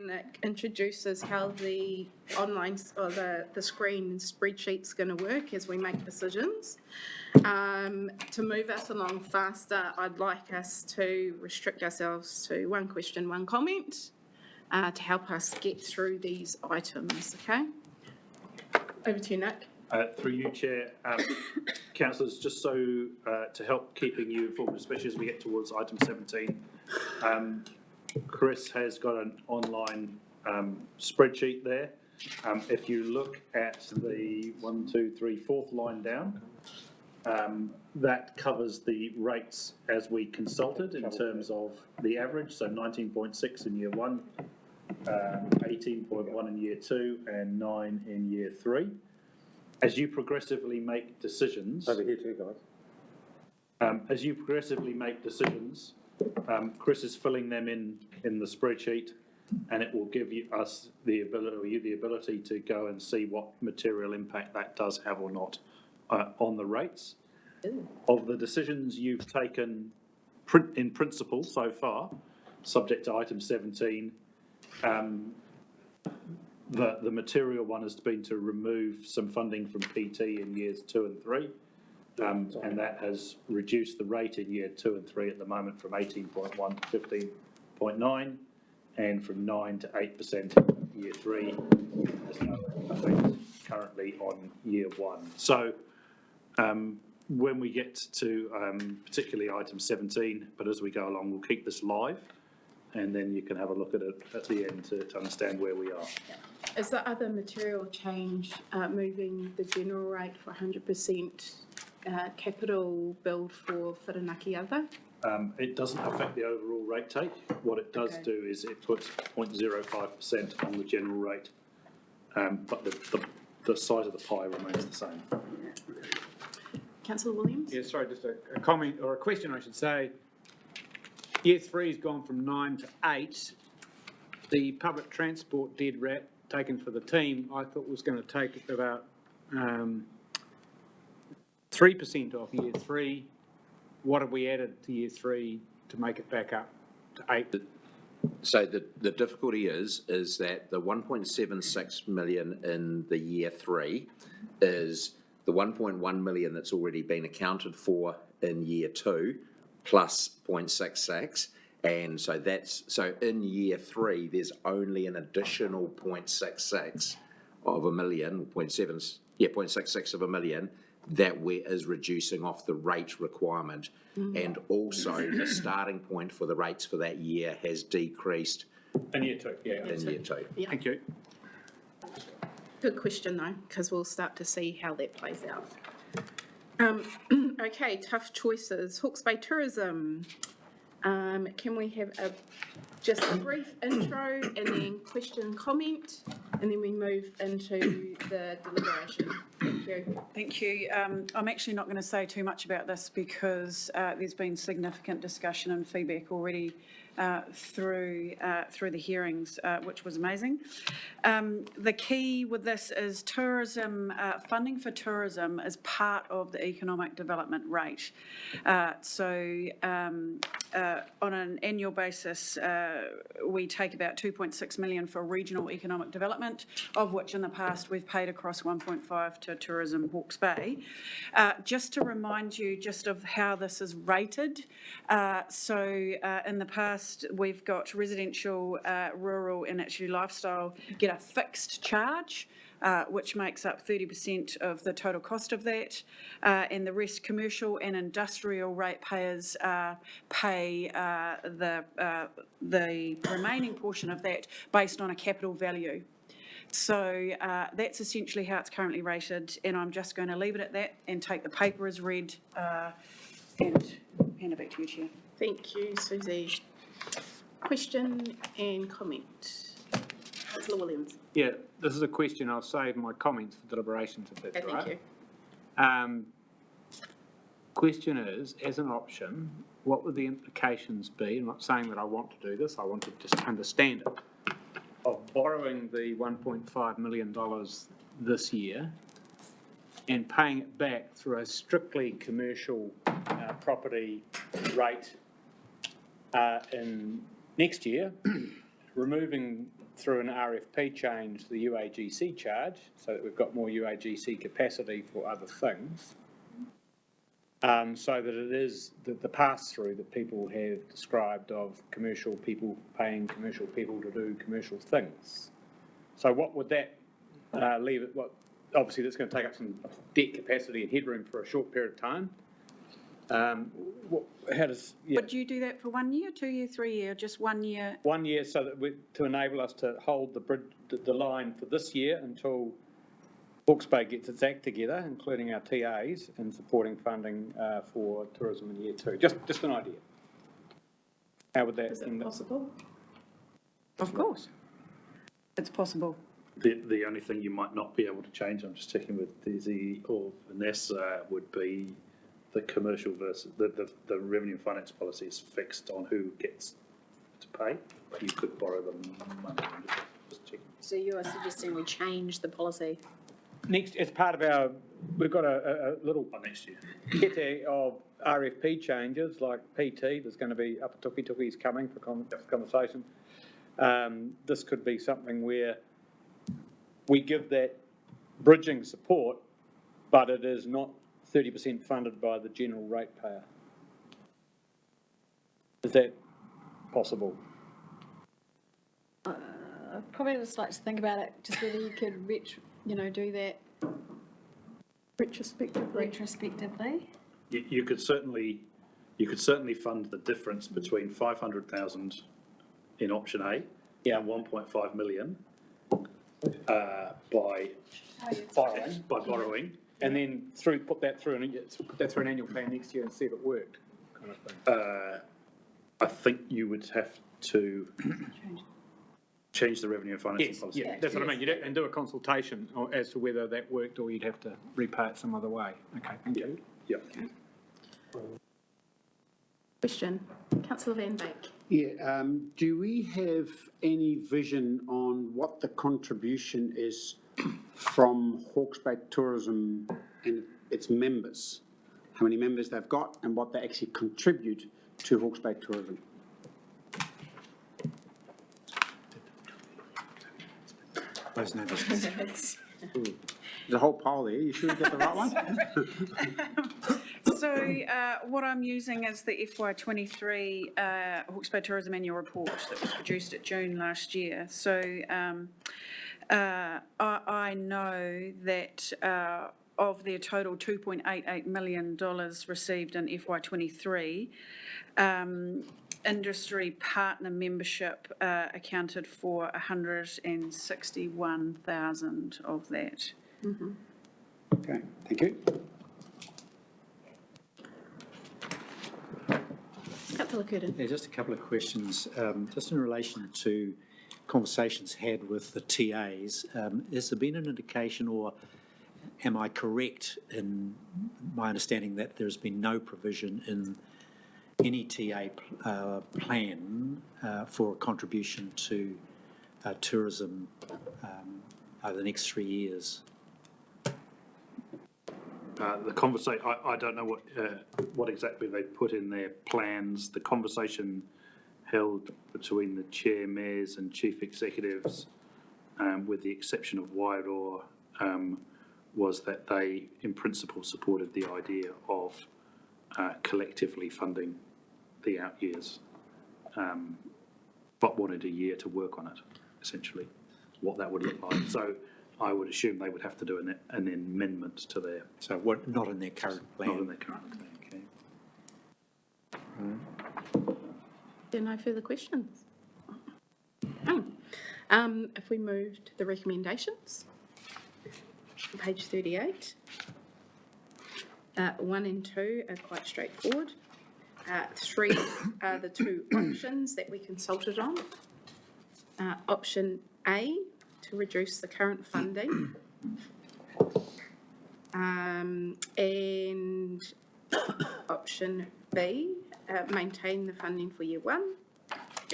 Nick introduces how the online or the screen spreadsheet's going to work as we make decisions. To move us along faster, I'd like us to restrict ourselves to one question, one comment, to help us get through these items, okay? Over to you, Nick. Through you, Chair. Councillors, just so to help keeping you informed, especially as we get towards item 17, Chris has got an online spreadsheet there. If you look at the 4th line down, that covers the rates as we consulted in terms of the average, so 19.6 in year 1, 18.1 in year 2, and 9 in year 3. As you progressively make decisions... Over here too, guys. As you progressively make decisions, Chris is filling them in the spreadsheet, and it will give us the ability to go and see what material impact that does have or not on the rates. Ooh. Of the decisions you've taken in principle so far, subject to item 17, the material one has been to remove some funding from PT in years 2 and 3, and that has reduced the rate in year 2 and 3 at the moment from 18.1 to 15.9, and from 9 to 8% in year 3, as no effect currently on year 1. So when we get to particularly item 17, but as we go along, we'll keep this live, and then you can have a look at it at the end to understand where we are. Is the other material change moving the general rate for 100% capital build for Whirinaki other? It doesn't affect the overall rate take. What it does do is it puts 0.05% on the general rate, but the size of the pie remains the same. Councillor Williams? Yeah, sorry, just a comment or a question, I should say. Year 3 has gone from 9 to 8. The public transport dead rat taken for the team, I thought was going to take about 3% off year 3. What have we added to year 3 to make it back up to 8? So the difficulty is that the 1.76 million in the year 3 is the 1.1 million that's already been accounted for in year 2 plus 0.66. And so in year 3, there's only an additional 0.66 of a million, 0.66 of a million that is reducing off the rate requirement. And also the starting point for the rates for that year has decreased. In year 2, yeah. In year 2. Yeah. Thank you. Good question though, because we'll start to see how that plays out. Okay, tough choices. Hawke's Bay Tourism. Can we have just a brief intro and then question and comment, and then we move into the deliberation? Thank you. Thank you. I'm actually not going to say too much about this because there's been significant discussion and feedback already through the hearings, which was amazing. The key with this is tourism, funding for tourism is part of the economic development rate. So on an annual basis, we take about 2.6 million for regional economic development, of which in the past we've paid across 1.5 to Tourism Hawke's Bay. Just to remind you just of how this is rated, so in the past we've got residential, rural and actually lifestyle get a fixed charge, which makes up 30% of the total cost of that, and the rest commercial and industrial ratepayers pay the remaining portion of that based on a capital value. So that's essentially how it's currently rated, and I'm just going to leave it at that and take the paper as read and hand it back to you, Chair. Thank you, Susie. Question and comment. Councillor Williams. Yeah, this is a question. I'll save my comments for deliberations if that's Okay, right. thank you. Question is, as an option, what would the implications be? I'm not saying that I want to do this, I want to just understand it, of borrowing the $1.5 million this year and paying it back through a strictly commercial property rate in next year, removing through an RFP change, the UAGC charge, so that we've got more UAGC capacity for other things. So that it is the pass-through that people have described of commercial people paying commercial people to do commercial things. So what would that leave it? What, obviously that's going to take up some debt capacity and headroom for a short period of time. How does... Yeah. Would you do that for 1 year, 2 year, 3 year, just 1 year? 1 year, so that to enable us to hold the line for this year until Hawke's Bay gets its act together, including our TAs, and supporting funding for tourism in year 2. Just an idea. How would that... Is it possible? Of course. It's possible. The only thing you might not be able to change, I'm just checking with Dizzy or Vanessa, would be the commercial versus the revenue and finance policy is fixed on who gets to pay. But you could borrow the money. I'm just checking. So you are suggesting we change the policy? Next, as part of our... We've got a little Next year. kit of RFP changes, like PT, there's going to be Upper Tuki coming for conversation. This could be something where we give that bridging support, but it is not 30% funded by the general ratepayer. Is that possible? I'd probably just like to think about it, just whether you could do that retrospectively. You could certainly fund the difference between 500,000 in option A and 1.5 million by borrowing. And then put that through an annual plan next year and see if it worked, kind of thing. I think you would have to change the revenue and financing policy. Yeah, that's what I mean. You'd have to do a consultation as to whether that worked, or you'd have to repay it some other way. Okay, thank you. Yeah. Question, Councillor Van Beek. Yeah, do we have any vision on what the contribution is from Hawke's Bay Tourism and its members? How many members they've got and what they actually contribute to Hawke's Bay Tourism? Those numbers. There's a whole pile there, you sure you got the right one? So what I'm using is the FY23 Hawke's Bay Tourism Annual Report that was produced at June last year. So I know that of their total $2.88 million received in FY23, industry partner membership accounted for 161,000 of that. Mm-hmm. Okay, thank you. Councillor Curtin. Yeah, just a couple of questions. Just in relation to conversations had with the TAs, has there been an indication, or am I correct in my understanding that there's been no provision in any TA plan for a contribution to tourism over the next 3 years? The conversation, I don't know what exactly they put in their plans. The conversation held between the chair, mayors and chief executives, with the exception of Wairoa, was that they, in principle, supported the idea of collectively funding the out years, but wanted a year to work on it, essentially, what that would look like. So I would assume they would have to do an amendment to their... So what, not in their current plan? Not in their current plan, okay. There are no further questions. If we move to the recommendations, page 38, 1 and 2 are quite straightforward. 3 are the 2 options that we consulted on. Option A, to reduce the current funding, and option B, maintain the funding for year 1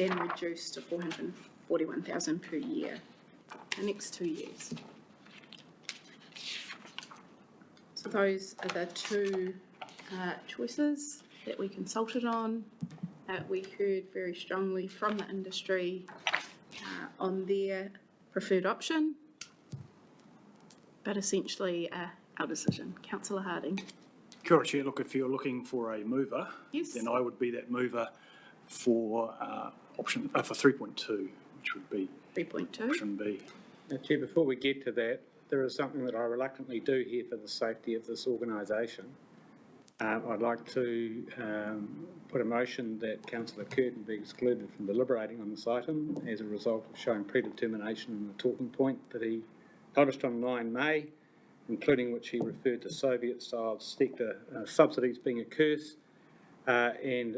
and reduce to 441,000 per year the next 2 years. So those are the 2 choices that we consulted on. We heard very strongly from the industry on their preferred option. But essentially, our decision. Councillor Harding. Kia ora, Chair. Look, if you're looking for a mover, Yes. then I would be that mover for option for 3.2, which would be 3.2. option B. Now, Chair, before we get to that, there is something that I reluctantly do here for the safety of this organisation. I'd like to put a motion that Councillor Curtin be excluded from deliberating on this item as a result of showing predetermination in the talking point that he published on 9 May, including which he referred to Soviet-style sector subsidies being a curse, and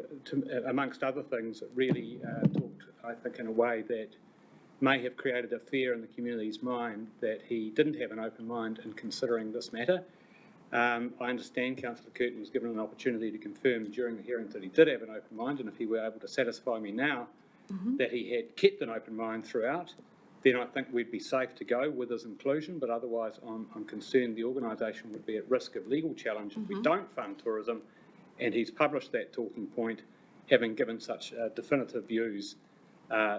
amongst other things, it really talked, I think, in a way that may have created a fear in the community's mind that he didn't have an open mind in considering this matter. I understand Councillor Curtin was given an opportunity to confirm during the hearing that he did have an open mind, and if he were able to satisfy me now that he had kept an open mind throughout, then I think we'd be safe to go with his inclusion, but otherwise I'm concerned the organisation would be at risk of legal challenge if we don't fund tourism, and he's published that talking point having given such definitive views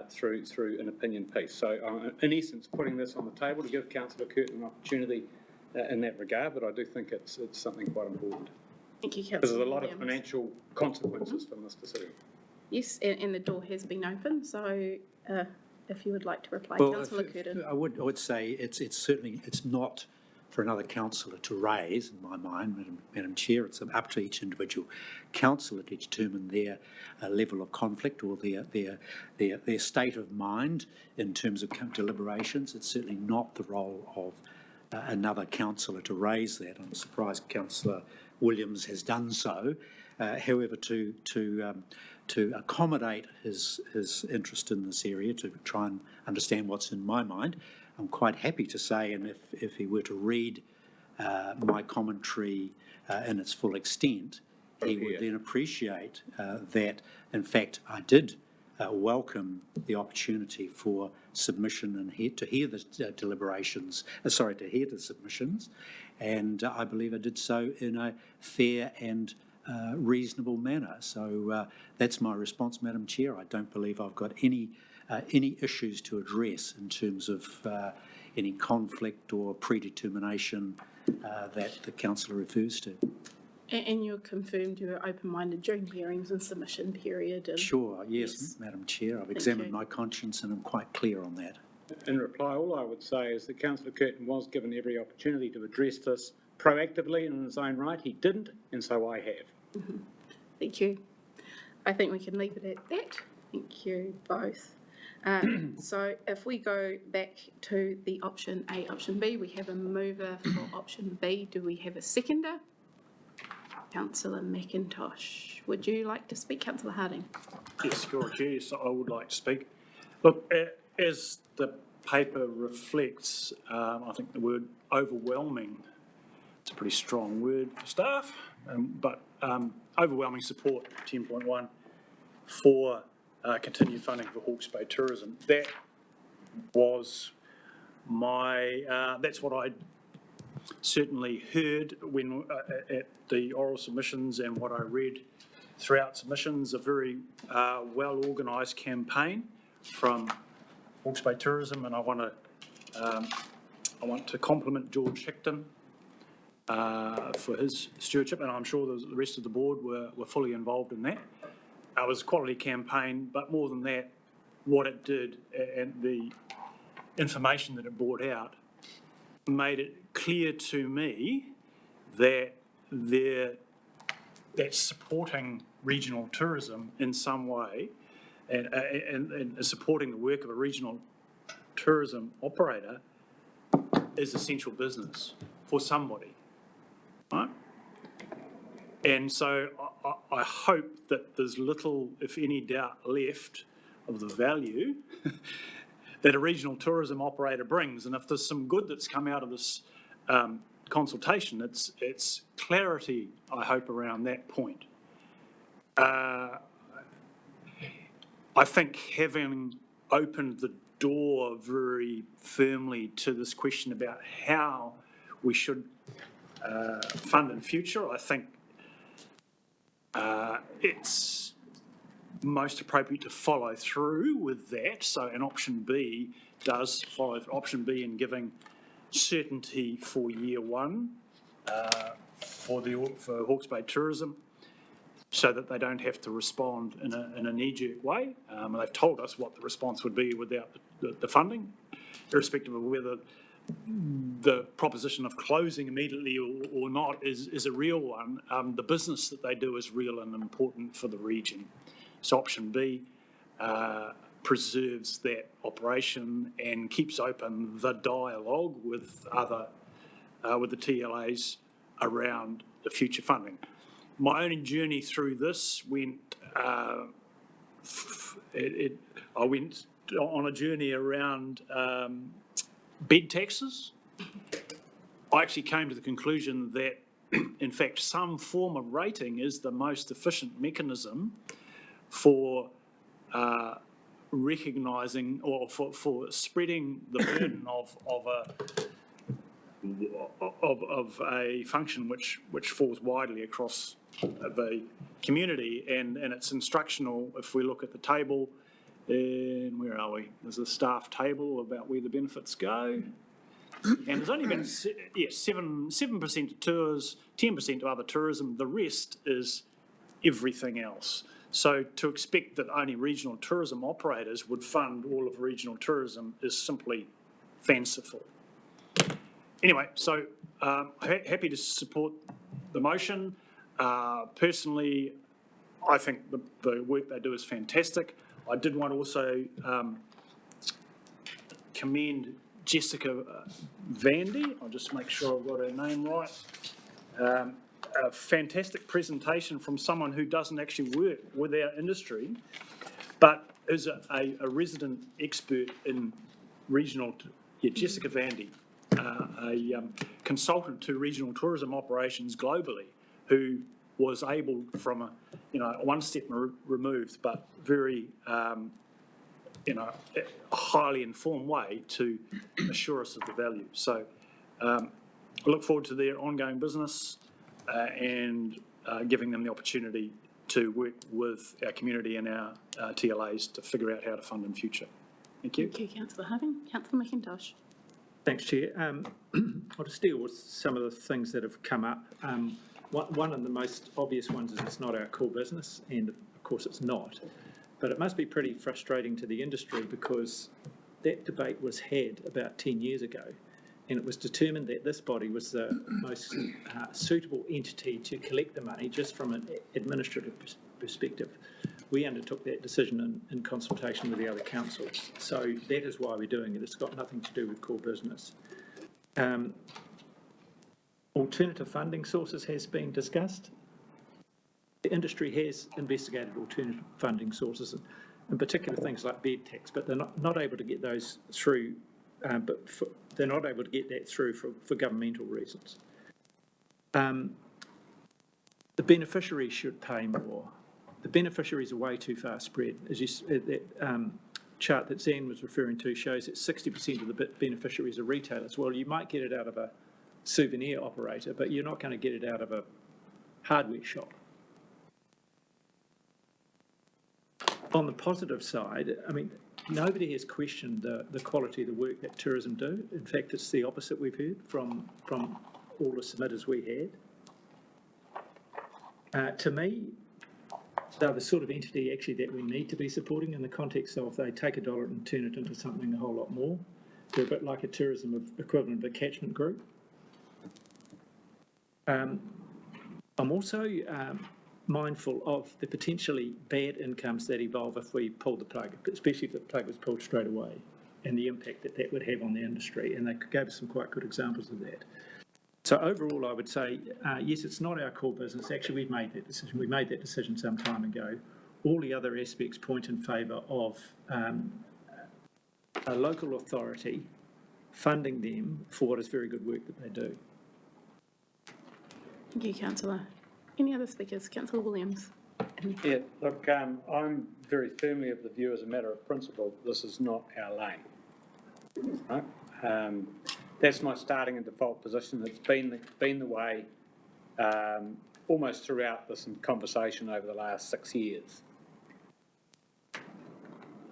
through an opinion piece. So in essence, putting this on the table to give Councillor Curtin an opportunity in that regard, but I do think it's something quite important. Thank you, Councillor Because there's a lot of Williams. financial consequences from this decision. Yes, and the door has been open, so if you would like to reply, Well, Councillor Curtin. I would say it's certainly, it's not for another councillor to raise, in my mind, Madam Chair. It's up to each individual councillor to determine their level of conflict or their state of mind in terms of deliberations. It's certainly not the role of another councillor to raise that. I'm surprised Councillor Williams has done so. However, to accommodate his interest in this area, to try and understand what's in my mind, I'm quite happy to say, and if he were to read my commentary in its full extent, he would then appreciate that, in fact, I did welcome the opportunity for submission and to hear the deliberations, to hear the submissions, and I believe I did so in a fair and reasonable manner. So that's my response, Madam Chair. I don't believe I've got any issues to address in terms of any conflict or predetermination that the councillor refers to. And you confirmed you were open-minded during hearings and submission period. And Sure, yes, Madam Chair. I've examined you. my conscience and I'm quite clear on that. In reply, all I would say is that Councillor Curtin was given every opportunity to address this proactively and in his own right. He didn't, and so I have. Thank you. I think we can leave it at that. Thank you both. So if we go back to the option A, option B, we have a mover for option B. Do we have a seconder? Councillor McIntosh. Would you like to speak, Councillor Harding? Yes, Kia ora, Chair. Yes, I would like to speak. Look, as the paper reflects, I think the word overwhelming, it's a pretty strong word for staff, but overwhelming support, 10.1, for continued funding for Hawke's Bay tourism. That was that's what I certainly heard when at the oral submissions, and what I read throughout submissions, a very well-organised campaign from Hawke's Bay Tourism, and I want to compliment George Hickton for his stewardship, and I'm sure the rest of the board were fully involved in that. It was a quality campaign, but more than that, what it did and the information that it brought out made it clear to me that that's supporting regional tourism in some way, and supporting the work of a regional tourism operator is essential business for somebody, right? And so I hope that there's little, if any, doubt left of the value that a regional tourism operator brings. And if there's some good that's come out of this consultation, it's clarity, I hope, around that point. I think having opened the door very firmly to this question about how we should fund in future, I think it's most appropriate to follow through with that. So an option B does follow option B in giving certainty for year one for Hawke's Bay Tourism, so that they don't have to respond in a knee-jerk way. They've told us what the response would be without the funding, irrespective of whether the proposition of closing immediately or not is a real one. The business that they do is real and important for the region. So option B preserves that operation and keeps open the dialogue with with the TLAs around the future funding. My own journey through this went, I went on a journey around bed taxes. I actually came to the conclusion that, in fact, some form of rating is the most efficient mechanism for recognising or for spreading the burden of a function which falls widely across the community, and it's instructional. If we look at the table, and where are we? There's a staff table about where the benefits go, and there's only been 7% of tours, 10% of other tourism. The rest is everything else. So to expect that only regional tourism operators would fund all of regional tourism is simply fanciful. Anyway, so happy to support the motion. Personally, I think the work they do is fantastic. I did want to also commend Jessica Vandy. I'll just make sure I've got her name right. A fantastic presentation from someone who doesn't actually work with our industry, but is a resident expert in regional, Jessica Vandy, a consultant to regional tourism operations globally, who was able from a, one step removed, but very, highly informed way to assure us of the value. So I look forward to their ongoing business and giving them the opportunity to work with our community and our TLAs to figure out how to fund in future. Thank you. Thank you, Councillor Harding. Councillor McIntosh. Thanks, Chair. I'll just deal with some of the things that have come up. One of the most obvious ones is it's not our core business, and of course it's not. But it must be pretty frustrating to the industry, because that debate was had about 10 years ago, and it was determined that this body was the most suitable entity to collect the money just from an administrative perspective. We undertook that decision in consultation with the other councils. So that is why we're doing it. It's got nothing to do with core business. Alternative funding sources has been discussed. The industry has investigated alternative funding sources, in particular things like bed tax, but they're not able to get those through, they're not able to get that through for governmental reasons. The beneficiaries should pay more. The beneficiaries are way too far spread. As that chart that Zan was referring to shows that 60% of the beneficiaries are retailers. Well, you might get it out of a souvenir operator, but you're not going to get it out of a hardware shop. On the positive side, I mean, nobody has questioned the quality of the work that tourism do. In fact, it's the opposite we've heard from all the submitters we had. To me, they're the sort of entity actually that we need to be supporting in the context of they take a dollar and turn it into something a whole lot more. They're a bit like a tourism equivalent of a catchment group. I'm also mindful of the potentially bad incomes that evolve if we pull the plug, especially if the plug was pulled straight away, and the impact that that would have on the industry. And they gave us some quite good examples of that. So overall, I would say, yes, it's not our core business. Actually, we've made that decision. We made that decision some time ago. All the other aspects point in favour of a local authority funding them for what is very good work that they do. Thank you, Councillor. Any other speakers? Councillor Williams. Yeah, look, I'm very firmly of the view, as a matter of principle, this is not our lane. Right? That's my starting and default position. It's been the way almost throughout this conversation over the last 6 years.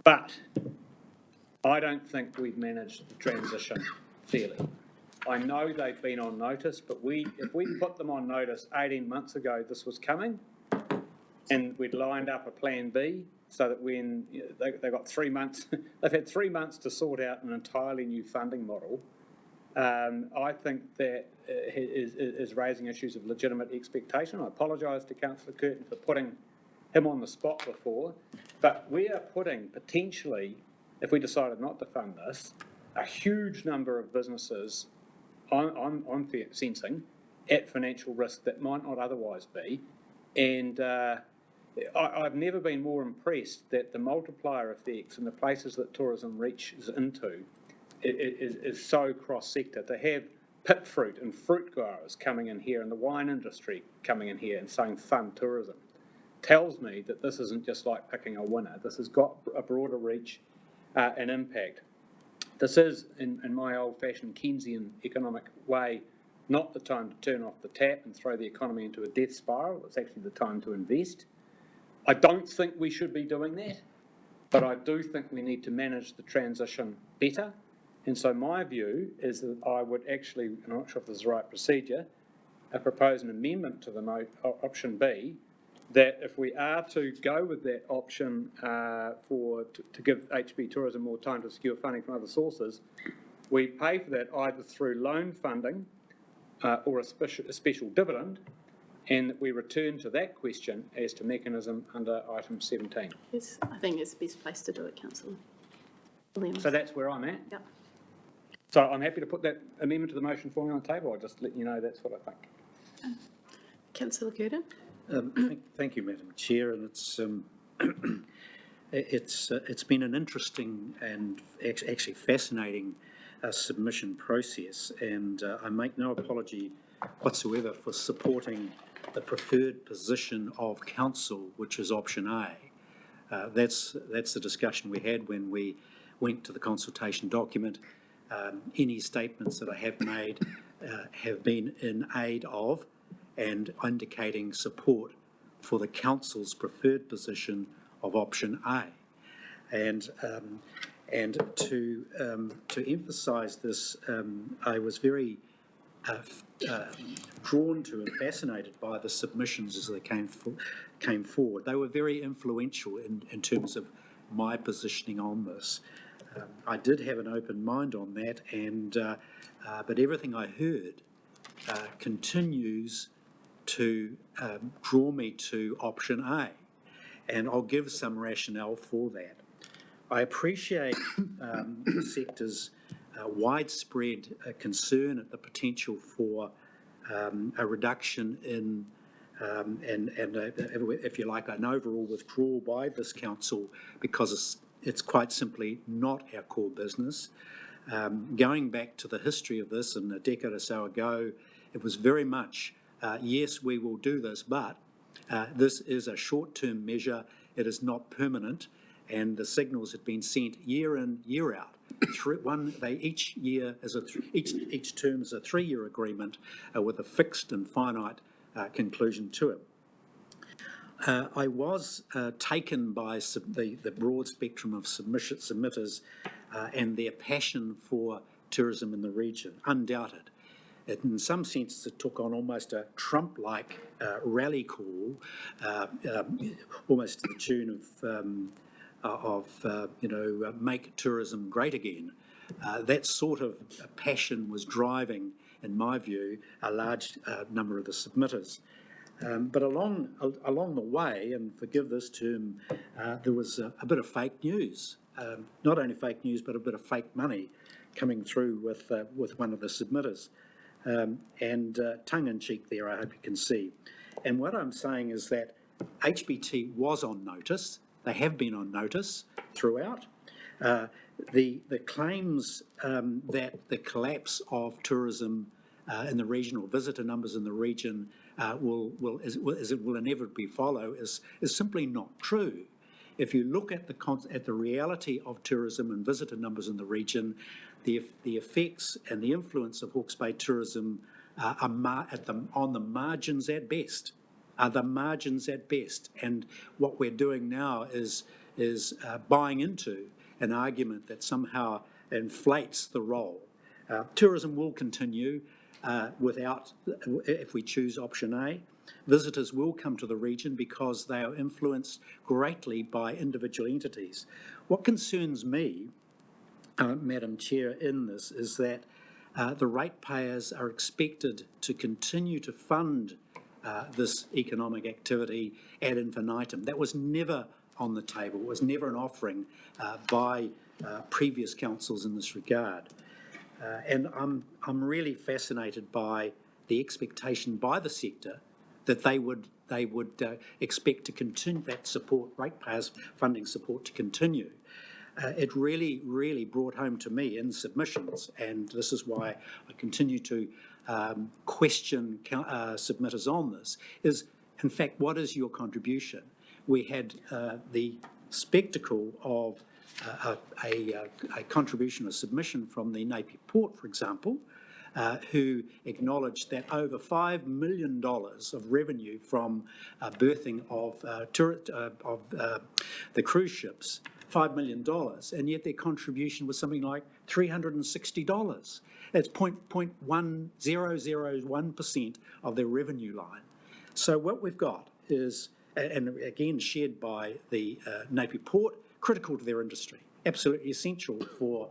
But I don't think we've managed the transition fairly. I know they've been on notice, but if we put them on notice 18 months ago this was coming, and we'd lined up a plan B so that when they got 3 months, they've had 3 months to sort out an entirely new funding model. I think that is raising issues of legitimate expectation. I apologise to Councillor Curtin for putting him on the spot before, but we are putting potentially, if we decided not to fund this, a huge number of businesses, I'm sensing, at financial risk that might not otherwise be. And I've never been more impressed that the multiplier effects in the places that tourism reaches into is so cross-sector. To have pit fruit and fruit growers coming in here and the wine industry coming in here and saying fund tourism tells me that this isn't just like picking a winner. This has got a broader reach and impact. This is, in my old-fashioned Keynesian economic way, not the time to turn off the tap and throw the economy into a death spiral. It's actually the time to invest. I don't think we should be doing that, but I do think we need to manage the transition better. And so my view is that I would actually, and I'm not sure if this is the right procedure, propose an amendment to the option B, that if we are to go with that option to give HB Tourism more time to secure funding from other sources, we pay for that either through loan funding or a special dividend, and that we return to that question as to mechanism under item 17. Yes, I think it's the best place to do it, Councillor. So that's where I'm at. Yep. So I'm happy to put that amendment to the motion for me on the table. I'll just let you know that's what I think. Councillor Curtin? Thank you, Madam Chair, and it's been an interesting and actually fascinating submission process, and I make no apology whatsoever for supporting the preferred position of council, which is option A. That's the discussion we had when we went to the consultation document. Any statements that I have made have been in aid of and indicating support for the council's preferred position of option A. And to emphasise this, I was very drawn to and fascinated by the submissions as they came forward. They were very influential in terms of my positioning on this. I did have an open mind on that, but everything I heard continues to draw me to option A, and I'll give some rationale for that. I appreciate the sector's widespread concern at the potential for a reduction in, if you like, an overall withdrawal by this council because it's quite simply not our core business. Going back to the history of this, and a decade or so ago, it was very much, yes, we will do this, but this is a short-term measure, it is not permanent, and the signals had been sent year in, year out. Each term is a 3-year agreement with a fixed and finite conclusion to it. I was taken by the broad spectrum of submitters and their passion for tourism in the region, undoubted. In some senses, it took on almost a Trump-like rally call, almost to the tune of make tourism great again. That sort of passion was driving, in my view, a large number of the submitters. But along the way, and forgive this term, there was a bit of fake news. Not only fake news, but a bit of fake money coming through with one of the submitters. And tongue-in-cheek there, I hope you can see. And what I'm saying is that HBT was on notice. They have been on notice throughout. The claims that the collapse of tourism in the region, or visitor numbers in the region, will inevitably follow is simply not true. If you look at the reality of tourism and visitor numbers in the region, the effects and the influence of Hawke's Bay tourism are on the margins at best. And what we're doing now is is buying into an argument that somehow inflates the role. Tourism will continue if we choose option A. Visitors will come to the region because they are influenced greatly by individual entities. What concerns me, Madam Chair, in this is that the ratepayers are expected to continue to fund this economic activity ad infinitum. That was never on the table, was never an offering by previous councils in this regard. And I'm really fascinated by the expectation by the sector that they would expect to continue that support, ratepayers funding support to continue. It really brought home to me in submissions, and this is why I continue to question submitters on this, is in fact, what is your contribution? We had the spectacle of a contribution, a submission from the Napier Port, for example, who acknowledged that over $5 million of revenue from berthing of the cruise ships, $5 million, and yet their contribution was something like $360. That's 0.1001% of their revenue line. So what we've got is, and again shared by the Napier Port, critical to their industry, absolutely essential for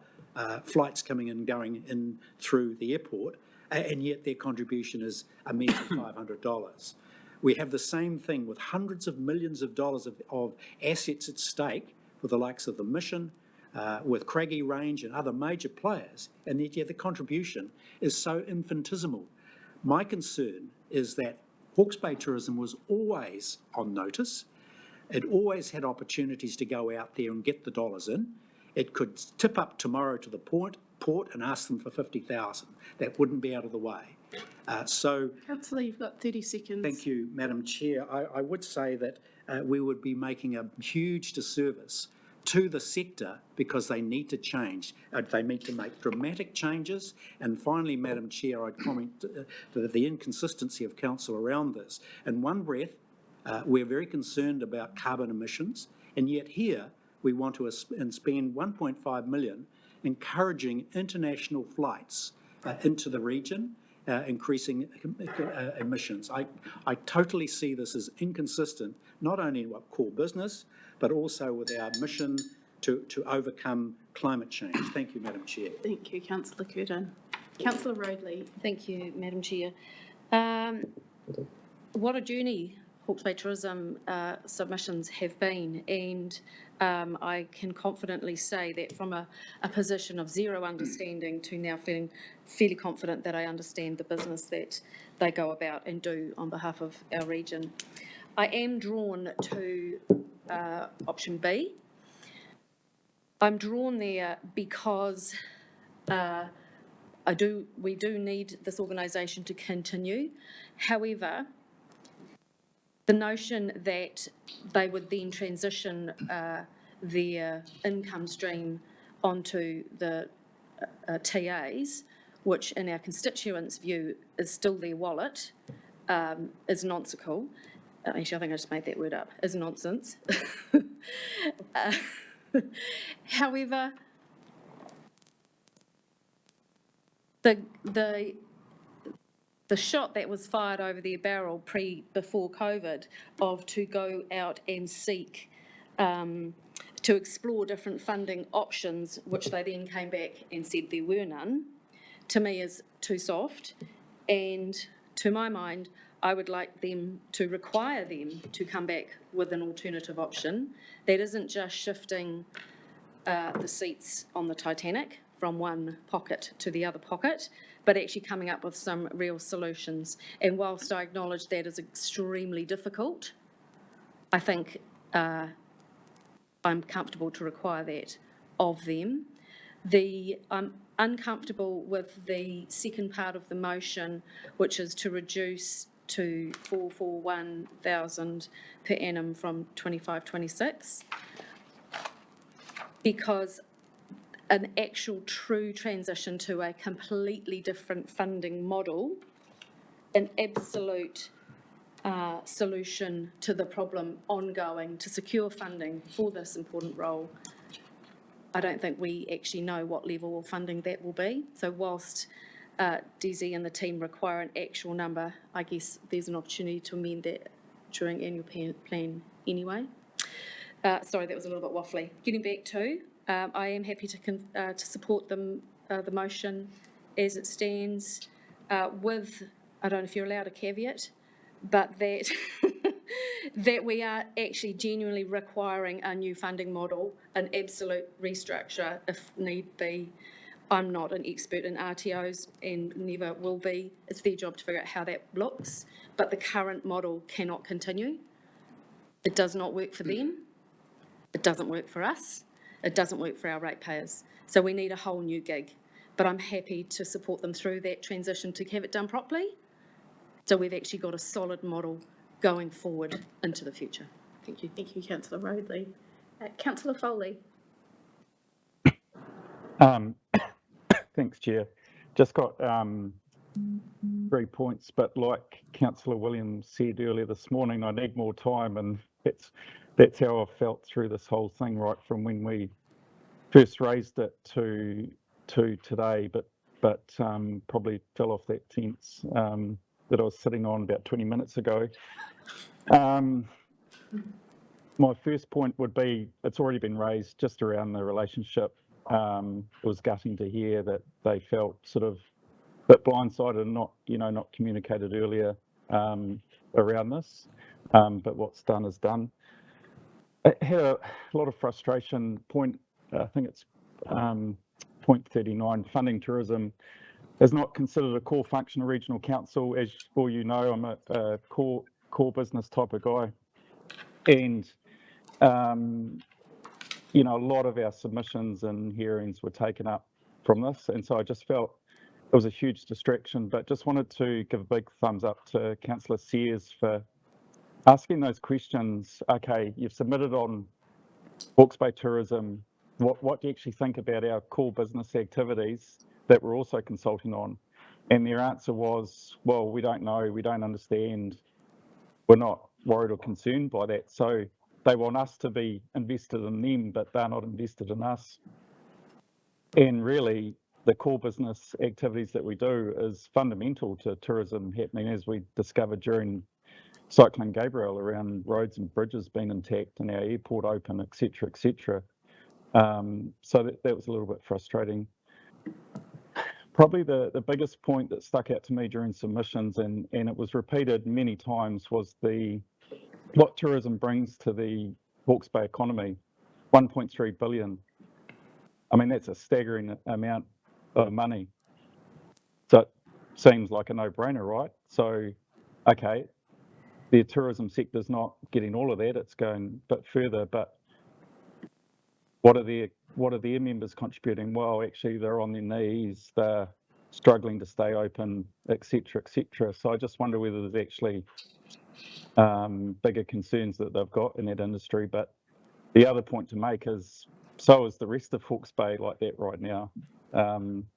flights coming and going in through the airport, and yet their contribution is a mere $500. We have the same thing with hundreds of millions of dollars of assets at stake with the likes of the Mission, with Craigie Range and other major players, and yet the contribution is so infinitesimal. My concern is that Hawke's Bay Tourism was always on notice. It always had opportunities to go out there and get the dollars in. It could tip up tomorrow to the port and ask them for 50,000. That wouldn't be out of the way. Councillor, you've got 30 seconds. Thank you, Madam Chair. I would say that we would be making a huge disservice to the sector because they need to change. They need to make dramatic changes. And finally, Madam Chair, I'd comment the inconsistency of council around this. In one breath, we're very concerned about carbon emissions, and yet here we want to spend $1.5 million encouraging international flights into the region, increasing emissions. I totally see this as inconsistent, not only in what core business, but also with our mission to overcome climate change. Thank you, Madam Chair. Thank you, Councillor Curtin. Councillor Roadley. Thank you, Madam Chair. What a journey Hawke's Bay Tourism submissions have been, and I can confidently say that from a position of zero understanding to now feeling fairly confident that I understand the business that they go about and do on behalf of our region. I am drawn to option B. I'm drawn there because we do need this organisation to continue. However, the notion that they would then transition their income stream onto the TAs, which in our constituents' view is still their wallet, is nonsensical. Actually, I think I just made that word up, is nonsense. However, the shot that was fired over their barrel before COVID to go out and seek to explore different funding options, which they then came back and said there were none, to me is too soft. And to my mind, I would like them to require them to come back with an alternative option that isn't just shifting the seats on the Titanic from one pocket to the other pocket, but actually coming up with some real solutions. And whilst I acknowledge that is extremely difficult, I think I'm comfortable to require that of them. I'm uncomfortable with the second part of the motion, which is to reduce to 441,000 per annum from 25-26, because an actual true transition to a completely different funding model, an absolute solution to the problem ongoing to secure funding for this important role. I don't think we actually know what level of funding that will be. So whilst Desi and the team require an actual number, I guess there's an opportunity to amend that during annual plan anyway. Sorry, that was a little bit waffly. Getting back to, I am happy to support the motion as it stands with, I don't know if you're allowed a caveat, but that that we are actually genuinely requiring a new funding model, an absolute restructure if need be. I'm not an expert in RTOs and never will be. It's their job to figure out how that looks, but the current model cannot continue. It does not work for them. It doesn't work for us. It doesn't work for our ratepayers. So we need a whole new gig. But I'm happy to support them through that transition to have it done properly. So we've actually got a solid model going forward into the future. Thank you. Thank you, Councillor Roadley. Councillor Foley. Thanks, Chair. Just got 3 points, but like Councillor Williams said earlier this morning, I need more time, and that's how I've felt through this whole thing, right from when we first raised it to today, but probably fell off that fence that I was sitting on about 20 minutes ago. My first point would be, it's already been raised just around the relationship. It was gutting to hear that they felt sort of a bit blindsided and not communicated earlier around this, but what's done is done. I had a lot of frustration. I think it's point 39, funding tourism is not considered a core function of regional council. As all you know, I'm a core business type of guy, and a lot of our submissions and hearings were taken up from this, and so I just felt it was a huge distraction. But just wanted to give a big thumbs up to Councillor Sears for asking those questions. Okay, you've submitted on Hawke's Bay tourism. What do you actually think about our core business activities that we're also consulting on? And their answer was, well, we don't know, we don't understand, we're not worried or concerned by that. So they want us to be invested in them, but they're not invested in us. And really, the core business activities that we do is fundamental to tourism happening, as we discovered during Cyclone Gabrielle, around roads and bridges being intact and our airport open, et cetera, so that was a little bit frustrating. Probably the biggest point that stuck out to me during submissions, and it was repeated many times, was what tourism brings to the Hawke's Bay economy. 1.3 billion. I mean, that's a staggering amount of money. So it seems like a no-brainer, right? So, okay, the tourism sector's not getting all of that, it's going a bit further, but what are their members contributing? Well, actually, they're on their knees, they're struggling to stay open, et cetera, et cetera. So I just wonder whether there's actually bigger concerns that they've got in that industry. But the other point to make is, so is the rest of Hawke's Bay like that right now,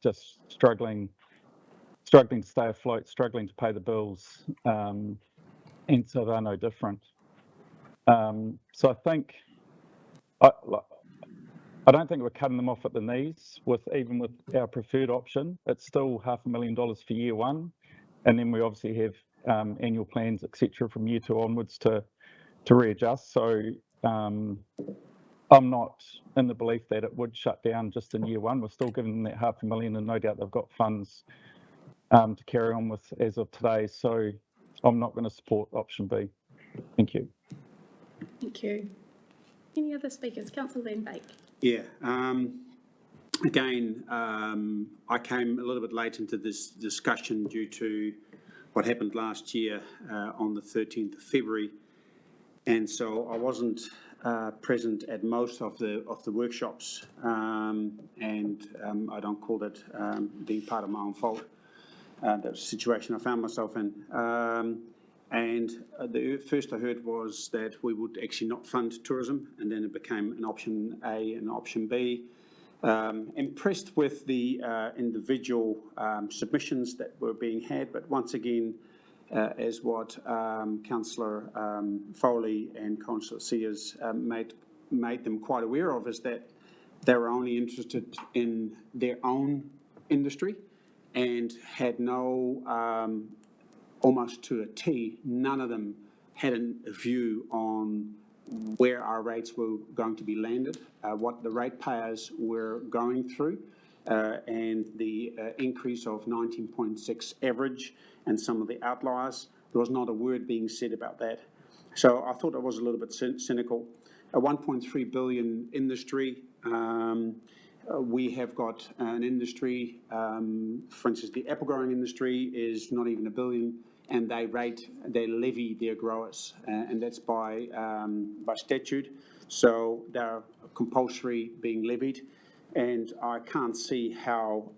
just struggling to stay afloat, struggling to pay the bills, and so they're no different. So I think, I don't think we're cutting them off at the knees even with our preferred option. It's still $500,000 for year one, and then we obviously have annual plans, et cetera, from year two onwards to readjust. So I'm not in the belief that it would shut down just in year one. We're still giving them that $500,000, and no doubt they've got funds to carry on with as of today. So I'm not going to support option B. Thank you. Thank you. Any other speakers? Councillor Van Beek. Yeah. Again, I came a little bit late into this discussion due to what happened last year on the 13th of February, and so I wasn't present at most of the workshops, and I don't call that being part of my own fault. That was a situation I found myself in. And the first I heard was that we would actually not fund tourism, and then it became an option A and option B. Impressed with the individual submissions that were being had, but once again, as what Councillor Foley and Councillor Sears made them quite aware of, is that they were only interested in their own industry and had no, almost to a T, none of them had a view on where our rates were going to be landed, what the ratepayers were going through, and the increase of 19.6 average and some of the outliers. There was not a word being said about that. So I thought it was a little bit cynical. A 1.3 billion industry, we have got an industry, for instance, the apple growing industry is not even $1 billion, and they levy their growers, and that's by statute. So they're compulsory being levied, and I can't see how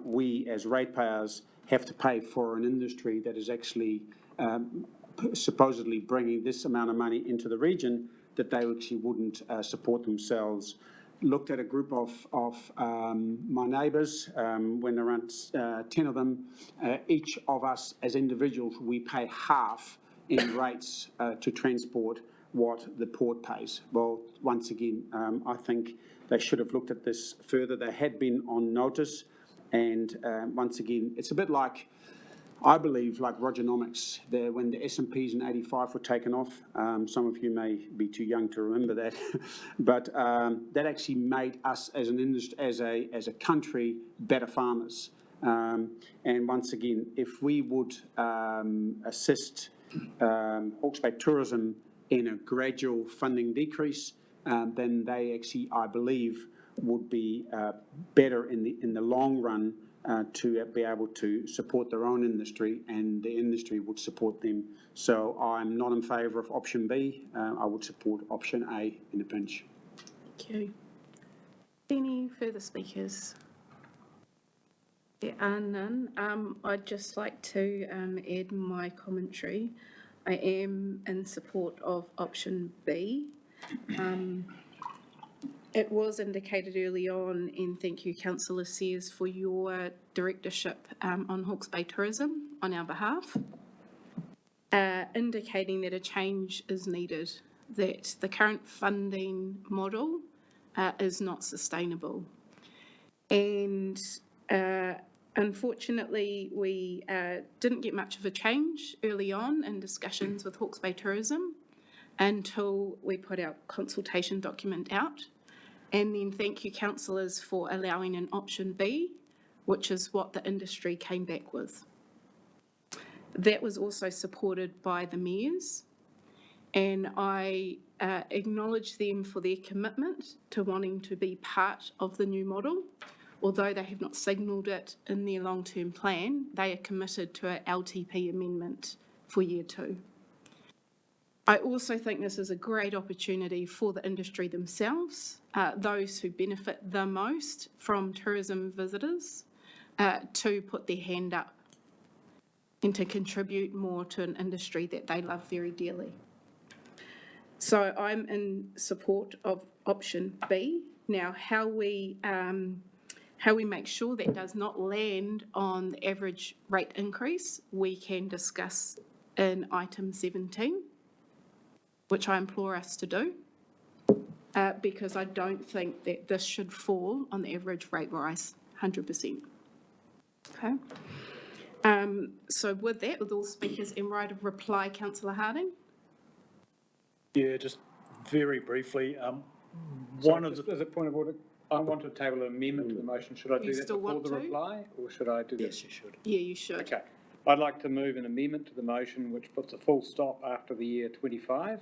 we as ratepayers have to pay for an industry that is actually supposedly bringing this amount of money into the region, that they actually wouldn't support themselves. Looked at a group of my neighbours, when around 10 of them, each of us as individuals, we pay half in rates to transport what the port pays. Well, once again, I think they should have looked at this further. They had been on notice, and once again, it's a bit like, I believe, like Rogernomics, when the S&Ps in '85 were taken off. Some of you may be too young to remember that, but that actually made us as an industry, as a country, better farmers. And once again, if we would assist Hawke's Bay tourism in a gradual funding decrease, then they actually, I believe, would be better in the long run to be able to support their own industry, and the industry would support them. So I'm not in favour of option B. I would support option A in a pinch. Thank you. Any further speakers? There are none. I'd just like to add my commentary. I am in support of option B. It was indicated early on, and thank you, Councillor Sears, for your directorship on Hawke's Bay Tourism on our behalf, indicating that a change is needed, that the current funding model is not sustainable. And unfortunately, we didn't get much of a change early on in discussions with Hawke's Bay Tourism until we put our consultation document out. And then thank you, councillors, for allowing an option B, which is what the industry came back with. That was also supported by the mayors, and I acknowledge them for their commitment to wanting to be part of the new model. Although they have not signalled it in their long-term plan, they are committed to an LTP amendment for year 2. I also think this is a great opportunity for the industry themselves, those who benefit the most from tourism visitors, to put their hand up and to contribute more to an industry that they love very dearly. So I'm in support of option B. Now, how we make sure that does not land on the average rate increase, we can discuss in item 17. Which I implore us to do, because I don't think that this should fall on the average rate rise, 100%. Okay. So with that, with all speakers in right of reply, Councillor Harding. Yeah, just very briefly, As a point of order, I want to table an amendment to the motion. Should I do that before the reply, or should I do that? yes, you should. Yeah, you should. Okay. I'd like to move an amendment to the motion which puts a full stop after the year 25,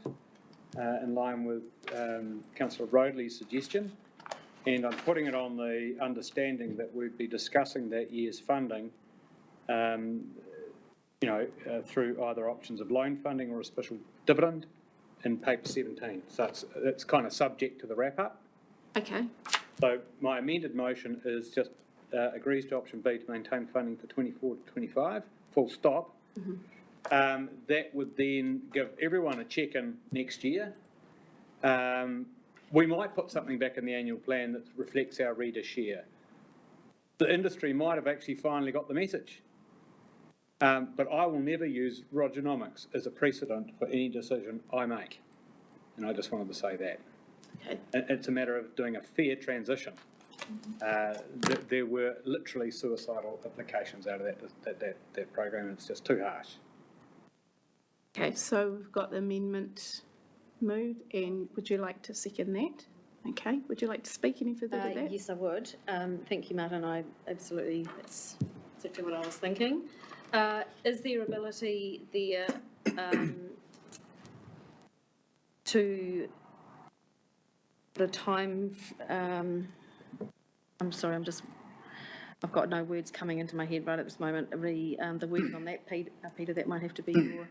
in line with Councillor Roadley's suggestion. And I'm putting it on the understanding that we'd be discussing that year's funding, through either options of loan funding or a special dividend in paper 17. So it's kind of subject to the wrap-up. Okay. So my amended motion is just agrees to option B to maintain funding for 24 to 25. Full stop. Mm-hmm. That would then give everyone a check-in next year. We might put something back in the annual plan that reflects our reader share. The industry might have actually finally got the message. But I will never use Rogernomics as a precedent for any decision I make. And I just wanted to say that. Okay. It's a matter of doing a fair transition. There were literally suicidal applications out of that program, and it's just too harsh. Okay, so we've got the amendment moved, and would you like to second that? Okay, would you like to speak any further to that? Yes, I would. Thank you, Martin. That's exactly what I was thinking. Is there ability there to the time? I'm sorry, I've got no words coming into my head right at this moment. The wording on that, Peter, that might have to be your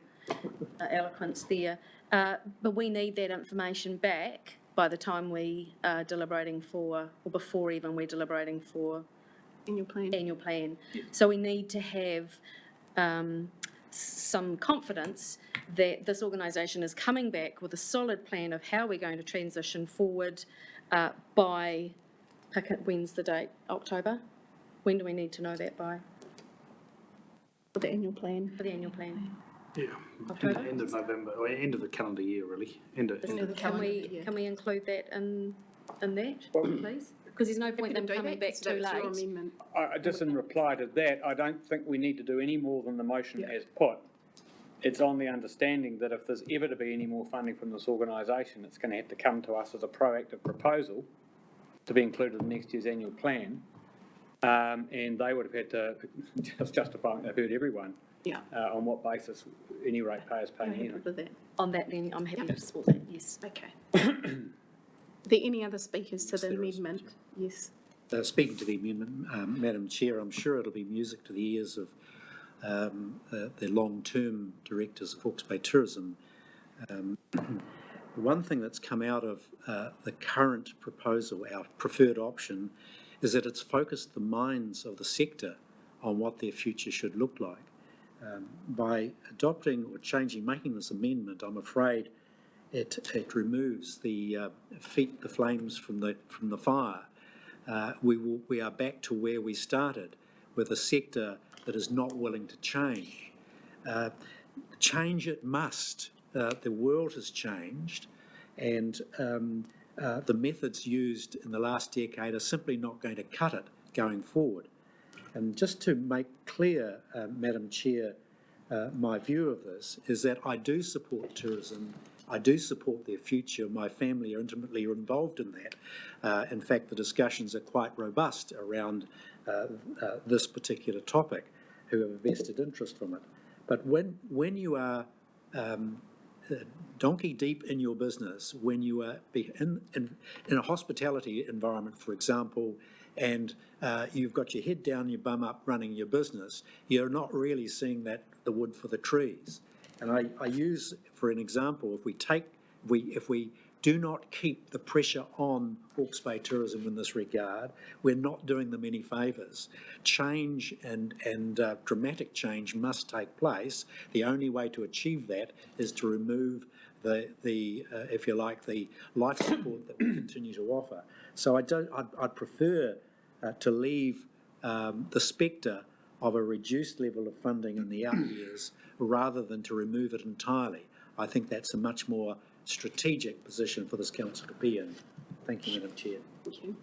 eloquence there. But we need that information back by the time we are deliberating for, or before even we're deliberating for Annual plan. So we need to have some confidence that this organisation is coming back with a solid plan of how we're going to transition forward by, when's the date? October? When do we need to know that by? For the annual plan. For the annual plan? Yeah, October? end of November, or end of the calendar year, really. End of the calendar year. Can we include that in that, please? Because there's no point them coming back too That's your late. amendment. Just in reply to that, I don't think we need to do any more than the motion as put. It's on the understanding that if there's ever to be any more funding from this organisation, it's going to have to come to us as a proactive proposal to be included in next year's annual plan. And they would have had to just justify, they've heard everyone. Yeah. On what basis any ratepayers pay any. On that, then I'm happy to support that, yes. Okay. Are there any other speakers to the amendment? Yes. Speaking to the amendment, Madam Chair, I'm sure it'll be music to the ears of the long-term directors of Hawke's Bay Tourism. One thing that's come out of the current proposal, our preferred option, is that it's focused the minds of the sector on what their future should look like. By adopting or making this amendment, I'm afraid it removes the flames from the fire. We are back to where we started, with a sector that is not willing to change. Change it must. The world has changed, and the methods used in the last decade are simply not going to cut it going forward. And just to make clear, Madam Chair, my view of this is that I do support tourism. I do support their future. My family are intimately involved in that. In fact, the discussions are quite robust around this particular topic, who have a vested interest from it. But when you are donkey deep in your business, when you are in a hospitality environment, for example, and you've got your head down, your bum up running your business, you're not really seeing the wood for the trees. And I use, for an example, if we do not keep the pressure on Hawke's Bay Tourism in this regard, we're not doing them any favours. Change and dramatic change must take place. The only way to achieve that is to remove the if you like, the life support that we continue to offer. So I'd prefer to leave the spectre of a reduced level of funding in the out years rather than to remove it entirely. I think that's a much more strategic position for this council to be in. Thank you, Madam Chair. Thank you.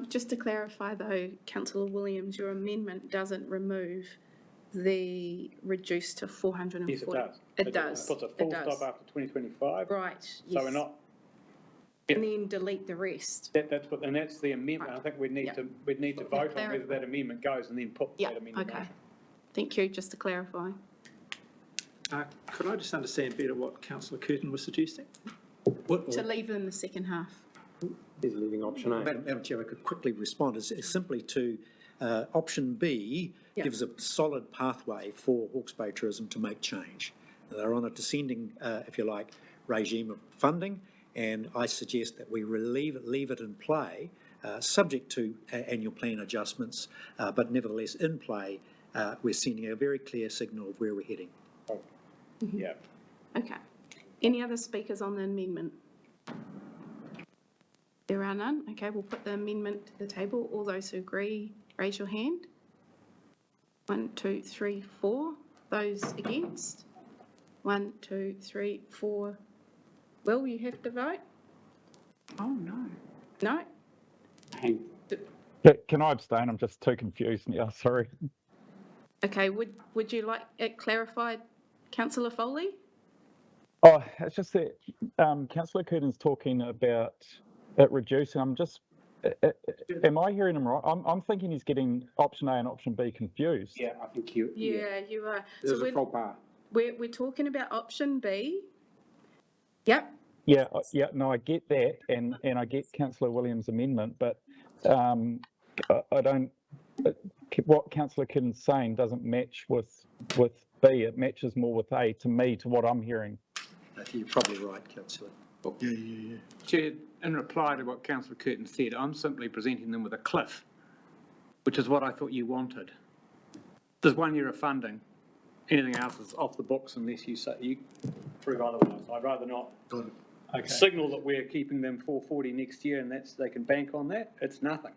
Just to clarify though, Councillor Williams, your amendment doesn't remove the reduced to 440. Yes, it does. It does. It puts a full stop after 2025. Right, So yes. we're not. And then delete the rest. That's the amendment. Right. I think we'd need to vote on whether that amendment goes and then put that amendment Okay. on. Thank you, just to clarify. Could I just understand better what Councillor Curtin was suggesting? To leave in the second half. Is leaving option A. Madam Chair, I could quickly respond. It's simply to option B gives a solid pathway for Hawke's Bay Tourism to make change. They're on a descending, if you like, regime of funding, and I suggest that we leave it in play, subject to annual plan adjustments, but nevertheless in play. We're sending a very clear signal of where we're heading. Yeah. Okay. Any other speakers on the amendment? There are none. Okay, we'll put the amendment to the table. All those who agree, raise your hand. 1, 2, 3, 4. Those against? 1, 2, 3, 4. Will you have to vote? Oh, no. No? Hang, Can I abstain? I'm just too confused now, sorry. Okay, would you like it clarified, councillor Foley? Oh, it's just that Councillor Curtin's talking about it reducing. I'm just, am I hearing him right? I'm thinking he's getting option A and option B confused. yeah, I think you, Yeah, you are. there's So a faux pas. we're talking about option B. Yep. Yeah, no, I get that, and I get Councillor Williams' amendment, but I don't. What Councillor Curtin's saying doesn't match with B. It matches more with A to me, to what I'm hearing. I think you're probably right, councillor. Chair, in reply to what councillor Curtin said, I'm simply presenting them with a cliff, which is what I thought you wanted. There's 1 year of funding. Anything else is off the books unless you say you prove otherwise. I'd rather not signal that we're keeping them 440 next year and they can bank on that. It's nothing,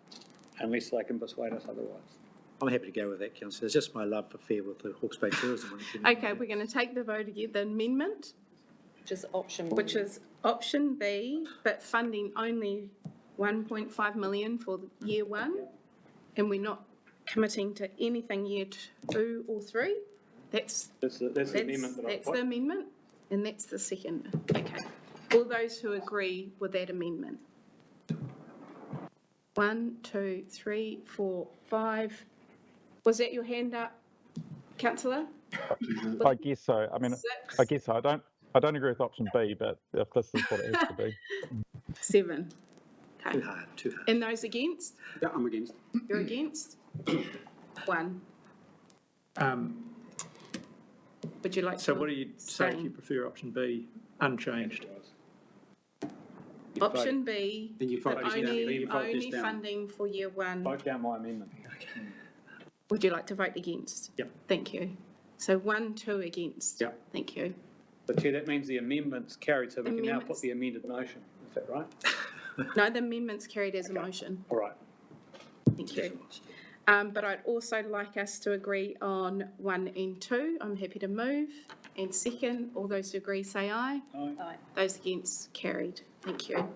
unless they can persuade us otherwise. I'm happy to go with that, councillor. It's just my love affair with the Hawke's Bay tourism. Okay, we're going to take the vote again, the amendment, which is option B, but funding only 1.5 million for year 1, and we're not committing to anything year 2 or 3. That's the amendment that I That's put. the amendment, and that's the second. Okay. All those who agree with that amendment? 1, 2, 3, 4, 5. Was that your hand up, councillor? I guess so. I mean, 6, I guess so. I don't agree with option B, but if this is what it has to be. 7. Okay. Too hard. And those against? Yeah, I'm against. You're against? 1. Would you like to? So what do you say if you abstain? prefer option B unchanged? Option B, Then you vote this down. Then only you vote this down. funding for year 1. Vote down my amendment. Would you like to vote against? Yep. Thank you. So 1, 2 against. Yep. Thank you. But Chair, that means the amendment's carried, so we can now Amendments. put the amended motion. Is that right? No, the amendment's carried as a motion. All right. Thank you. But I'd also like us to agree on 1 and 2. I'm happy to move. And second, all those who agree say aye. Aye. Those against, carried. Thank you.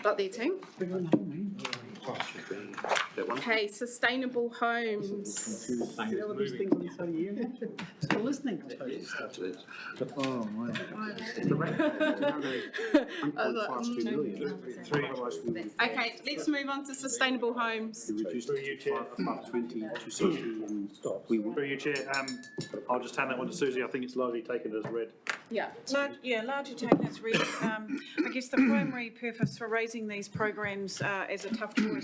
Got there, team? Okay, sustainable homes. Still listening to you. Okay, let's move on to sustainable homes. We reduced it to 520 to 60 and we would. Through you, Chair, I'll just hand that one to Susie. I think it's largely taken as read. Yeah. Largely taken as read. I guess the primary purpose for raising these programs as a tough choice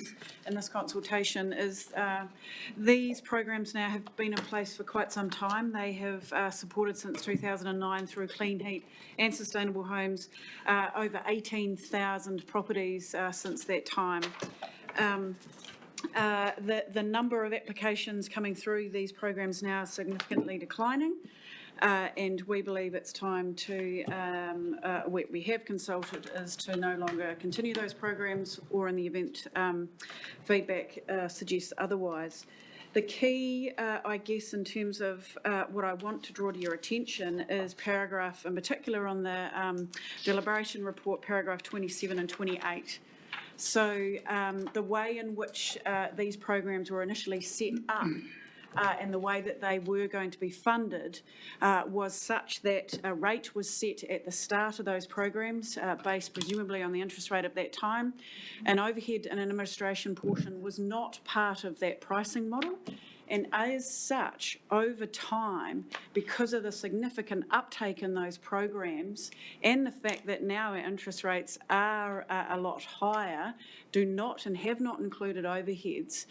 in this consultation is these programs now have been in place for quite some time. They have supported since 2009 through Clean Heat and Sustainable Homes over 18,000 properties since that time. The number of applications coming through these programs now is significantly declining. And we believe it's time to, we have consulted, is to no longer continue those programs, or in the event feedback suggests otherwise. The key, I guess, in terms of what I want to draw to your attention is paragraph, in particular on the deliberation report, paragraph 27 and 28. So the way in which these programs were initially set up and the way that they were going to be funded was such that a rate was set at the start of those programs, based presumably on the interest rate of that time. An overhead and an administration portion was not part of that pricing model. And as such, over time, because of the significant uptake in those programs and the fact that now our interest rates are a lot higher, do not and have not included overheads,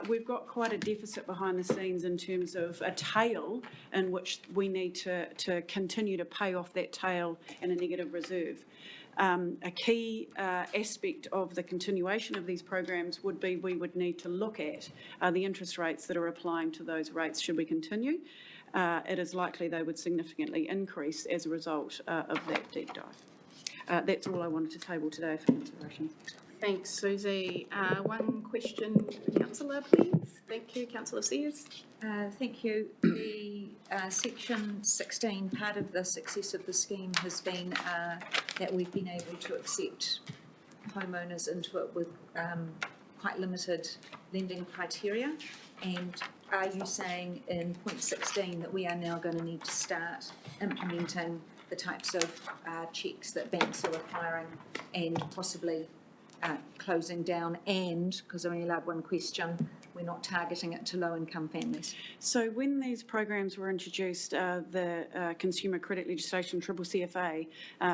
we've got quite a deficit behind the scenes in terms of a tail in which we need to continue to pay off that tail in a negative reserve. A key aspect of the continuation of these programs would be we would need to look at the interest rates that are applying to those rates should we continue. It is likely they would significantly increase as a result of that deep dive. That's all I wanted to table today for consideration. Thanks, Susie. One question, councillor, please. Thank you, councillor Sears. Thank you. The section 16, part of the success of the scheme has been that we've been able to accept homeowners into it with quite limited lending criteria. And are you saying in point 16 that we are now going to need to start implementing the types of checks that banks are requiring and possibly closing down, and, because I only allowed one question, we're not targeting it to low-income families? So when these programs were introduced, the consumer credit legislation, CCCFA,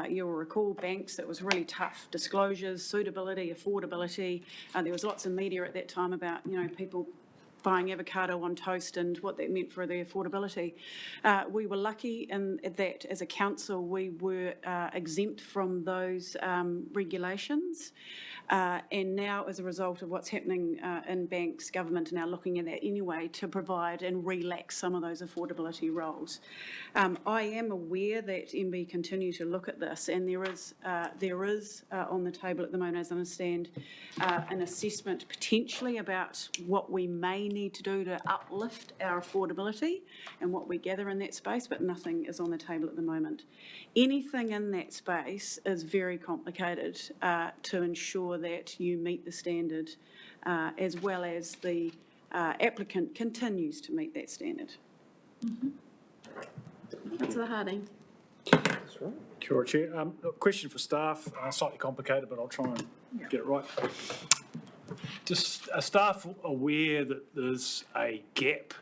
you'll recall banks, it was really tough disclosures, suitability, affordability. There was lots of media at that time about, people buying avocado on toast and what that meant for the affordability. We were lucky in that as a council we were exempt from those regulations. And now, as a result of what's happening in banks, government are now looking at that anyway to provide and relax some of those affordability roles. I am aware that MB continue to look at this, and there is on the table at the moment, as I understand, an assessment potentially about what we may need to do to uplift our affordability and what we gather in that space, but nothing is on the table at the moment. Anything in that space is very complicated to ensure that you meet the standard as well as the applicant continues to meet that standard. Councillor Harding. Kia ora, Chair. A question for staff, slightly complicated, but I'll try and get it right. Just are staff aware that there's a gap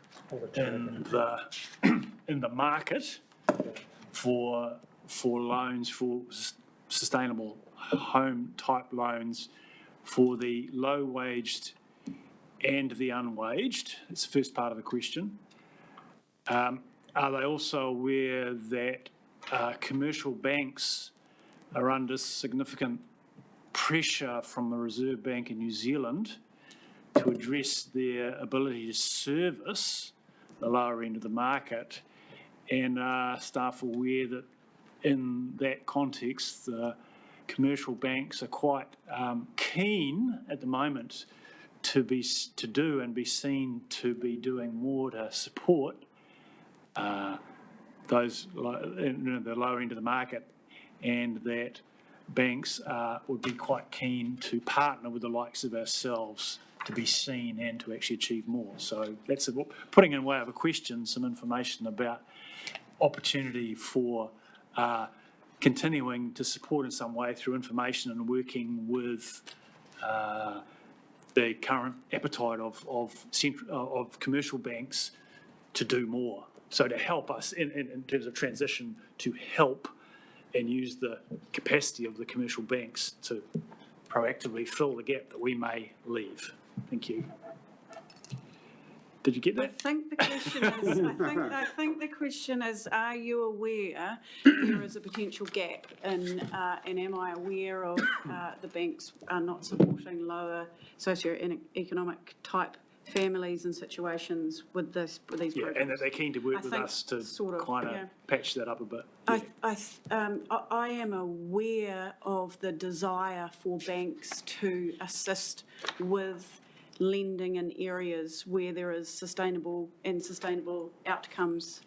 in the market for loans, for sustainable home type loans for the low-waged and the unwaged? It's the first part of the question. Are they also aware that commercial banks are under significant pressure from the Reserve Bank in New Zealand to address their ability to service the lower end of the market? And are staff aware that in that context, the commercial banks are quite keen at the moment to do and be seen to be doing more to support those the lower end of the market, and that banks would be quite keen to partner with the likes of ourselves to be seen and to actually achieve more? So that's putting in way of a question, some information about opportunity for continuing to support in some way through information and working with the current appetite of commercial banks to do more. So to help us in terms of transition, to help and use the capacity of the commercial banks to proactively fill the gap that we may leave. Thank you. Did you get that? I think the question is, I think the question is, are you aware there is a potential gap and am I aware of the banks are not supporting lower socioeconomic type families and situations with these programs? And that they're keen to work with us to kind of patch that up a bit. I am aware of the desire for banks to assist with lending in areas where there is sustainable outcomes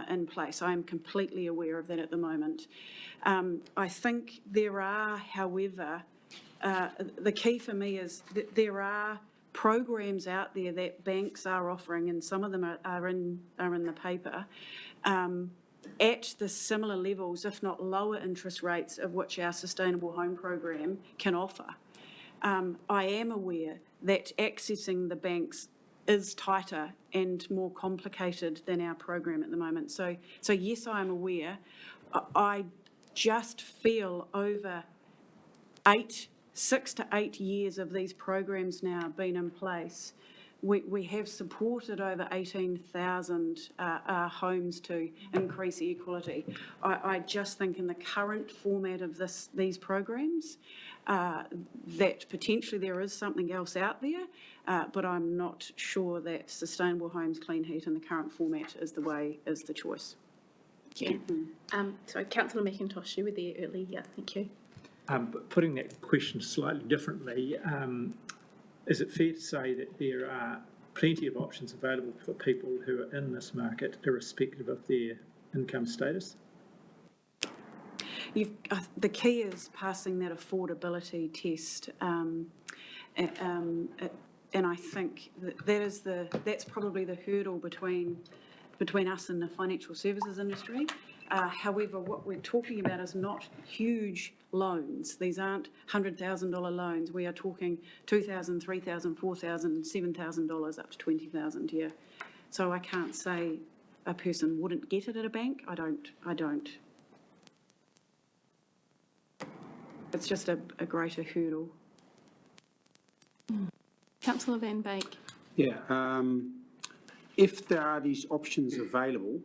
in place. I am completely aware of that at the moment. I think there are, however, the key for me is that there are programs out there that banks are offering, and some of them are in the paper, at the similar levels, if not lower interest rates, of which our sustainable home program can offer. I am aware that accessing the banks is tighter and more complicated than our program at the moment. So yes, I am aware. I just feel over 6 to 8 years of these programs now being in place, we have supported over 18,000 homes to increase equality. I just think in the current format of these programs, that potentially there is something else out there, but I'm not sure that sustainable homes, clean heat in the current format is the choice. Thank you. So Councillor McIntosh, you were there earlier. Thank you. But putting that question slightly differently, is it fair to say that there are plenty of options available for people who are in this market, irrespective of their income status? The key is passing that affordability test, and I think that's probably the hurdle between us and the financial services industry. However, what we're talking about is not huge loans. These aren't $100,000 loans. We are talking $2,000, $3,000, $4,000, $7,000 up to $20,000. Yeah. So I can't say a person wouldn't get it at a bank. I don't. It's just a greater hurdle. Councillor Van Beek. Yeah, if there are these options available,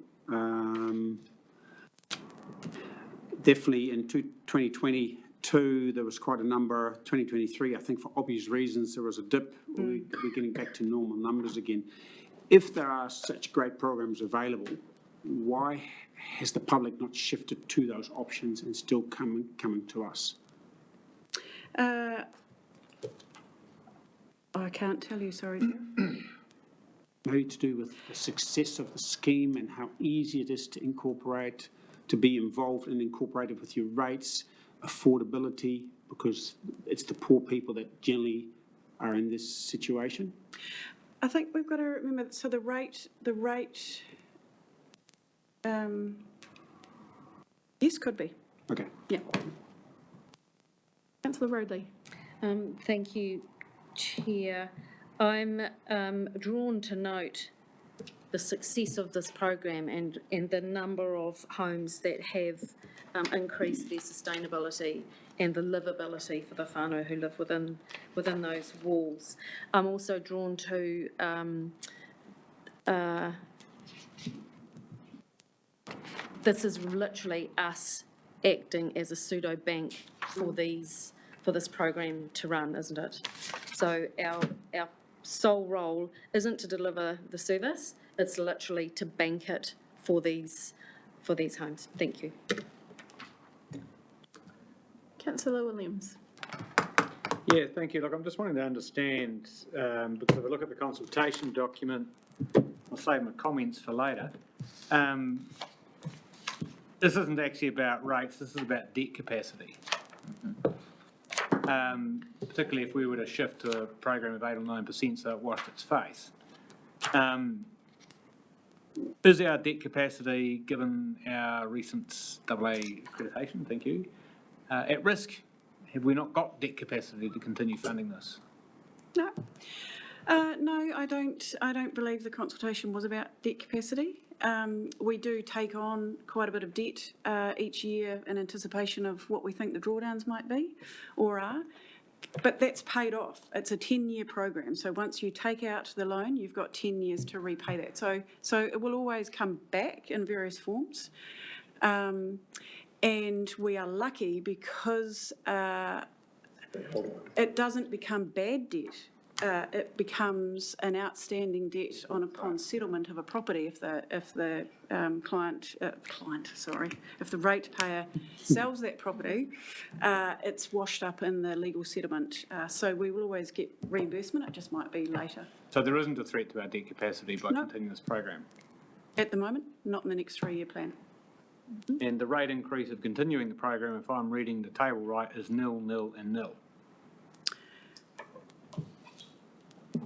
definitely in 2022, there was quite a number. 2023, I think for obvious reasons, there was a dip. We're getting back to normal numbers again. If there are such great programs available, why has the public not shifted to those options and still coming to us? I can't tell you, sorry. Maybe to do with the success of the scheme and how easy it is to incorporate, to be involved and incorporated with your rates, affordability, because it's the poor people that generally are in this situation. I think we've got to remember, so the rate, yes, could be. Okay. Yeah. Councillor Rodley. Thank you, Chair. I'm drawn to note the success of this program and the number of homes that have increased their sustainability and the livability for the whānau who live within those walls. I'm also drawn to this is literally us acting as a pseudo bank for this program to run, isn't it? So our sole role isn't to deliver the service, it's literally to bank it for these homes. Thank you. Councillor Williams. Yeah, thank you. Look, I'm just wanting to understand, because if I look at the consultation document, I'll save my comments for later. This isn't actually about rates, this is about debt capacity. Particularly if we were to shift to a program of 8 or 9% so it washed its face. Is our debt capacity, given our recent AA accreditation, thank you, at risk? Have we not got debt capacity to continue funding this? No. No, I don't believe the consultation was about debt capacity. We do take on quite a bit of debt each year in anticipation of what we think the drawdowns might be or are, but that's paid off. It's a 10-year program, so once you take out the loan, you've got 10 years to repay that. So it will always come back in various forms, and we are lucky because it doesn't become bad debt. It becomes an outstanding debt upon settlement of a property if the if the ratepayer sells that property, it's washed up in the legal settlement. So we will always get reimbursement. It just might be later. So there isn't a threat to our debt capacity by continuing this program? At the moment, not in the next 3-year plan. And the rate increase of continuing the program, if I'm reading the table right, is 0, 0 and 0.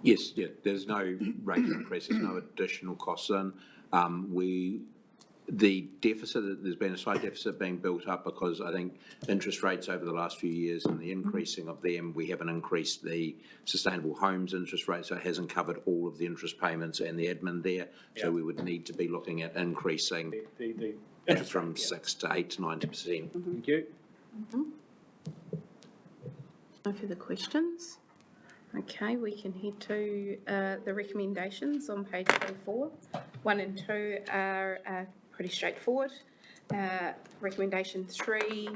Yes, yeah, there's no rate increase, there's no additional costs. And the deficit, there's been a slight deficit being built up because I think interest rates over the last few years and the increasing of them, we haven't increased the sustainable homes interest rate, so it hasn't covered all of the interest payments and the admin there. Yeah. So we would need to be looking at increasing the interest from 6 to 8 to 90%. Thank you. No further questions. Okay, we can head to the recommendations on page 44. 1 and 2 are pretty straightforward. Recommendation 3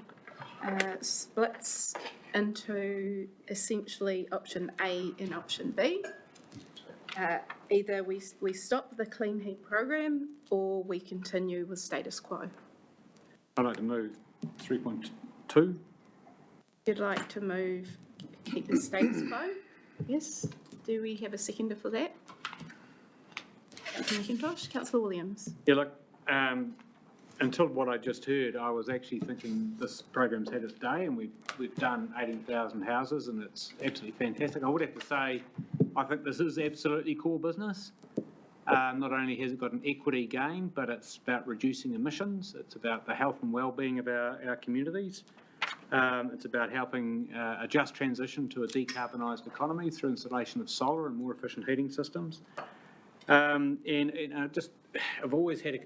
splits into essentially option A and option B. Either we stop the clean heat program or we continue with status quo. I'd like to move 3.2. You'd like to keep the status quo? Yes. Do we have a seconder for that? Councillor McIntosh, Councillor Williams. Yeah, look, until what I just heard, I was actually thinking this program's had its day and we've done 18,000 houses and it's absolutely fantastic. I would have to say, I think this is absolutely core business. Not only has it got an equity gain, but it's about reducing emissions. It's about the health and well-being of our communities. It's about helping a just transition to a decarbonised economy through installation of solar and more efficient heating systems. I've always had,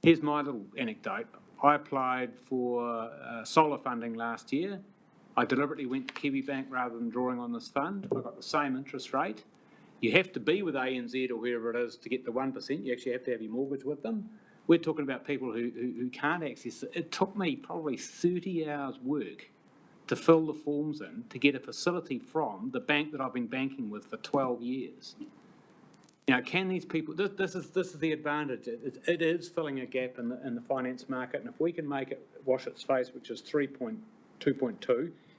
here's my little anecdote. I applied for solar funding last year. I deliberately went to Kiwibank rather than drawing on this fund. I got the same interest rate. You have to be with ANZ or whoever it is to get the 1%. You actually have to have your mortgage with them. We're talking about people who can't access it. It took me probably 30 hours work to fill the forms in to get a facility from the bank that I've been banking with for 12 years. Now, can these people, this is the advantage. It is filling a gap in the finance market, and if we can make it wash its face, which is 2.2,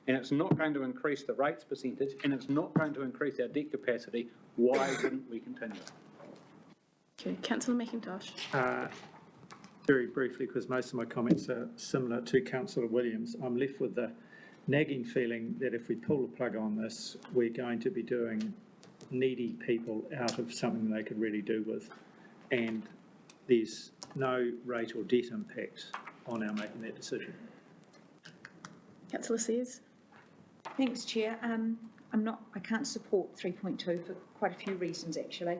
and it's not going to increase the rates percentage, and it's not going to increase our debt capacity, why wouldn't we continue? Okay, Councillor McIntosh. Very briefly, because most of my comments are similar to Councillor Williams, I'm left with the nagging feeling that if we pull the plug on this, we're going to be doing needy people out of something they could really do with, and there's no rate or debt impact on our making that decision. Councillor Sears. Thanks, Chair. I can't support 3.2 for quite a few reasons, actually.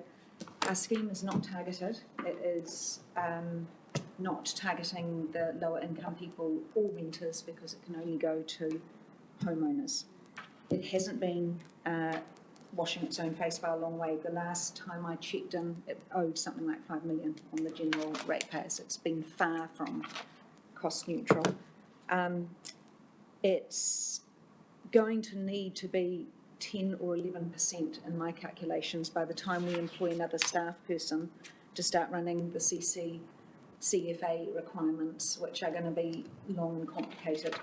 Our scheme is not targeted. It is not targeting the lower income people or renters because it can only go to homeowners. It hasn't been washing its own face by a long way. The last time I checked in, it owed something like $5 million on the general ratepayers. It's been far from cost neutral. It's going to need to be 10 or 11% in my calculations by the time we employ another staff person to start running the CFA requirements, which are going to be long and complicated.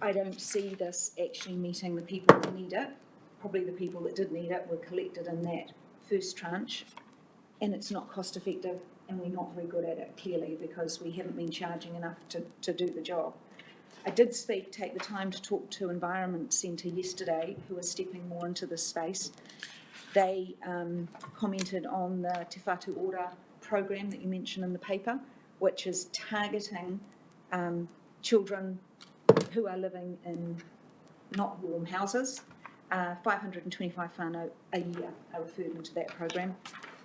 I don't see this actually meeting the people who need it. Probably the people that did need it were collected in that first tranche, and it's not cost effective, and we're not very good at it, clearly, because we haven't been charging enough to do the job. I did take the time to talk to Environment Centre yesterday, who are stepping more into this space. They commented on the Te Whatu Ora program that you mentioned in the paper, which is targeting children who are living in not warm houses. 525 whānau a year are referred into that program.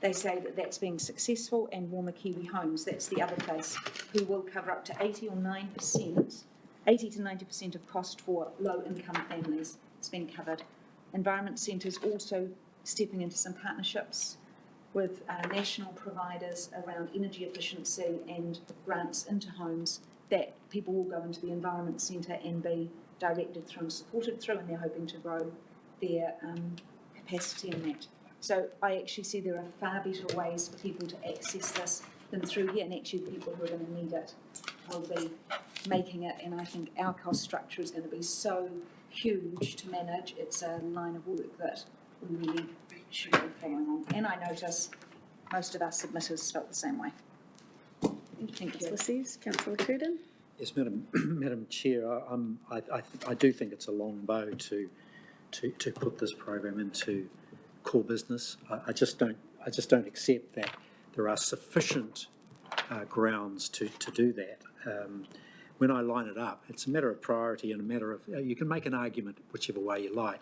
They say that that's being successful, and Warmer Kiwi Homes, that's the other place, who will cover up to 80 to 90% of cost for low-income families. It's been covered. Environment Centre's also stepping into some partnerships with national providers around energy efficiency and grants into homes that people will go into the Environment Centre and be directed through and supported through, and they're hoping to grow their capacity in that. So I actually see there are far better ways for people to access this than through here, and actually the people who are going to need it will be making it, and I think our cost structure is going to be so huge to manage. It's a line of work that we really should be following on. And I notice most of our submitters felt the same way. Thank you. Councillor Curtin. Yes, Madam Chair, I do think it's a long bow to put this program into core business. I just don't accept that there are sufficient grounds to do that. When I line it up, it's a matter of priority and a matter of, you can make an argument whichever way you like,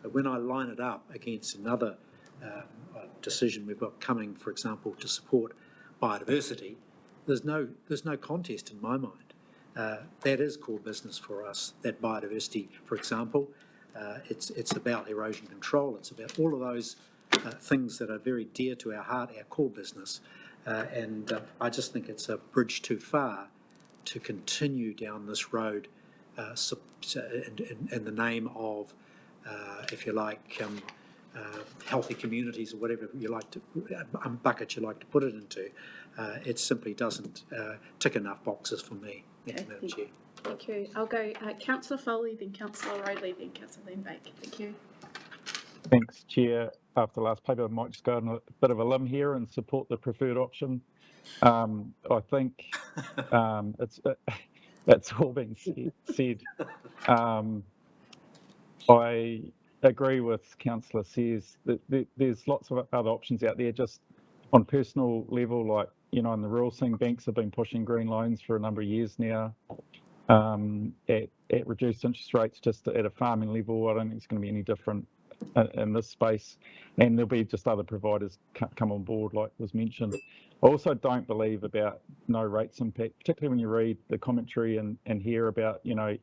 but when I line it up against another decision we've got coming, for example, to support biodiversity, there's no contest in my mind. That is core business for us, that biodiversity, for example. It's about erosion control, it's about all of those things that are very dear to our heart, our core business, and I just think it's a bridge too far to continue down this road in the name of, if you like, healthy communities or whatever you like to, bucket you like to put it into. It simply doesn't tick enough boxes for me. Okay, Madam Chair. thank you. I'll go councillor Foley, then councillor Riley, then councillor Lambake. Thank you. Thanks, Chair. After the last paper, I might just go on a bit of a limb here and support the preferred option. I think it's all been said. I agree with Councillor Sears that there's lots of other options out there. Just on personal level, like, you know, in the rural scene, banks have been pushing green loans for a number of years now at reduced interest rates. Just at a farming level, I don't think it's going to be any different in this space, and there'll be just other providers come on board, like was mentioned. I also don't believe about no rates impact, particularly when you read the commentary and hear about, you know,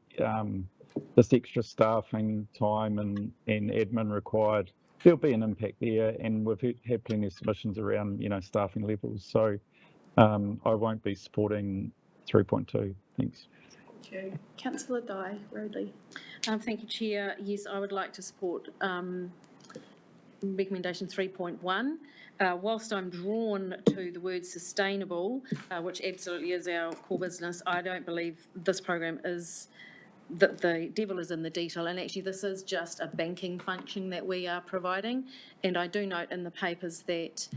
this extra staffing time and admin required. There'll be an impact there, and we've had plenty of submissions around, you know, staffing levels. So I won't be supporting 3.2. Thanks. Thank you. Councillor Di Rodley. Thank you, Chair. Yes, I would like to support recommendation 3.1. Whilst I'm drawn to the word sustainable, which absolutely is our core business, I don't believe this program is, the devil is in the detail, and actually this is just a banking function that we are providing. And I do note in the papers that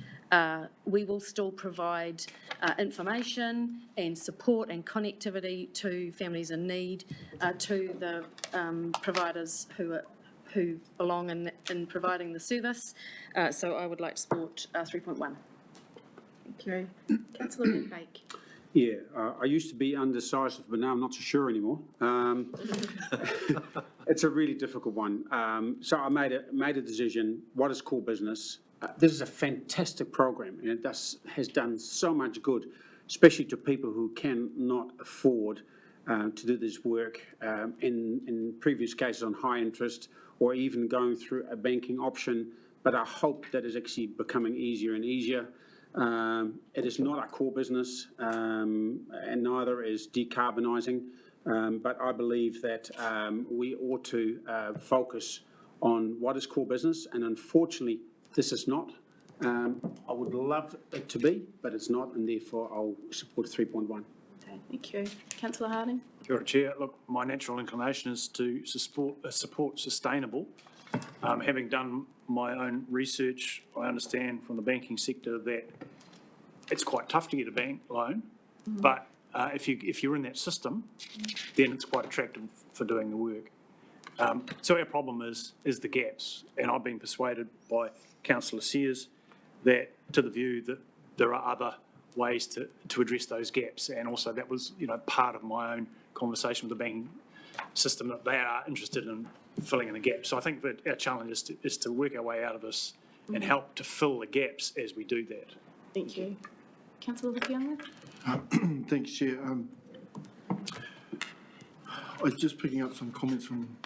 we will still provide information and support and connectivity to families in need, to the providers who belong in providing the service. So I would like to support 3.1. Thank you. Councillor Lambake. Yeah, I used to be undecisive, but now I'm not so sure anymore. It's a really difficult one. So I made a decision. What is core business? This is a fantastic program, and it has done so much good, especially to people who cannot afford to do this work in previous cases on high interest, or even going through a banking option. But I hope that is actually becoming easier and easier. It is not our core business, and neither is decarbonising, but I believe that we ought to focus on what is core business, and unfortunately this is not. I would love it to be, but it's not, and therefore I'll support 3.1. Okay, thank you. Councillor Harding. Kia ora, Chair. Look, my natural inclination is to support sustainable. Having done my own research, I understand from the banking sector that it's quite tough to get a bank loan, but if you're in that system, then it's quite attractive for doing the work. So our problem is the gaps, and I've been persuaded by Councillor Sears that to the view that there are other ways to address those gaps, and also that was, you know, part of my own conversation with the banking system, that they are interested in filling in the gaps. So I think that our challenge is to work our way out of this and help to fill the gaps as we do that. Thank you. Councillor Whitfield. Thanks, Chair. I was just picking up some comments from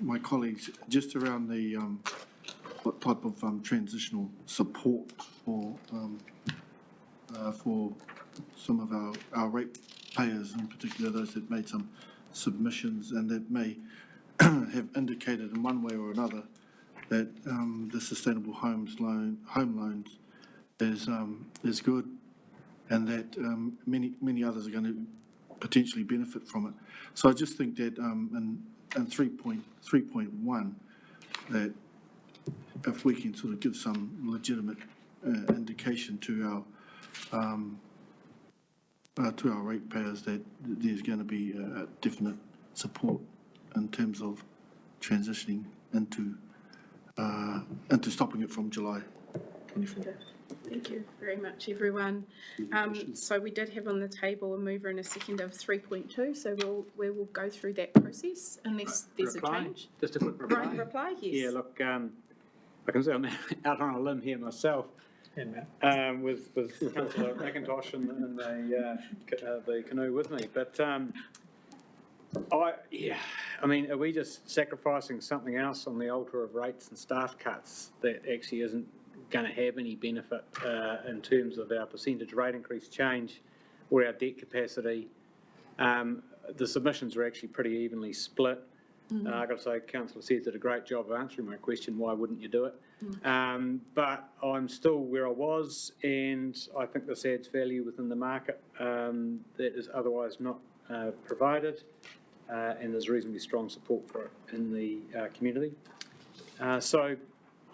my colleagues just around the what type of transitional support for some of our ratepayers, in particular those that made some submissions and that may have indicated in one way or another that the sustainable home loans is good, and that many others are going to potentially benefit from it. So I just think that in 3.1 that if we can sort of give some legitimate indication to our ratepayers that there's going to be definite support in terms of transitioning into stopping it from July 24. Thank you very much, everyone. So we did have on the table a mover and a second of 3.2, so we will go through that process unless there's a change. Just a quick reply. Right, reply, yes. Yeah, look, I can say I'm out on a limb here myself with Councillor McIntosh and the canoe with me, but I mean, are we just sacrificing something else on the altar of rates and staff cuts that actually isn't going to have any benefit in terms of our percentage rate increase change or our debt capacity? The submissions are actually pretty evenly split. I've got to say, Councillor Sears did a great job of answering my question, why wouldn't you do it? But I'm still where I was, and I think this adds value within the market that is otherwise not provided, and there's reasonably strong support for it in the community. So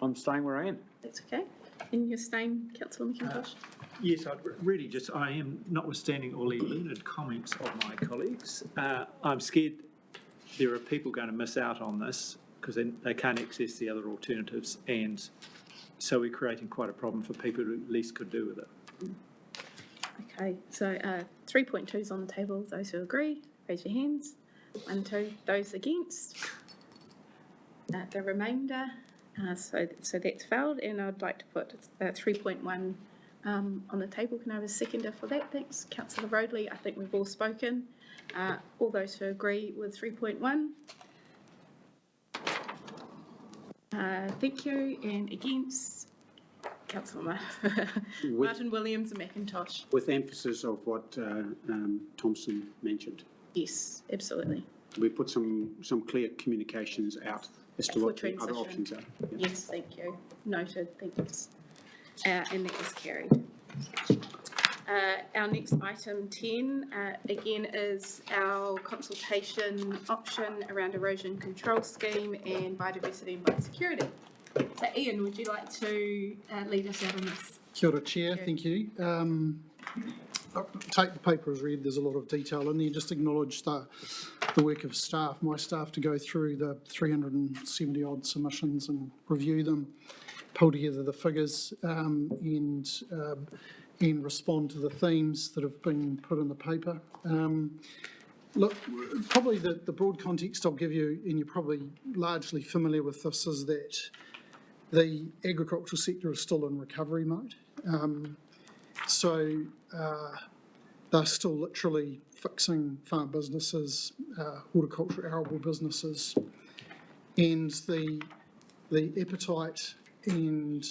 I'm staying where I am. That's okay. And you're staying, Councillor McIntosh? Yes, I am, notwithstanding all the learned comments of my colleagues, I'm scared there are people going to miss out on this because they can't access the other alternatives, and so we're creating quite a problem for people who least could do with it. Okay, so 3.2 is on the table. Those who agree, raise your hands. 1, 2. Those against? The remainder. So that's failed, and I'd like to put 3.1 on the table. Can I have a seconder for that? Thanks, Councillor Roadley. I think we've all spoken. All those who agree with 3.1. Thank you. And against? Councillor Martin Williams and McIntosh. With emphasis of what Thompson mentioned. Yes, absolutely. We put some clear communications out as to what the other options are. Yeah. Yes, thank you. Noted, thanks. And that is carried. Our next item 10, again, is our consultation option around erosion control scheme and biodiversity and biosecurity. So Ian, would you like to lead us out on this? Kia ora, Chair, thank you. Take the paper as read, there's a lot of detail in there. Just acknowledge the work of staff, my staff, to go through the 370 odd submissions and review them, pull together the figures and respond to the themes that have been put in the paper. Look, probably the broad context I'll give you, and you're probably largely familiar with this, is that the agricultural sector is still in recovery mode. So they're still literally fixing farm businesses, horticulture, arable businesses, and the appetite and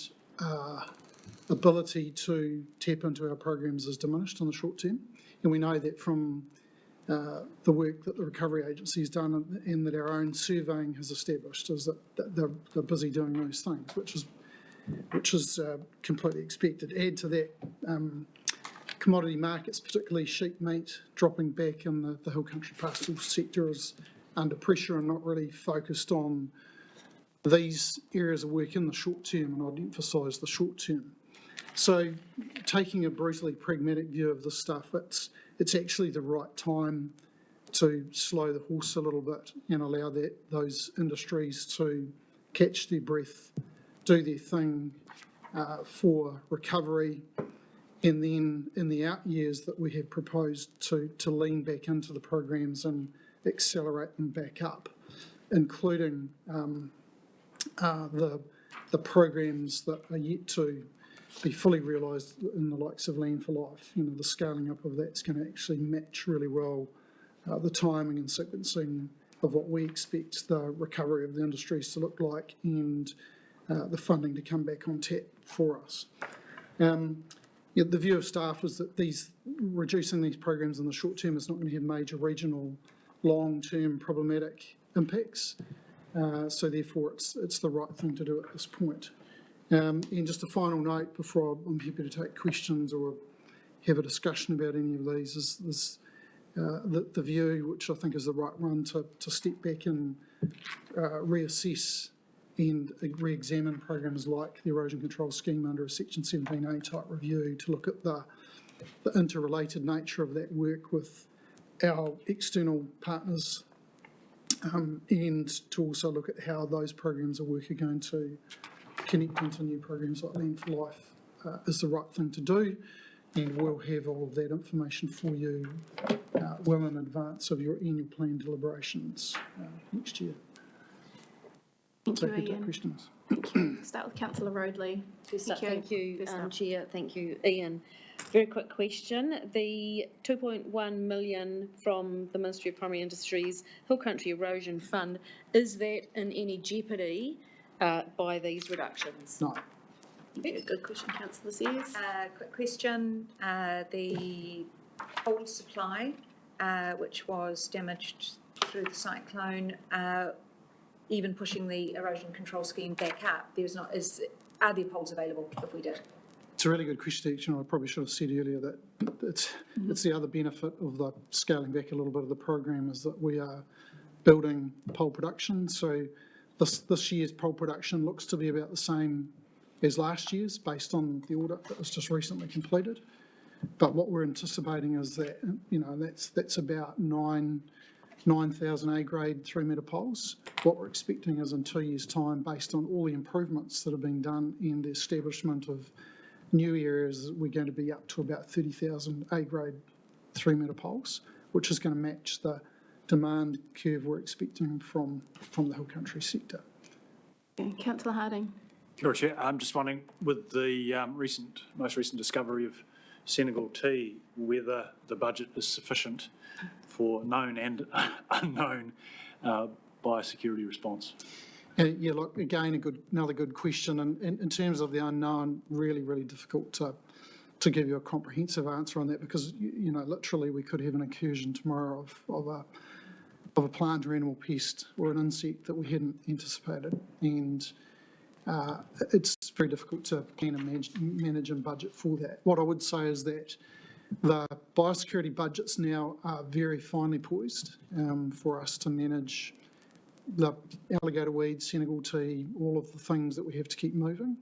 ability to tap into our programs is diminished in the short term. And we know that from the work that the Recovery Agency has done and that our own surveying has established, is that they're busy doing those things, which is completely expected. Add to that commodity markets, particularly sheep meat, dropping back, and the hill country pastoral sector is under pressure and not really focused on these areas of work in the short term, and I'd emphasise the short term. So taking a brutally pragmatic view of this stuff, it's actually the right time to slow the horse a little bit and allow those industries to catch their breath, do their thing for recovery, and then in the out years that we have proposed to lean back into the programs and accelerate them back up, including the programs that are yet to be fully realised in the likes of Land for Life. You know, the scaling up of that's going to actually match really well the timing and sequencing of what we expect the recovery of the industries to look like, and the funding to come back on tap for us. The view of staff was that reducing these programs in the short term is not going to have major regional long-term problematic impacts. So therefore it's the right thing to do at this point. And just a final note before I'm happy to take questions or have a discussion about any of these is the view, which I think is the right one, to step back and reassess and re-examine programs like the erosion control scheme under a Section 17A type review, to look at the interrelated nature of that work with our external partners, and to also look at how those programs of work are going to connect into new programs like Land for Life is the right thing to do, and we'll have all of that information for you well in advance of your annual plan deliberations next year. Thank you, Take Ian. questions. Thank you. Start with Councillor Roadley. Thank you, Chair. Thank you, Ian. Very quick question. The 2.1 million from the Ministry of Primary Industries Hill Country Erosion Fund, is that in any jeopardy by these reductions? No. Good question, Councillor Sears. Quick question. The coal supply which was damaged through the cyclone, even pushing the erosion control scheme back up, are there poles available if we did? It's a really good question, actually. I probably should have said earlier that it's the other benefit of the scaling back a little bit of the program is that we are building pole production. So this year's pole production looks to be about the same as last year's based on the audit that was just recently completed. But what we're anticipating is that, that's about 9,000 A-grade 3-metre poles. What we're expecting is in 2 years' time, based on all the improvements that have been done and the establishment of new areas, we're going to be up to about 30,000 A-grade 3-metre poles, which is going to match the demand curve we're expecting from the hill country sector. Okay, Councillor Harding. Kia ora, Chair. I'm just wondering, with the most recent discovery of Senegal tea, whether the budget is sufficient for known and unknown biosecurity response. Yeah, look, again, another good question. And in terms of the unknown, really, really difficult to give you a comprehensive answer on that because, literally we could have an incursion tomorrow of a plant or animal pest or an insect that we hadn't anticipated. And it's very difficult to plan and manage and budget for that. What I would say is that the biosecurity budgets now are very finely poised for us to manage the alligator weeds, Senegal tea, all of the things that we have to keep moving.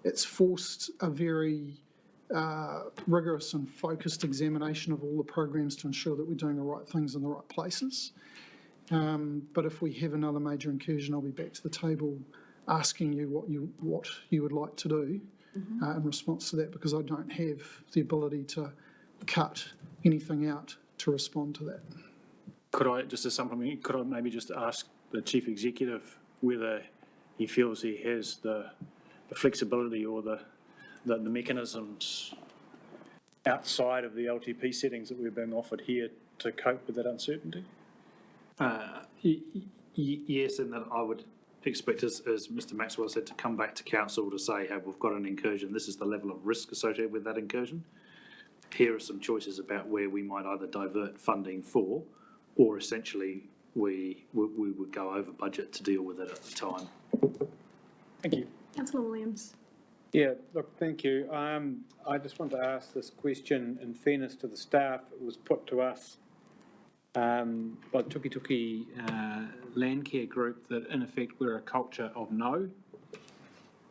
It's forced a very rigorous and focused examination of all the programs to ensure that we're doing the right things in the right places. But if we have another major incursion, I'll be back to the table asking you what you would like to do in response to that, because I don't have the ability to cut anything out to respond to that. Could I, just as something, could I maybe just ask the Chief Executive whether he feels he has the flexibility or the mechanisms outside of the LTP settings that we're being offered here to cope with that uncertainty? Yes, and that I would expect, as Mr Maxwell said, to come back to council to say, hey, we've got an incursion, this is the level of risk associated with that incursion. Here are some choices about where we might either divert funding for, or essentially we would go over budget to deal with it at the time. Thank you. Councillor Williams. Yeah, look, thank you. I just want to ask this question in fairness to the staff. It was put to us by the Tukituki Land Care Group that in effect we're a culture of no.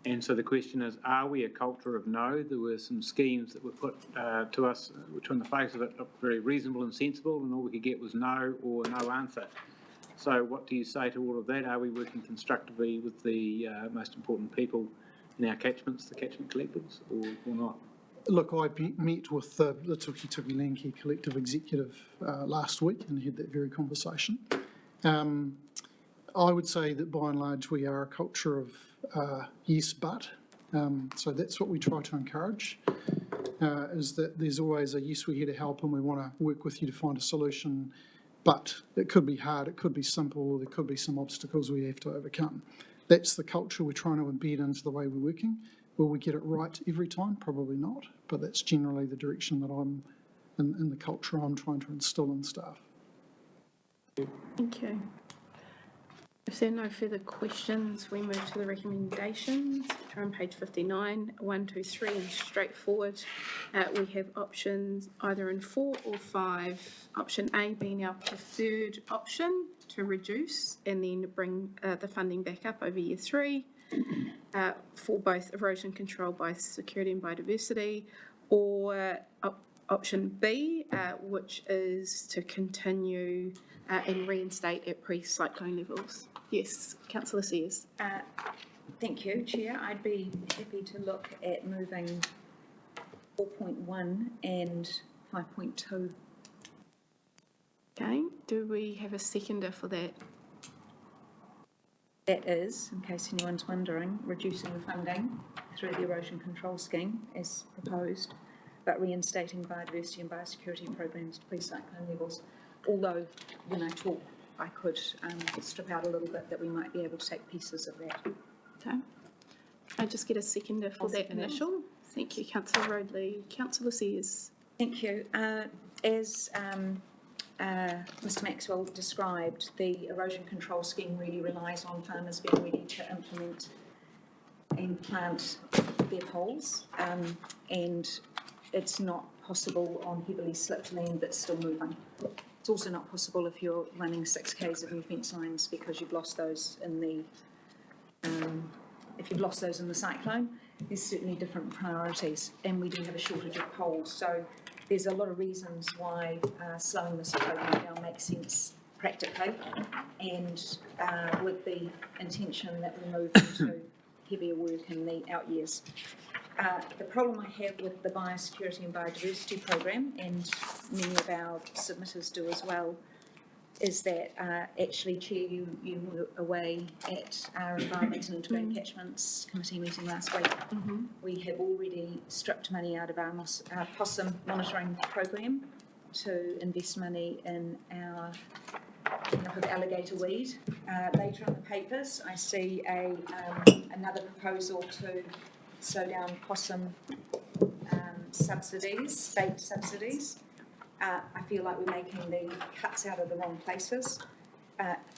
And so the question is, are we a culture of no? There were some schemes that were put to us, which on the face of it looked very reasonable and sensible, and all we could get was no or no answer. So what do you say to all of that? Are we working constructively with the most important people in our catchments, the catchment collectives, or not? Look, I met with the Tukituki Land Care Collective executive last week and had that very conversation. I would say that by and large we are a culture of yes, but. So that's what we try to encourage, is that there's always a yes, we're here to help and we want to work with you to find a solution, but it could be hard, it could be simple, or there could be some obstacles we have to overcome. That's the culture we're trying to embed into the way we're working. Will we get it right every time? Probably not, but that's generally the direction that I'm, in the culture I'm trying to instill in staff. Thank you. If there are no further questions, we move to the recommendations, which are on page 59, 1, 2, 3, and straightforward. We have options either in 4 or 5. Option A being our preferred option to reduce and then bring the funding back up over year 3 for both erosion control, biosecurity and biodiversity, or option B, which is to continue and reinstate at pre-cyclone levels. Yes, Councillor Sears. Thank you, Chair. I'd be happy to look at moving 4.1 and 5.2. Okay, do we have a seconder for that? That is, in case anyone's wondering, reducing the funding through the erosion control scheme as proposed, but reinstating biodiversity and biosecurity programs to pre-cyclone levels. Although, when I talk, I could strip out a little bit that we might be able to take pieces of that. Okay. I just get a seconder for that initial. Thank you, Councillor Rodley. Councillor Sears. Thank you. As Mr Maxwell described, the erosion control scheme really relies on farmers being ready to implement and plant their poles, and it's not possible on heavily slipped land that's still moving. It's also not possible if you're running 6 k's of new fence lines because you've lost those in the, if you've lost those in the cyclone. There's certainly different priorities, and we do have a shortage of poles. So there's a lot of reasons why slowing this program down makes sense practically, and with the intention that we move into heavier work in the out years. The problem I have with the biosecurity and biodiversity program, and many of our submitters do as well, is that actually, Chair, you were away at our Environment and Integrated Catchments Committee meeting last week. We have already stripped money out of our possum monitoring program to invest money in our clean-up of alligator weed. Later in the papers, I see another proposal to slow down possum subsidies, bait subsidies. I feel like we're making the cuts out of the wrong places.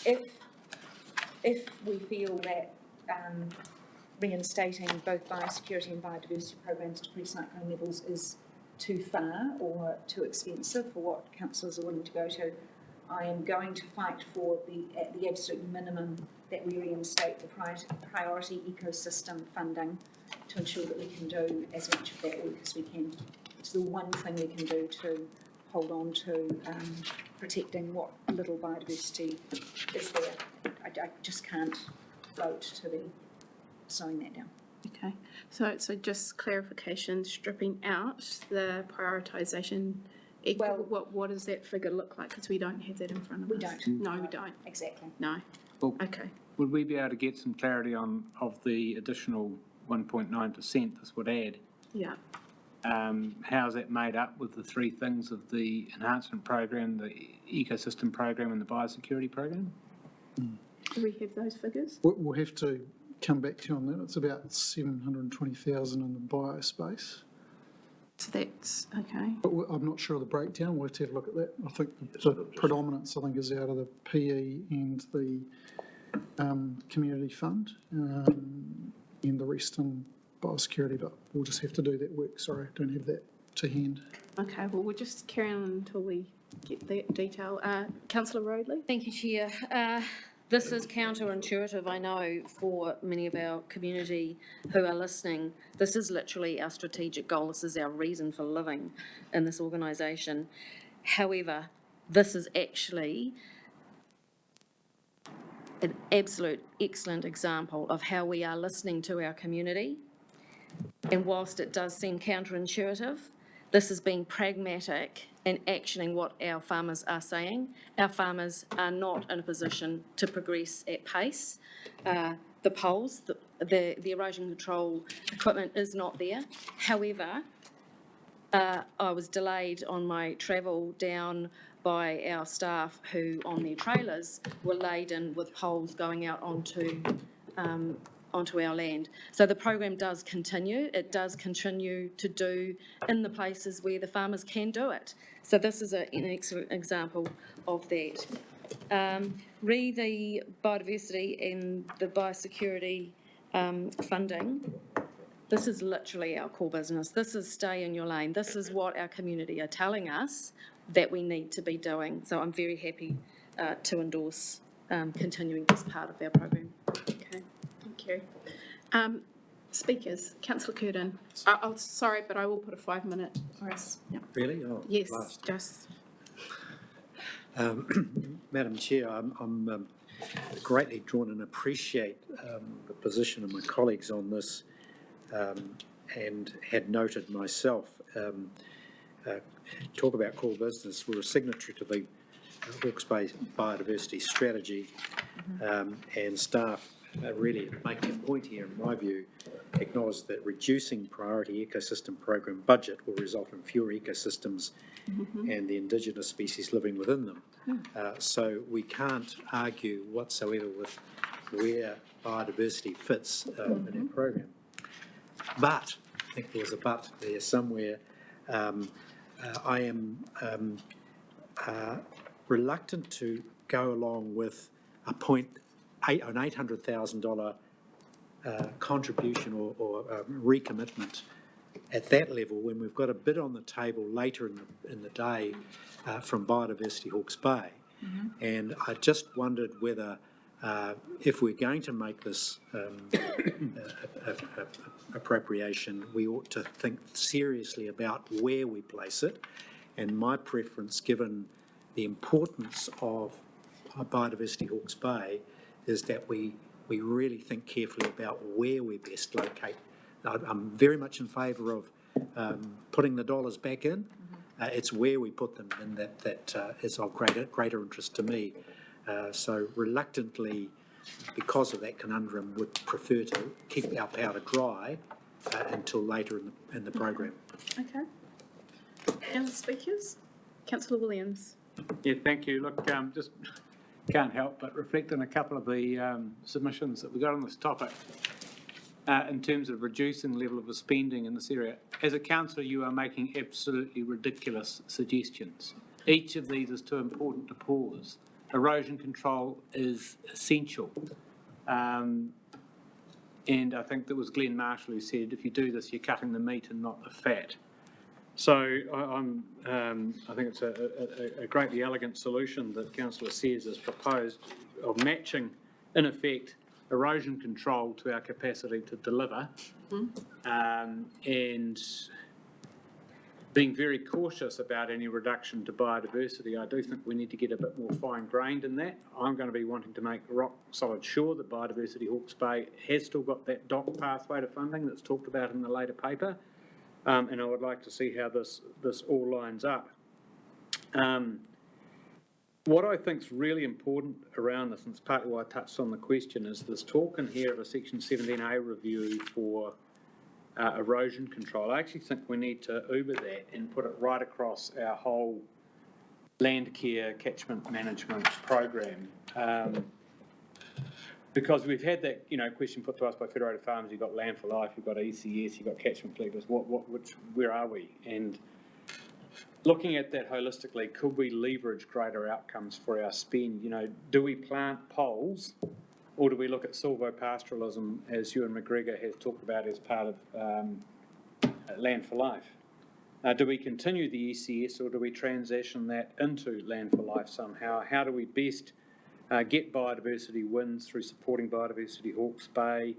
If we feel that reinstating both biosecurity and biodiversity programs to pre-cyclone levels is too far or too expensive for what councillors are willing to go to, I am going to fight for the absolute minimum that we reinstate the priority ecosystem funding to ensure that we can do as much of that work as we can. It's the one thing we can do to hold on to protecting what little biodiversity is there. I just can't vote to be slowing that down. Okay, so just clarification, stripping out the prioritisation. Well, what does that figure look like? Because we don't have that in front of us. We don't. No, we don't. Exactly. No. Well, Okay. would we be able to get some clarity of the additional 1.9% this would add? Yeah. How's that made up with the 3 things of the enhancement program, the ecosystem program and the biosecurity program? Do we have those figures? We'll have to come back to you on that. It's about 720,000 in the bio space. So that's, okay. But I'm not sure of the breakdown. We'll have to have a look at that. I think the predominance, is out of the PE and the community fund, and the rest in biosecurity, but we'll just have to do that work. Sorry, I don't have that to hand. Okay, well, we'll just carry on until we get that detail. Councillor Roadley? Thank you, Chair. This is counterintuitive, I know, for many of our community who are listening. This is literally our strategic goal. This is our reason for living in this organisation. However, this is actually an absolute excellent example of how we are listening to our community. And whilst it does seem counterintuitive, this is being pragmatic and actioning what our farmers are saying. Our farmers are not in a position to progress at pace. The poles, the erosion control equipment is not there. However, I was delayed on my travel down by our staff who, on their trailers, were laden with poles going out onto our land. So the program does continue. It does continue to do in the places where the farmers can do it. So this is an excellent example of that. Re the biodiversity and the biosecurity funding. This is literally our core business. This is stay in your lane. This is what our community are telling us that we need to be doing. So I'm very happy to endorse continuing this part of our program. Okay, thank you. Speakers, Councillor Curtin. Sorry, but I will put a 5-minute. Yeah. Really? Oh, Yes, last. just. Madam Chair, I'm greatly drawn and appreciate the position of my colleagues on this, and had noted myself, talk about core business. We're a signatory to the Hawke's Bay Biodiversity Strategy, and staff really making a point here, in my view, acknowledge that reducing priority ecosystem program budget will result in fewer ecosystems and the indigenous species living within them. So we can't argue whatsoever with where biodiversity fits in our program. But, I think there was a but there somewhere, I am reluctant to go along with an $800,000 contribution or recommitment at that level when we've got a bid on the table later in the day from Biodiversity Hawke's Bay. And I just wondered whether if we're going to make this appropriation, we ought to think seriously about where we place it. And my preference, given the importance of Biodiversity Hawke's Bay, is that we really think carefully about where we best locate. I'm very much in favour of putting the dollars back in. It's where we put them, and that is of greater interest to me. So reluctantly, because of that conundrum, would prefer to keep our powder dry until later in the program. Okay. Any other speakers? Councillor Williams. Yeah, thank you. Look, just can't help but reflect on a couple of the submissions that we got on this topic in terms of reducing the level of spending in this area. As a councillor, you are making absolutely ridiculous suggestions. Each of these is too important to pause. Erosion control is essential. And I think that was Glenn Marshall who said, if you do this, you're cutting the meat and not the fat. So I think it's a greatly elegant solution that Councillor Sears has proposed of matching, in effect, erosion control to our capacity to deliver, and being very cautious about any reduction to biodiversity. I do think we need to get a bit more fine-grained in that. I'm going to be wanting to make rock solid sure that Biodiversity Hawke's Bay has still got that DOC pathway to funding that's talked about in the later paper. And I would like to see how this all lines up. What I think is really important around this, and it's partly why I touched on the question, is there's talk in here of a Section 17A review for erosion control. I actually think we need to Uber that and put it right across our whole land care catchment management program. Because we've had that, question put to us by Federated Farmers. You've got Land for Life, you've got ECS, you've got catchment collectors. Where are we? And looking at that holistically, could we leverage greater outcomes for our spend? Do we plant poles, or do we look at silvopastoralism, as Ewan McGregor has talked about as part of Land for Life? Do we continue the ECS, or do we transition that into Land for Life somehow? How do we best get biodiversity wins through supporting Biodiversity Hawke's Bay,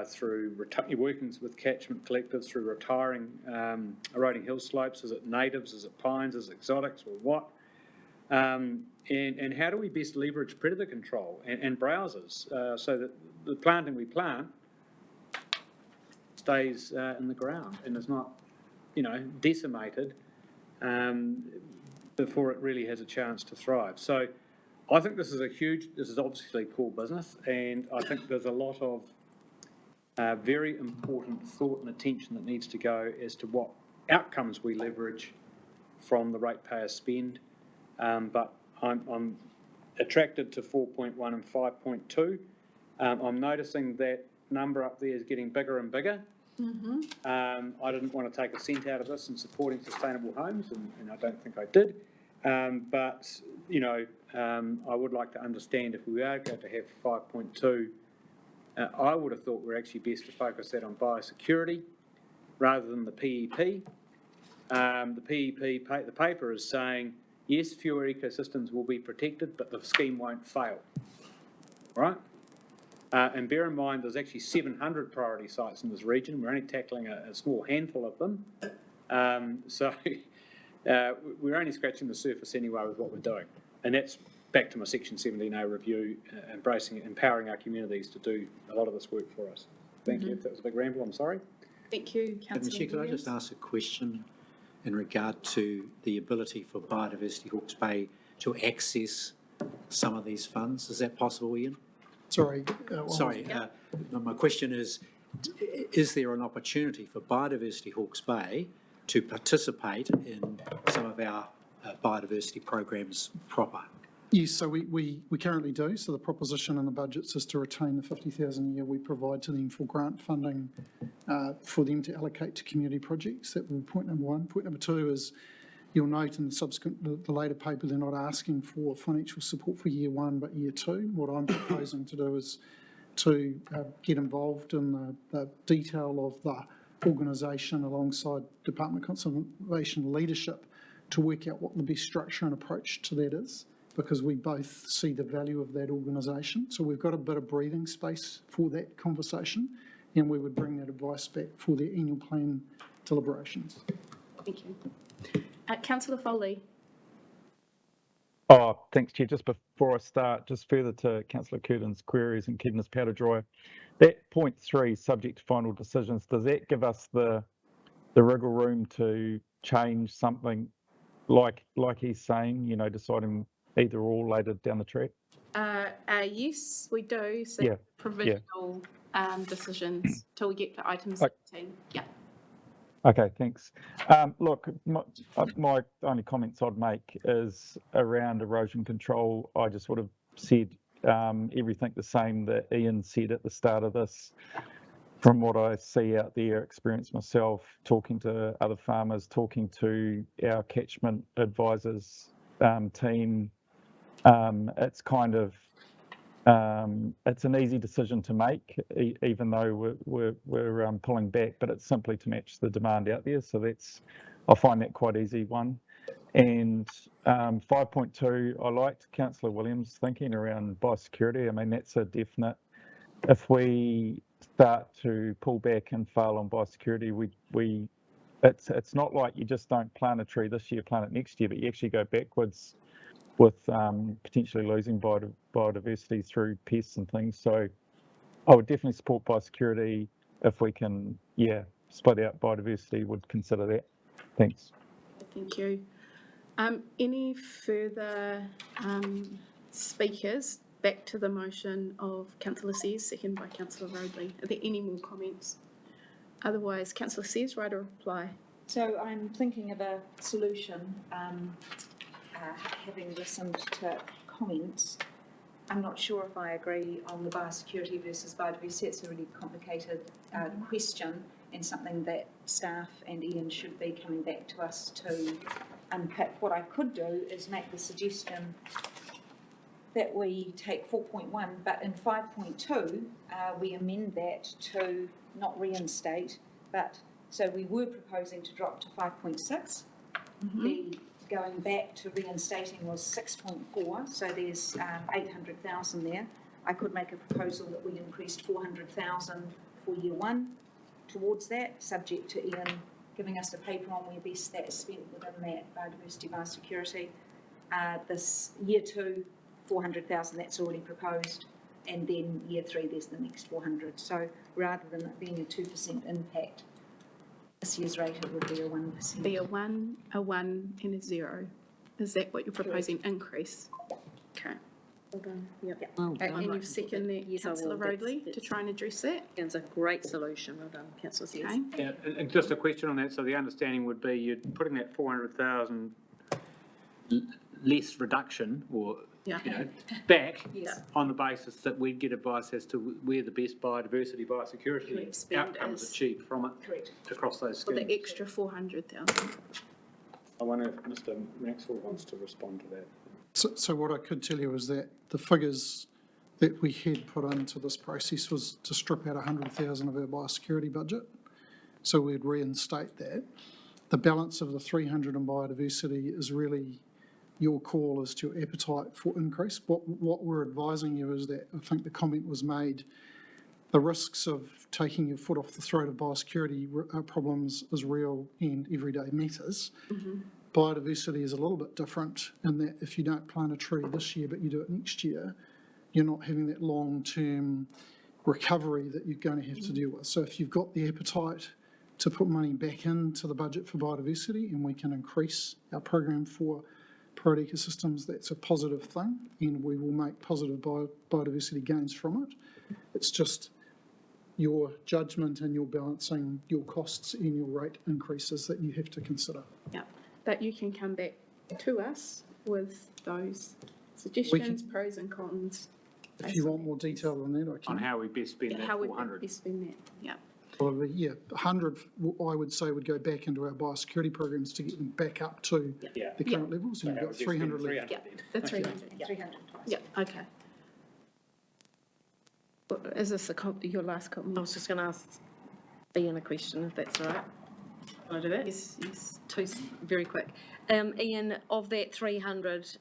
through working with catchment collectives, through retiring eroding hill slopes? Is it natives, is it pines, is it exotics, or what? And how do we best leverage predator control and browsers so that the planting we plant stays in the ground and is not, decimated before it really has a chance to thrive. So I think this is obviously core business, and I think there's a lot of very important thought and attention that needs to go as to what outcomes we leverage from the ratepayer spend. But I'm attracted to 4.1 and 5.2. I'm noticing that number up there is getting bigger and bigger. I didn't want to take a cent out of this in supporting sustainable homes, and I don't think I did. But I would like to understand if we are going to have 5.2, I would have thought we're actually best to focus that on biosecurity rather than the PEP. The PEP, the paper is saying, yes, fewer ecosystems will be protected, but the scheme won't fail, right? And bear in mind, there's actually 700 priority sites in this region. We're only tackling a small handful of them. So we're only scratching the surface anyway with what we're doing. And that's back to my Section 17A review, empowering our communities to do a lot of this work for us. Thank you. If that was a big ramble, I'm sorry. Thank you, Councillor Chair, could I just ask a question in regard to the ability for Biodiversity Hawke's Bay to access some of these funds? Is that possible, Ian? Sorry. My question is there an opportunity for Biodiversity Hawke's Bay to participate in some of our biodiversity programs proper? Yes, so we currently do. So the proposition in the budgets is to retain the 50,000 a year we provide to them for grant funding for them to allocate to community projects. That would be point number one. Point number two is You'll note in the subsequent, the later paper, they're not asking for financial support for year 1, but year 2. What I'm proposing to do is to get involved in the detail of the organisation alongside Department of Conservation leadership to work out what the best structure and approach to that is, because we both see the value of that organisation. So we've got a bit of breathing space for that conversation, and we would bring that advice back for the annual plan deliberations. Thank you. Councillor Foley. Oh, thanks, Chair. Just before I start, just further to Councillor Curtin's queries and keeping his powder dry, that point 3, subject to final decisions, does that give us the wriggle room to change something like he's saying, you know, deciding either or later down the track? Yes, we do. So Yeah, provisional decisions till we get to item 17. Yeah. Okay, thanks. Look, my only comments I'd make is around erosion control. I just would have said everything the same that Ian said at the start of this. From what I see out there, experience myself, talking to other farmers, talking to our catchment advisors team, it's kind of it's an easy decision to make, even though we're pulling back, but it's simply to match the demand out there. So I find that quite easy one. And 5.2, I liked Councillor Williams' thinking around biosecurity. I mean, that's a definite. If we start to pull back and fail on biosecurity, it's not like you just don't plant a tree this year, plant it next year, but you actually go backwards with potentially losing biodiversity through pests and things. So I would definitely support biosecurity. If we can, split out biodiversity, would consider that. Thanks. Thank you. Any further speakers? Back to the motion of Councillor Sears, second by Councillor Roadley. Are there any more comments? Otherwise, Councillor Sears, write a reply. So I'm thinking of a solution. Having listened to comments, I'm not sure if I agree on the biosecurity versus biodiversity. It's a really complicated question and something that staff and Ian should be coming back to us to unpick. What I could do is make the suggestion that we take 4.1, but in 5.2, we amend that to not reinstate, but so we were proposing to drop to 5.6. The going back to reinstating was 6.4, so there's 800,000 there. I could make a proposal that we increased 400,000 for year 1 towards that, subject to Ian giving us a paper on where best that's spent within that biodiversity biosecurity. This year 2, 400,000, that's already proposed, and then year 3 there's the next 400. So rather than it being a 2% impact, this year's rate it would be a 1%. Be a 1, and a 0. Is that what you're proposing? Correct. Increase? Okay. Well done. Yep. And you second that, Yes, Councillor Roadley, to try and address that? It's a great solution. Well done, Councillor Sears. Okay. Yeah, and just a question on that. So the understanding would be you're putting that 400,000 less reduction or back on the basis that we'd get advice as to where the best biodiversity biosecurity outcomes achieved from it across those schemes. For the extra 400,000. I wonder if Mr. Maxwell wants to respond to that. So what I could tell you is that the figures that we had put into this process was to strip out 100,000 of our biosecurity budget. So we'd reinstate that. The balance of the 300 in biodiversity is really your call as to appetite for increase. What we're advising you is that, I think the comment was made, the risks of taking your foot off the throat of biosecurity problems is real and everyday matters. Biodiversity is a little bit different in that if you don't plant a tree this year but you do it next year, you're not having that long-term recovery that you're going to have to deal with. So if you've got the appetite to put money back into the budget for biodiversity and we can increase our program for priority ecosystems, that's a positive thing, and we will make positive biodiversity gains from it. It's just your judgment and your balancing your costs and your rate increases that you have to consider. Yeah, but you can come back to us with those suggestions, pros and cons. If you want more detail on that, I can. On how we best spend that 400. How we best spend that, yeah. Well, yeah, 100, I would say, would go back into our biosecurity programs to get them back up to Yeah. the current levels, and you've got 300 left. Yeah, the 300, yeah. 300. Yeah, okay. Is this your last comment? I was just going to ask Ian a question, if that's all right. Can I do that? Yes, yes. Very quick. Ian, of that 300,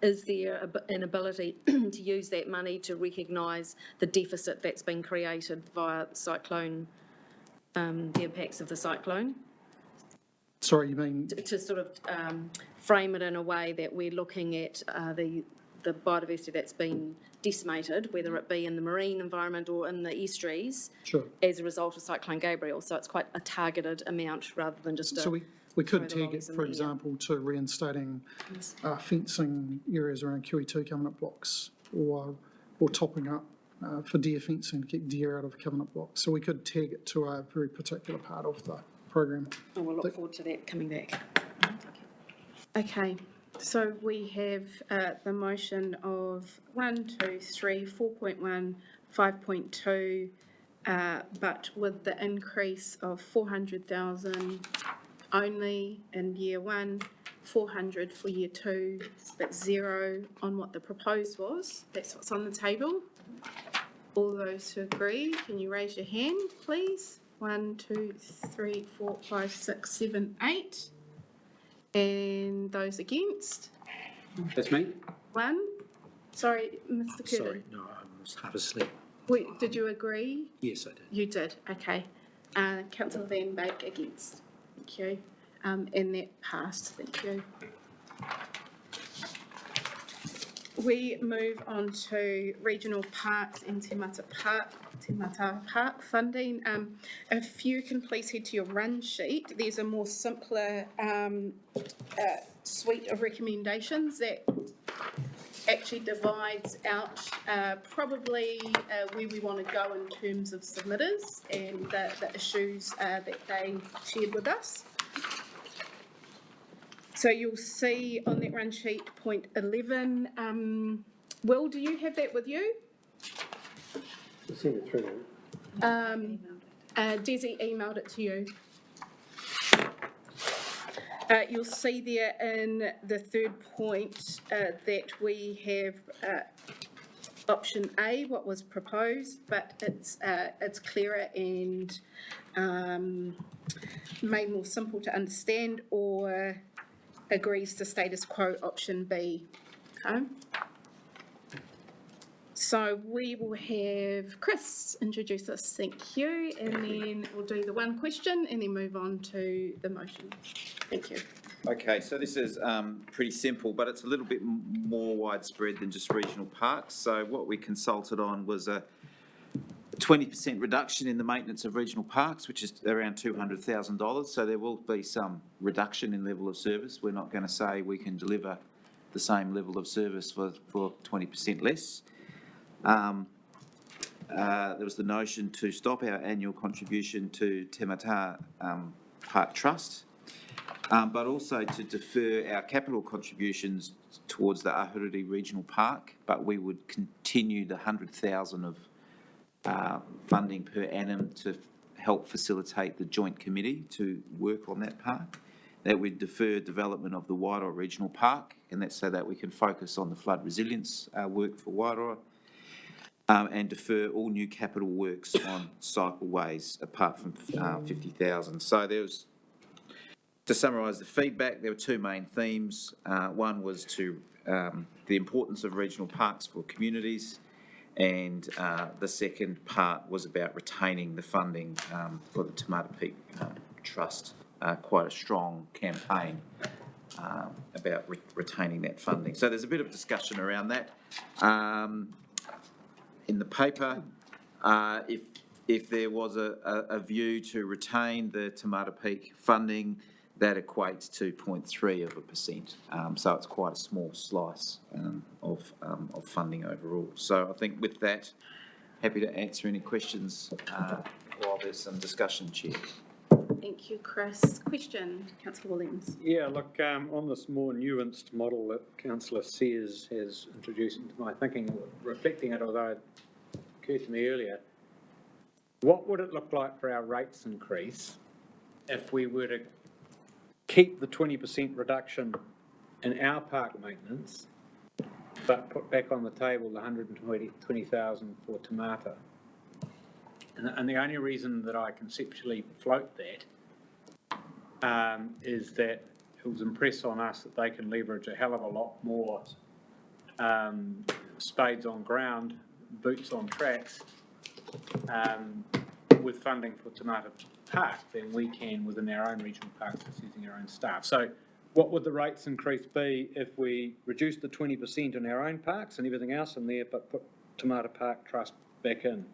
is there an ability to use that money to recognise the deficit that's been created via cyclone, the impacts of the cyclone? Sorry, you mean? To sort of frame it in a way that we're looking at the biodiversity that's been decimated, whether it be in the marine environment or in the estuaries, Sure. as a result of Cyclone Gabriel. So it's quite a targeted amount rather than just So we throw could the tag lollies it, in for the air. example, to reinstating Yes. fencing areas around QE2 covenant blocks, or topping up for deer fencing to keep deer out of covenant blocks. So we could tag it to a very particular part of the program. And we'll look forward to that coming back. Okay, so we have the motion of 1, 2, 3, 4.1, 5.2, but with the increase of 400,000 only in year 1, 400 for year 2, but 0 on what the proposed was. That's what's on the table. All those who agree, can you raise your hand, please? 1, 2, 3, 4, 5, 6, 7, 8. And those against? That's me? 1. Sorry, Mr. Curtin. Sorry, no, I was half asleep. Wait, did you agree? Yes, I did. You did, okay. Councillor Van Beek against. Thank you. And that passed, thank you. We move on to regional parks and Te Mata Park funding. If you can please head to your run sheet, there's a more simpler suite of recommendations that actually divides out probably where we want to go in terms of submitters and the issues that they shared with us. So you'll see on that run sheet, point 11. Will, do you have that with you? Send it through. Desi emailed it to you. You'll see there in the third point that we have option A, what was proposed, but it's clearer and made more simple to understand, or agrees to status quo option B. Okay. So we will have Chris introduce us, thank you, and then we'll do the one question and then move on to the motion. Thank you. Okay, so this is pretty simple, but it's a little bit more widespread than just regional parks. So what we consulted on was a 20% reduction in the maintenance of regional parks, which is around $200,000. So there will be some reduction in level of service. We're not going to say we can deliver the same level of service for 20% less. There was the notion to stop our annual contribution to Te Mata Park Trust, but also to defer our capital contributions towards the Ahuriri Regional Park, but we would continue the $100,000 of funding per annum to help facilitate the joint committee to work on that park. That would defer development of the Wairoa Regional Park, and that's so that we can focus on the flood resilience work for Wairoa, and defer all new capital works on cycleways apart from 50,000. So there was, to summarise the feedback, there were two main themes. One was to the importance of regional parks for communities, and the second part was about retaining the funding for the Te Mata Peak Trust. Quite a strong campaign about retaining that funding. So there's a bit of discussion around that. In the paper, if there was a view to retain the Te Mata Peak funding, that equates to 0.3%. So it's quite a small slice of funding overall. So I think with that, happy to answer any questions while there's some discussion, Chair. Thank you, Chris. Question, Councillor Williams. Yeah, look, on this more nuanced model that Councillor Sears has introduced into my thinking, reflecting it, although it occurred to me earlier, what would it look like for our rates increase if we were to keep the 20% reduction in our park maintenance, but put back on the table the 120,000 for Tamata? And the only reason that I conceptually float that is that it was impressed on us that they can leverage a hell of a lot more spades on ground, boots on tracks, with funding for Tamata Park than we can within our own regional parks just using our own staff. So what would the rates increase be if we reduced the 20% in our own parks and everything else in there, but put Tamata Park Trust back in?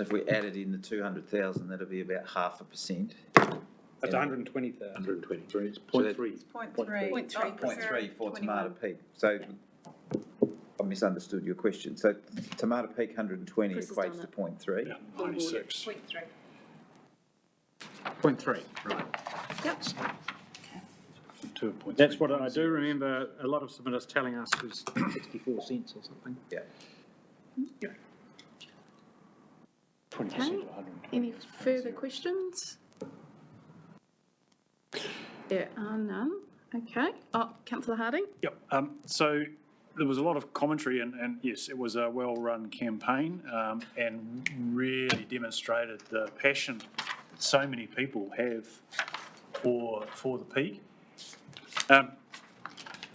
If we added in the 200,000, that'd be about 0.5%. That's 120,000. 123, it's So 0.3. It's 0.3. 0.3 for Tamata Peak. So I misunderstood your question. So Tamata Peak 120 Chris has equates done to 0.3. Yeah, 96. 0.3, right. Yep. 2.3. That's what I do remember a lot of submitters telling us was 64 cents or something. Yeah. Yeah. 20% Okay. of 120. Any further questions? There are none. Okay. Oh, Councillor Harding? Yep. So there was a lot of commentary, and yes, it was a well-run campaign, and really demonstrated the passion that so many people have for the peak.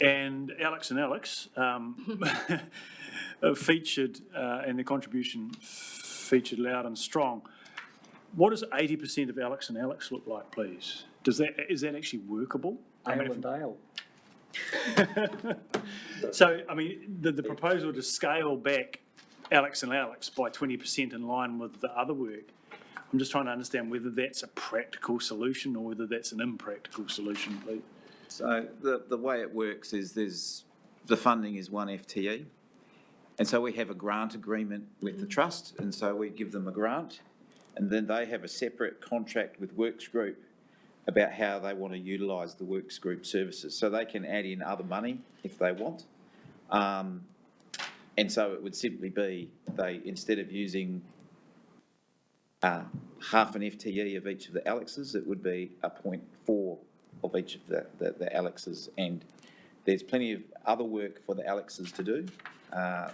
And Alex featured, and their contribution featured loud and strong. What does 80% of Alex look like, please? Is that actually workable? Dale. So, I mean, the proposal to scale back Alex by 20% in line with the other work, I'm just trying to understand whether that's a practical solution or whether that's an impractical solution, please. So the way it works is the funding is one FTE. And so we have a grant agreement with the trust, and so we give them a grant, and then they have a separate contract with Works Group about how they want to utilise the Works Group services. So they can add in other money if they want. And so it would simply be instead of using half an FTE of each of the Alexes, it would be a 0.4 of each of the Alexes. And there's plenty of other work for the Alexes to do.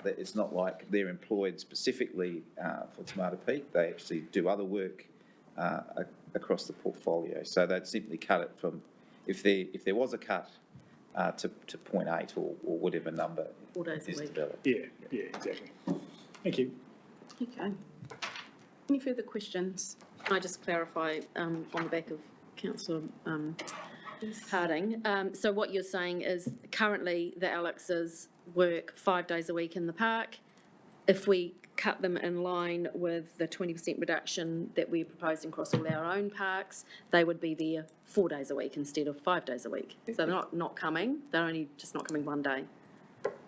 It's not like they're employed specifically for Tamata Peak. They actually do other work across the portfolio. So they'd simply cut it from, if there was a cut, to 0.8 or whatever number 4 days a is week. developed. Yeah, exactly. Thank you. Okay. Any further questions? Can I just clarify on the back of Councillor Harding? So what you're saying is currently the Alexes work 5 days a week in the park. If we cut them in line with the 20% reduction that we're proposing across all our own parks, they would be there 4 days a week instead of 5 days a week. So they're not coming, they're only just not coming one day.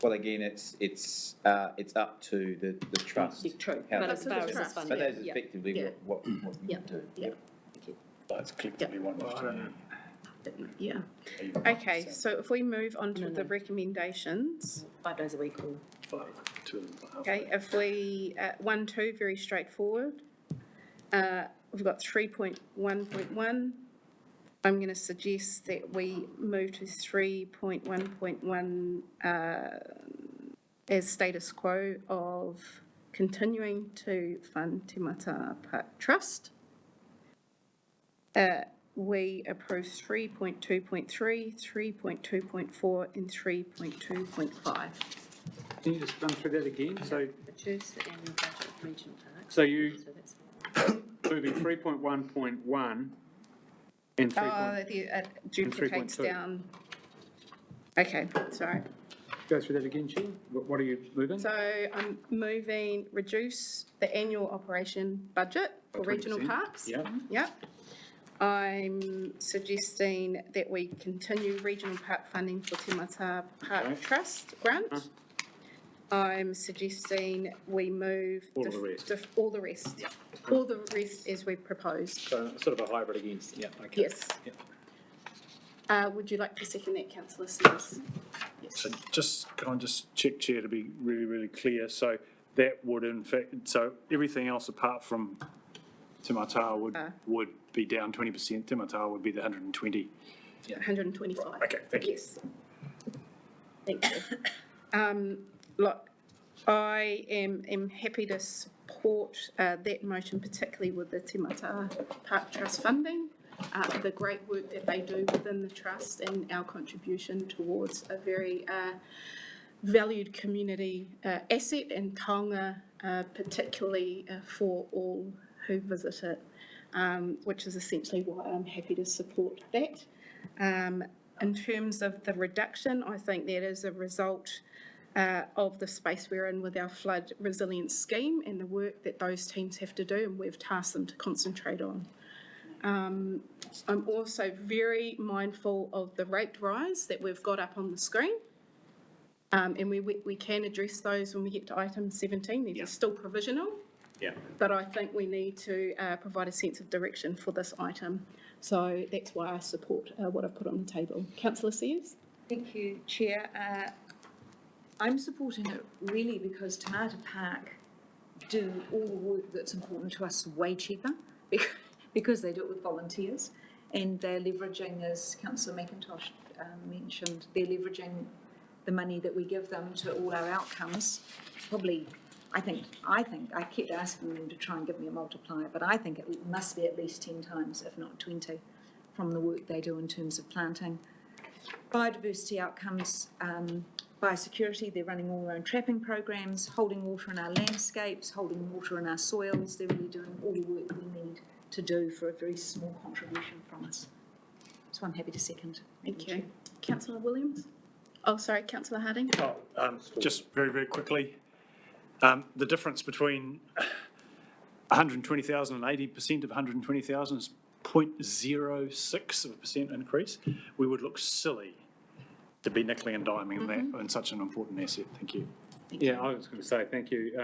Well, again, it's up to the trust. Yeah, true, how but they as far as do it. this funding, So that is yeah. effectively Yeah. what you Yeah. do. Yeah. That's collectively one. Yeah. Okay, so if we move on to the recommendations. 5 days a week or 2.5. Okay, if we, 1.2, very straightforward. We've got 3.1.1. I'm going to suggest that we move to 3.1.1 as status quo of continuing to fund Tamata Park Trust. We approve 3.2.3, 3.2.4 and 3.2.5. Can you just run through that again? So reduce the annual budget of regional parks. So you- So that's moving 3.1.1 and 3. That duplicates 3.2. down. Okay, sorry. Go through that again, Sheila. What are you moving? So I'm moving, reduce the annual operation budget for By regional 20%. parks. Yeah. Yep. I'm suggesting that we continue regional park funding for Tamata Park Okay. Trust grant. I'm suggesting we move. All of the rest. All the rest. Yeah. All the rest as we proposed. So sort of a hybrid against, yeah, okay. Yes. Yeah. Would you like to second that, councillor Sears? Yes. So can I just check, Chair, to be really, really clear? So that would in fact, so everything else apart from Te Mataha would be down 20%, Te Mataha would be the 120. 125. Okay, thank you. Yes. Thank you. Look, I am happy to support that motion, particularly with the Te Mataha Park Trust funding, the great work that they do within the trust and our contribution towards a very valued community asset and taonga, particularly for all who visit it, which is essentially why I'm happy to support that. In terms of the reduction, I think that is a result of the space we're in with our flood resilience scheme and the work that those teams have to do, and we've tasked them to concentrate on. I'm also very mindful of the rate rise that we've got up on the screen. And we can address those when we get to item 17. These are still provisional. Yeah. But I think we need to provide a sense of direction for this item. So that's why I support what I've put on the table. Councillor Sears? Thank you, Chair. I'm supporting it really because Te Mata Park do all the work that's important to us way cheaper because they do it with volunteers, and they're leveraging, as Councillor McIntosh mentioned, they're leveraging the money that we give them to all our outcomes. Probably, I think I kept asking them to try and give me a multiplier, but I think it must be at least 10 times, if not 20, from the work they do in terms of planting. Biodiversity outcomes, biosecurity, they're running all their own trapping programs, holding water in our landscapes, holding water in our soils. They're really doing all the work we need to do for a very small contribution from us. So I'm happy to second. Thank you. Councillor Williams? Oh, sorry, Councillor Harding? Just very, very quickly, the difference between 120,000 and 80% of 120,000 is 0.06% increase. We would look silly to be nickeling and diming that on such an important asset. Thank you. Yeah, I was going to say thank you.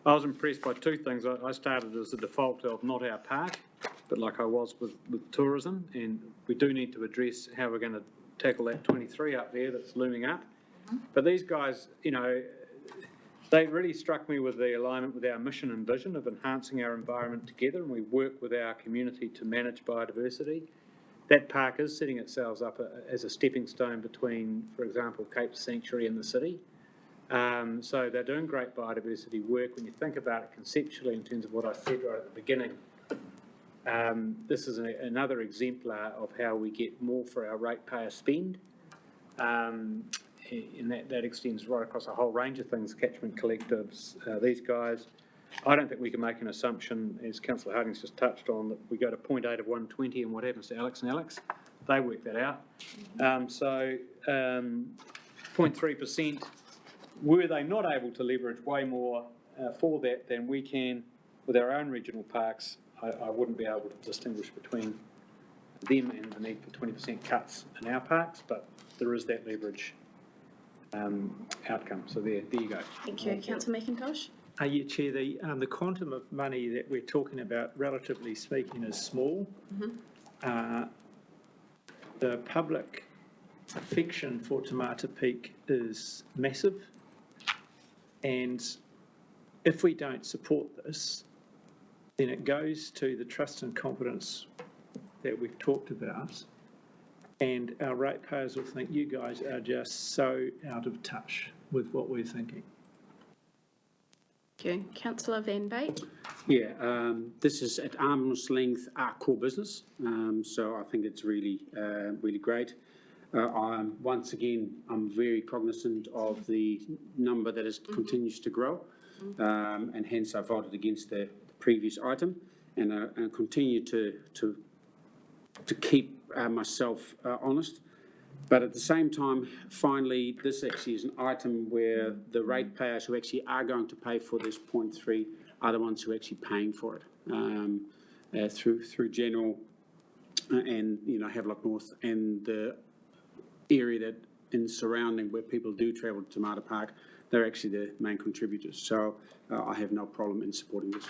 I was impressed by two things. I started as a default of not our park, but like I was with tourism, and we do need to address how we're going to tackle that 23 up there that's looming up. But these guys, you know, they really struck me with the alignment with our mission and vision of enhancing our environment together, and we work with our community to manage biodiversity. That park is setting itself up as a stepping stone between, for example, Cape Sanctuary and the city. So they're doing great biodiversity work. When you think about it conceptually in terms of what I said right at the beginning, this is another exemplar of how we get more for our ratepayer spend. And that extends right across a whole range of things, catchment collectives, these guys. I don't think we can make an assumption, as Councillor Harding's just touched on, that we go to 0.8 of 120 and what happens to Alex and Alex. They work that out. 0.3%, were they not able to leverage way more for that than we can with our own regional parks, I wouldn't be able to distinguish between them and the need for 20% cuts in our parks, but there is that leverage outcome. So there you go. Thank you. Councillor McIntosh? Yeah, Chair, the quantum of money that we're talking about, relatively speaking, is small. The public affection for Te Mata Peak is massive, and if we don't support this, then it goes to the trust and confidence that we've talked about, and our ratepayers will think you guys are just so out of touch with what we're thinking. Thank you. Councillor Van Bate? Yeah, this is at arm's length our core business, so I think it's really, really great. Once again, I'm very cognizant of the number that continues to grow, and hence I voted against the previous item, and continue to keep myself honest. But at the same time, finally, this actually is an item where the ratepayers who actually are going to pay for this 0.3 are the ones who are actually paying for it through general and, you know, Havelock North and the area that in surrounding where people do travel to Te Mata Park, they're actually the main contributors. So I have no problem in supporting this.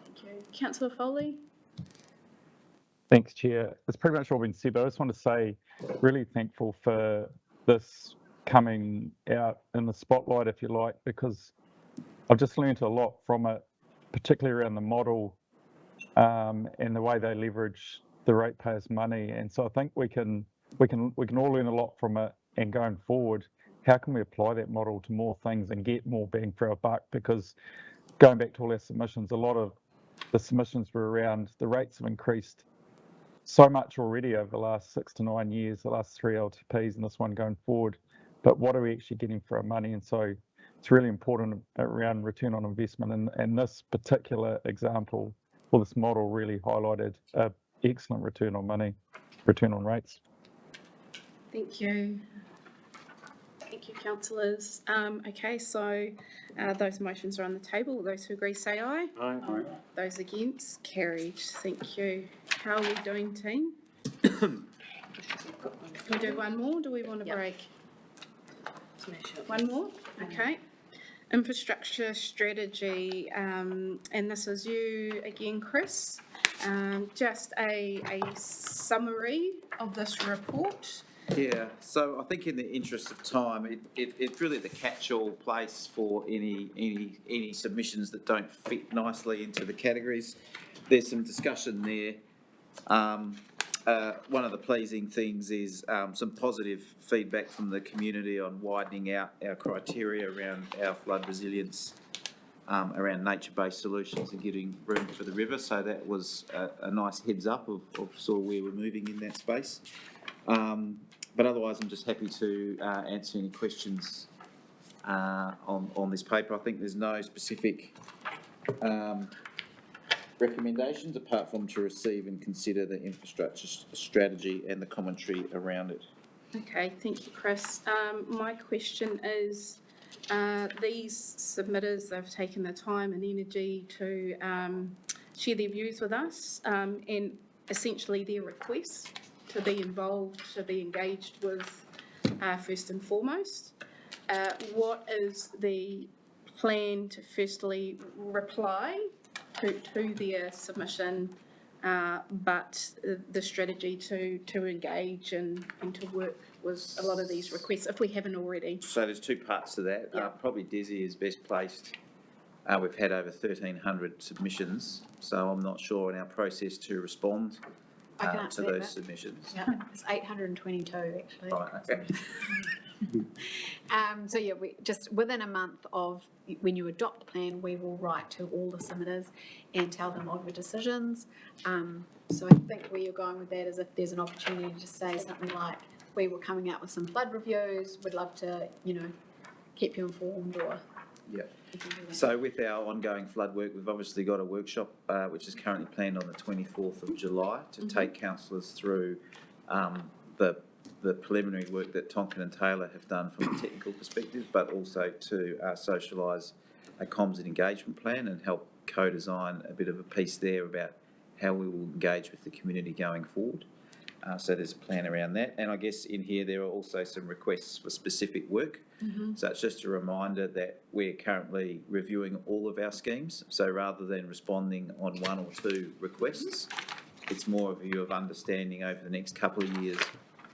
Thank you. Councillor Foley? Thanks, Chair. It's pretty much all been said, but I just want to say really thankful for this coming out in the spotlight, if you like, because I've just learned a lot from it, particularly around the model and the way they leverage the ratepayers' money. And so I think we can all learn a lot from it. And going forward, how can we apply that model to more things and get more bang for our buck? Because going back to all our submissions, a lot of the submissions were around the rates have increased so much already over the last 6 to 9 years, the last 3 LTPs and this one going forward. But what are we actually getting for our money? And so it's really important around return on investment. And this particular example, well, this model really highlighted an excellent return on money, return on rates. Thank you. Thank you, councillors. Okay, so those motions are on the table. Those who agree say aye. Aye. Those against, carried. Thank you. How are we doing, team? Can we do one more? Do we want to break? One more? Okay. Infrastructure strategy, and this is you again, Chris. Just a summary of this report. Yeah, so I think in the interest of time, it's really the catch-all place for any submissions that don't fit nicely into the categories. There's some discussion there. One of the pleasing things is some positive feedback from the community on widening out our criteria around our flood resilience, around nature-based solutions and giving room for the river. So that was a nice heads up of sort of where we're moving in that space. But otherwise, I'm just happy to answer any questions on this paper. I think there's no specific recommendations apart from to receive and consider the infrastructure strategy and the commentary around it. Okay, thank you, Chris. My question is, these submitters, they've taken the time and energy to share their views with us, and essentially their request to be involved, to be engaged with, first and foremost. What is the plan to firstly reply to their submission, but the strategy to engage and to work with a lot of these requests, if we haven't already? So there's two parts to that. Yeah. Probably Desi is best placed. We've had over 1,300 submissions, so I'm not sure in our process to respond to those submissions. Yeah, it's 822 actually. Right, okay. So yeah, we just within a month of when you adopt the plan, we will write to all the submitters and tell them of your decisions. So I think where you're going with that is if there's an opportunity to say something like, we were coming out with some flood reviews, we'd love to, keep you informed, or Yeah. So with our ongoing flood work, we've obviously got a workshop which is currently planned on the 24th of July to take councillors through the preliminary work that Tonkin and Taylor have done from a technical perspective, but also to socialise a comms and engagement plan and help co-design a bit of a piece there about how we will engage with the community going forward. So there's a plan around that. And I guess in here there are also some requests for specific work. So it's just a reminder that we're currently reviewing all of our schemes. So rather than responding on one or two requests, it's more a view of understanding over the next couple of years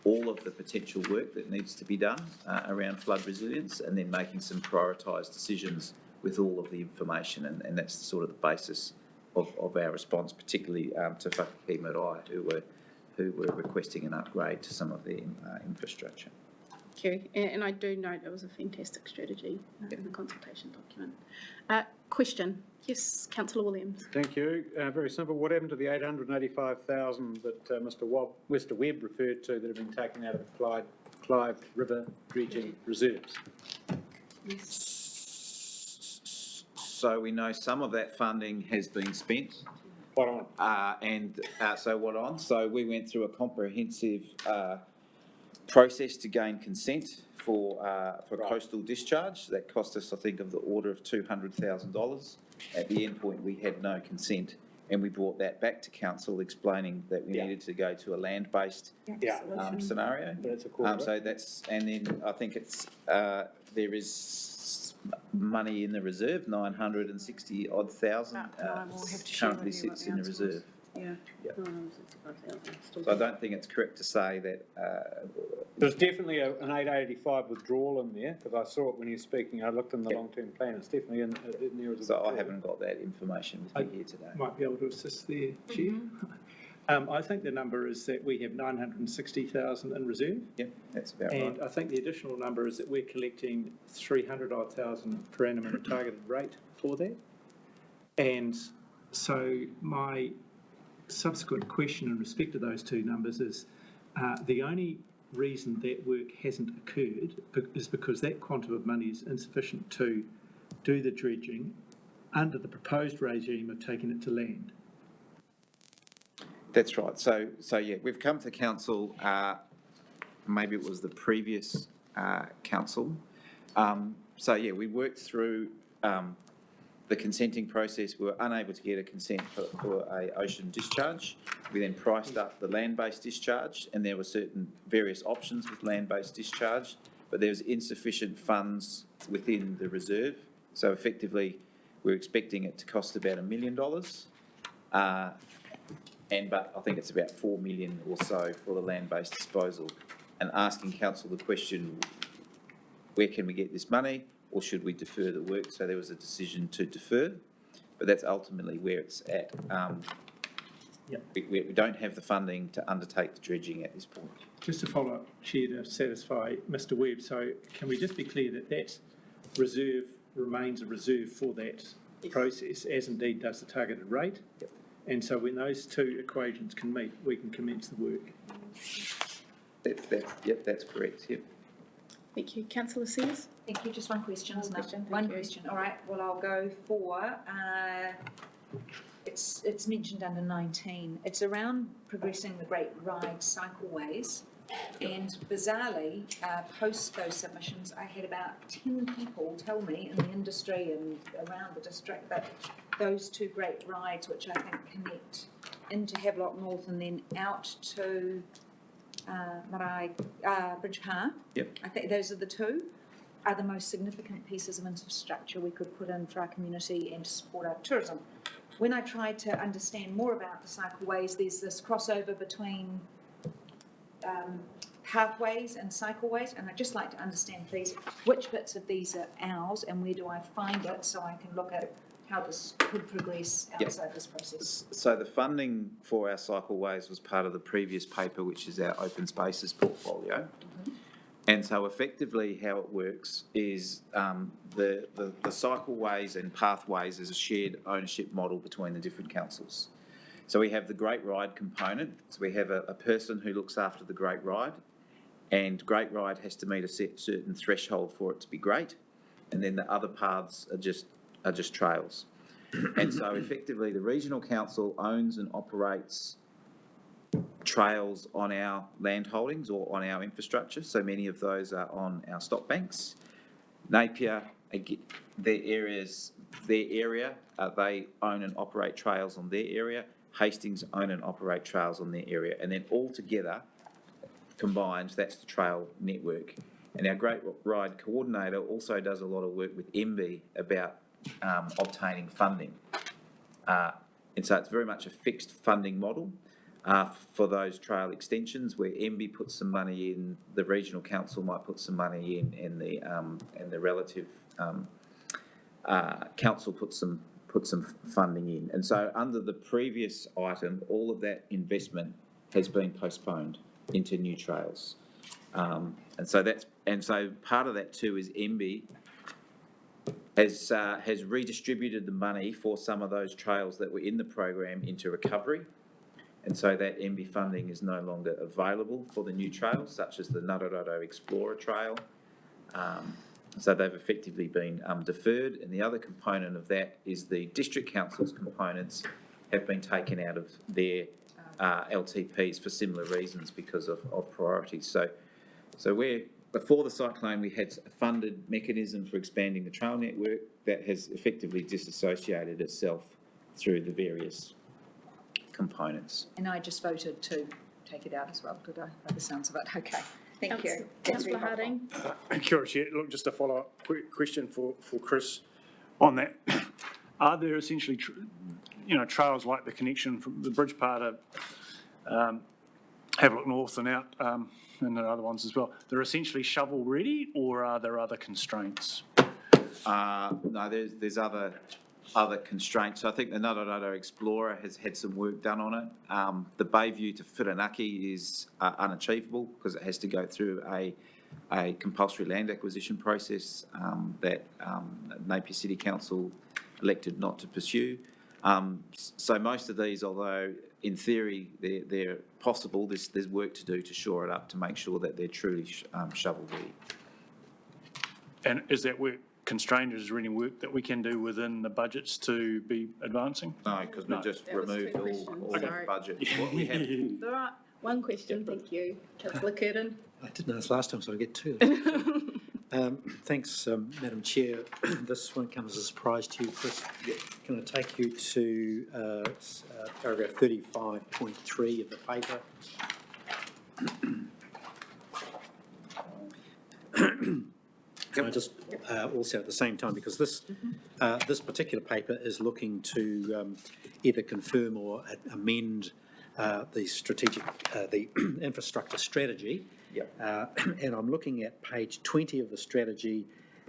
all of the potential work that needs to be done around flood resilience, and then making some prioritised decisions with all of the information. And that's sort of the basis of our response, particularly to Whakake Marae, who were requesting an upgrade to some of their infrastructure. Thank you. And I do note it was a fantastic strategy in the consultation document. Question. Yes, Councillor Williams. Thank you. Very simple. What happened to the 885,000 that Mr. Webb referred to that have been taken out of the Clyde River dredging reserves? So we know some of that funding has been spent. What on? So we went through a comprehensive process to gain consent for coastal discharge. That cost us, I think, of the order of $200,000. At the end point, we had no consent, and we brought that back to council, explaining that we needed to go to a land-based scenario. So that's, and then I think it's there is money in the reserve, 960 odd thousand, currently sits in the reserve. Yeah. So I don't think it's correct to say that There's definitely an 885 withdrawal in there, because I saw it when you were speaking. I looked in the long-term plan. It's definitely in there as a So withdrawal. I haven't got that information with me here today. Might be able to assist there, Chair. I think the number is that we have 960,000 in reserve. Yep, that's about right. And I think the additional number is that we're collecting 300-odd thousand per annum at a targeted rate for that. And so my subsequent question in respect to those two numbers is the only reason that work hasn't occurred is because that quantum of money is insufficient to do the dredging under the proposed regime of taking it to land. That's right. So yeah, we've come to council, maybe it was the previous council. So yeah, we worked through the consenting process. We were unable to get a consent for a ocean discharge. We then priced up the land-based discharge, and there were certain various options with land-based discharge, but there was insufficient funds within the reserve. So effectively, we're expecting it to cost about $1 million. But I think it's about 4 million or so for the land-based disposal, and asking council the question, where can we get this money, or should we defer the work? So there was a decision to defer, but that's ultimately where it's at. We don't have the funding to undertake the dredging at this point. Just to follow up, Chair, to satisfy Mr Webb, so can we just be clear that that reserve remains a reserve for that process, as indeed does the targeted rate? Yep. And so when those two equations can meet, we can commence the work. Yep, that's correct, yep. Thank you. Councillor Sears? Thank you. Just one question, isn't it? Thank One you. question. All right. Well, I'll go for, it's mentioned under 19. It's around progressing the Great Ride cycleways. And bizarrely, post those submissions, I had about 10 people tell me in the industry and around the district that those two great rides, which I think connect into Havelock North and then out to Bridge Park. Yep. I think those are the two, are the most significant pieces of infrastructure we could put in for our community and to support our tourism. When I tried to understand more about the cycleways, there's this crossover between pathways and cycleways, and I'd just like to understand, please, which bits of these are ours and where do I find it so I can look at how this could progress outside this process. So the funding for our cycleways was part of the previous paper, which is our open spaces portfolio. Mm-hmm. And so effectively how it works is the cycleways and pathways is a shared ownership model between the different councils. So we have the Great Ride component. So we have a person who looks after the Great Ride, and Great Ride has to meet a certain threshold for it to be great. And then the other paths are just trails. And so effectively the regional council owns and operates trails on our land holdings or on our infrastructure. So many of those are on our stock banks. Napier, their area, they own and operate trails on their area. Hastings own and operate trails on their area. And then all together, combined, that's the trail network. And our Great Ride coordinator also does a lot of work with MB about obtaining funding. And so it's very much a fixed funding model for those trail extensions, where MB puts some money in, the regional council might put some money in, and the relative council puts some funding in. And so under the previous item, all of that investment has been postponed into new trails. And so part of that too is MB has redistributed the money for some of those trails that were in the program into recovery. And so that MB funding is no longer available for the new trails, such as the Ngāraroto Explorer Trail. So they've effectively been deferred. And the other component of that is the district council's components have been taken out of their LTPs for similar reasons because of priorities. So before the cyclone, we had a funded mechanism for expanding the trail network that has effectively disassociated itself through the various components. And I just voted to take it out as well, did I? By the sounds of it. Okay, thank you. Councillor Harding? Curious, yeah, look, just a follow-up quick question for Chris on that. Are there essentially, trails like the connection from the bridge part of Havelock North and out, and the other ones as well, they're essentially shovel ready, or are there other constraints? No, there's other constraints. I think the Ngātaroto Explorer has had some work done on it. The Bayview to Whirinaki is unachievable because it has to go through a compulsory land acquisition process that Napier City Council elected not to pursue. So most of these, although in theory they're possible, there's work to do to shore it up to make sure that they're truly shovel ready. And is that work constrained? Is there any work that we can do within the budgets to be advancing? No, because we just removed all the budget. What we have. All right, one question, thank you. Councillor Curtin. I didn't ask last time, so I'll get two. Thanks, Madam Chair. This one comes as a surprise to you, Chris. Can I take you to paragraph 35.3 of the paper? Can I just also at the same time, because this particular paper is looking to either confirm or amend the infrastructure strategy. Yep. And I'm looking at page 20 of the strategy,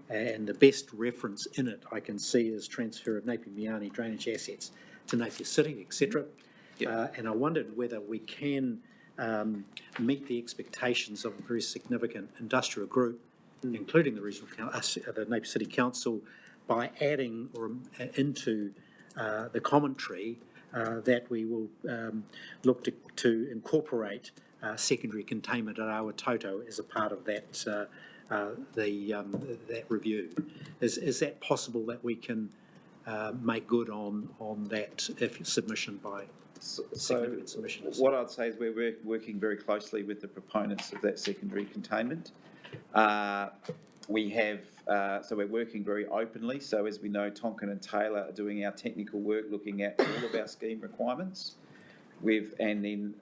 and the best reference in it I can see is transfer of Napier Meani drainage assets to Napier City, etc. Yep. And I wondered whether we can meet the expectations of a very significant industrial group, including the regional the Napier City Council, by adding or into the commentary that we will look to incorporate secondary containment at Awatoto as a part of that that review. Is that possible that we can make good on that if submission by significant submission? What I'd say is we're working very closely with the proponents of that secondary containment. We have, so we're working very openly. So as we know, Tonkin and Taylor are doing our technical work, looking at all of our scheme requirements. And then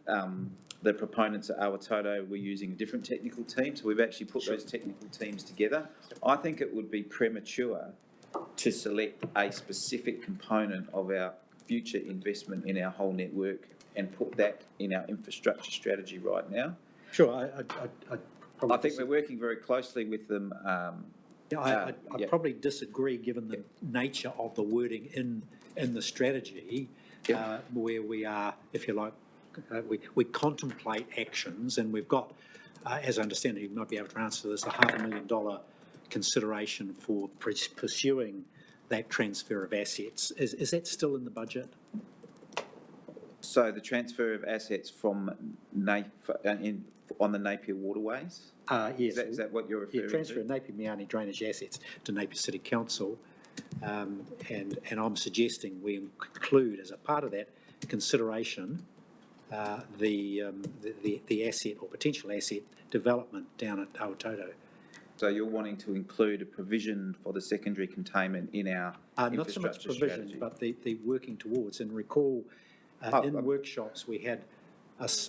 the proponents at Awatoto were using a different technical team. So we've actually put those technical teams together. I think it would be premature to select a specific component of our future investment in our whole network and put that in our infrastructure strategy right now. Sure, I think we're working very closely with them. I probably disagree, given the nature of the wording in the strategy, where we are, if you like, we contemplate actions, and we've got, as I understand it, you might be able to answer this, a $500,000 consideration for pursuing that transfer of assets. Is that still in the budget? So the transfer of assets from on the Napier waterways? Yes. Is that what you're referring to? Transfer of Napier Meani drainage assets to Napier City Council, and I'm suggesting we include as a part of that consideration the asset or potential asset development down at Awatoto. So you're wanting to include a provision for the secondary containment in our not so much provision, strategy. but the working towards. And recall, in workshops we had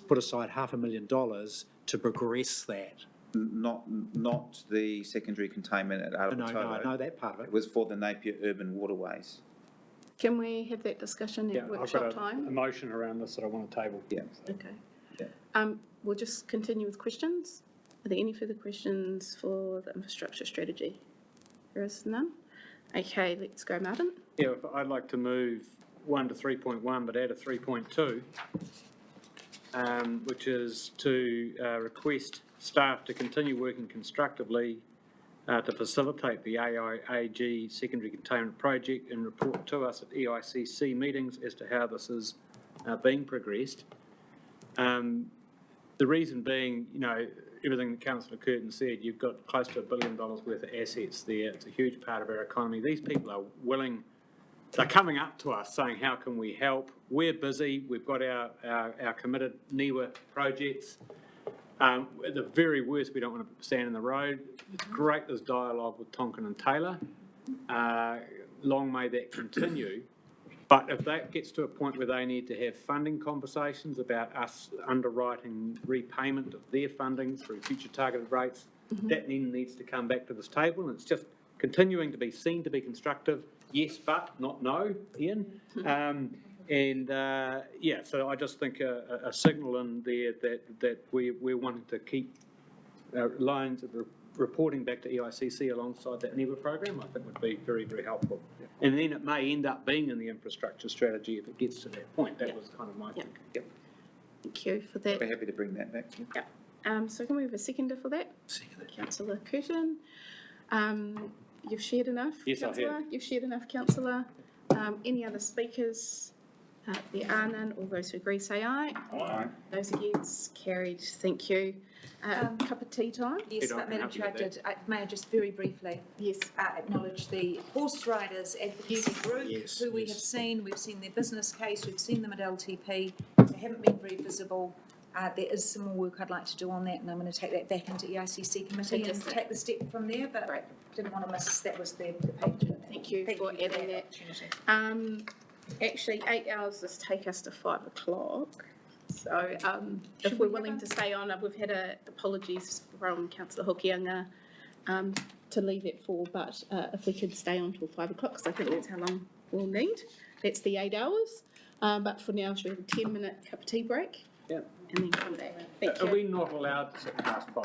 put aside $500,000 to progress that. Not the secondary containment at Awatoto. No, I know that part of it. It was for the Napier urban waterways. Can we have that discussion at workshop time? A motion around this that I want to table. Yeah. Okay. Yeah. We'll just continue with questions. Are there any further questions for the infrastructure strategy? There is none. Okay, let's go, Martin. Yeah, I'd like to move 1 to 3.1, but add a 3.2, which is to request staff to continue working constructively to facilitate the AIAG secondary containment project and report to us at EICC meetings as to how this is being progressed. The reason being, everything that Councillor Curtin said, you've got close to $1 billion worth of assets there. It's a huge part of our economy. These people are willing, they're coming up to us saying, how can we help? We're busy. We've got our committed NIWA projects. At the very worst, we don't want to stand in the road. It's great there's dialogue with Tonkin and Taylor. Long may that continue. But if that gets to a point where they need to have funding conversations about us underwriting repayment of their funding through future targeted rates, that then needs to come back to this table. And it's just continuing to be seen to be constructive. Yes, but not no, Ian. And, yeah, so I just think a signal in there that we're wanting to keep lines of reporting back to EICC alongside that NEVA program, I think would be very, very helpful. And then it may end up being in the infrastructure strategy if it gets to that point. That was kind of my thinking. Yep. Thank you for that. We're happy to bring that back. So can we have a seconder for that? Seconded. Councillor Curtin. You've shared enough, Yes, I have. councillor? You've shared enough, councillor. Any other speakers? There are none. All those who agree say aye. Aye. Those against, carried. Thank you. Cup of tea time? Yes, Peter, I but can Madam help you Chair, with that. may I just very briefly Yes. acknowledge the horse riders advocacy group Yes, who we have yes. seen. We've seen their business case, we've seen them at LTP. They haven't been very visible. There is some more work I'd like to do on that, and I'm going to take that back into EICC committee and Fantastic. take the step from there, but Great. didn't want to miss, that was the page. Thank you for adding that. opportunity. Actually, 8 hours does take us to 5 o'clock. So if Should we're we have willing to stay on, we've had apologies from Councillor Hawke to leave at 4, but if we could stay on till 5 o'clock, because I think that's how long we'll need. That's the 8 hours. But for now, should we have a 10-minute cup of tea break? Yeah. And then come back. Thank Are you. we not allowed to sit past 5?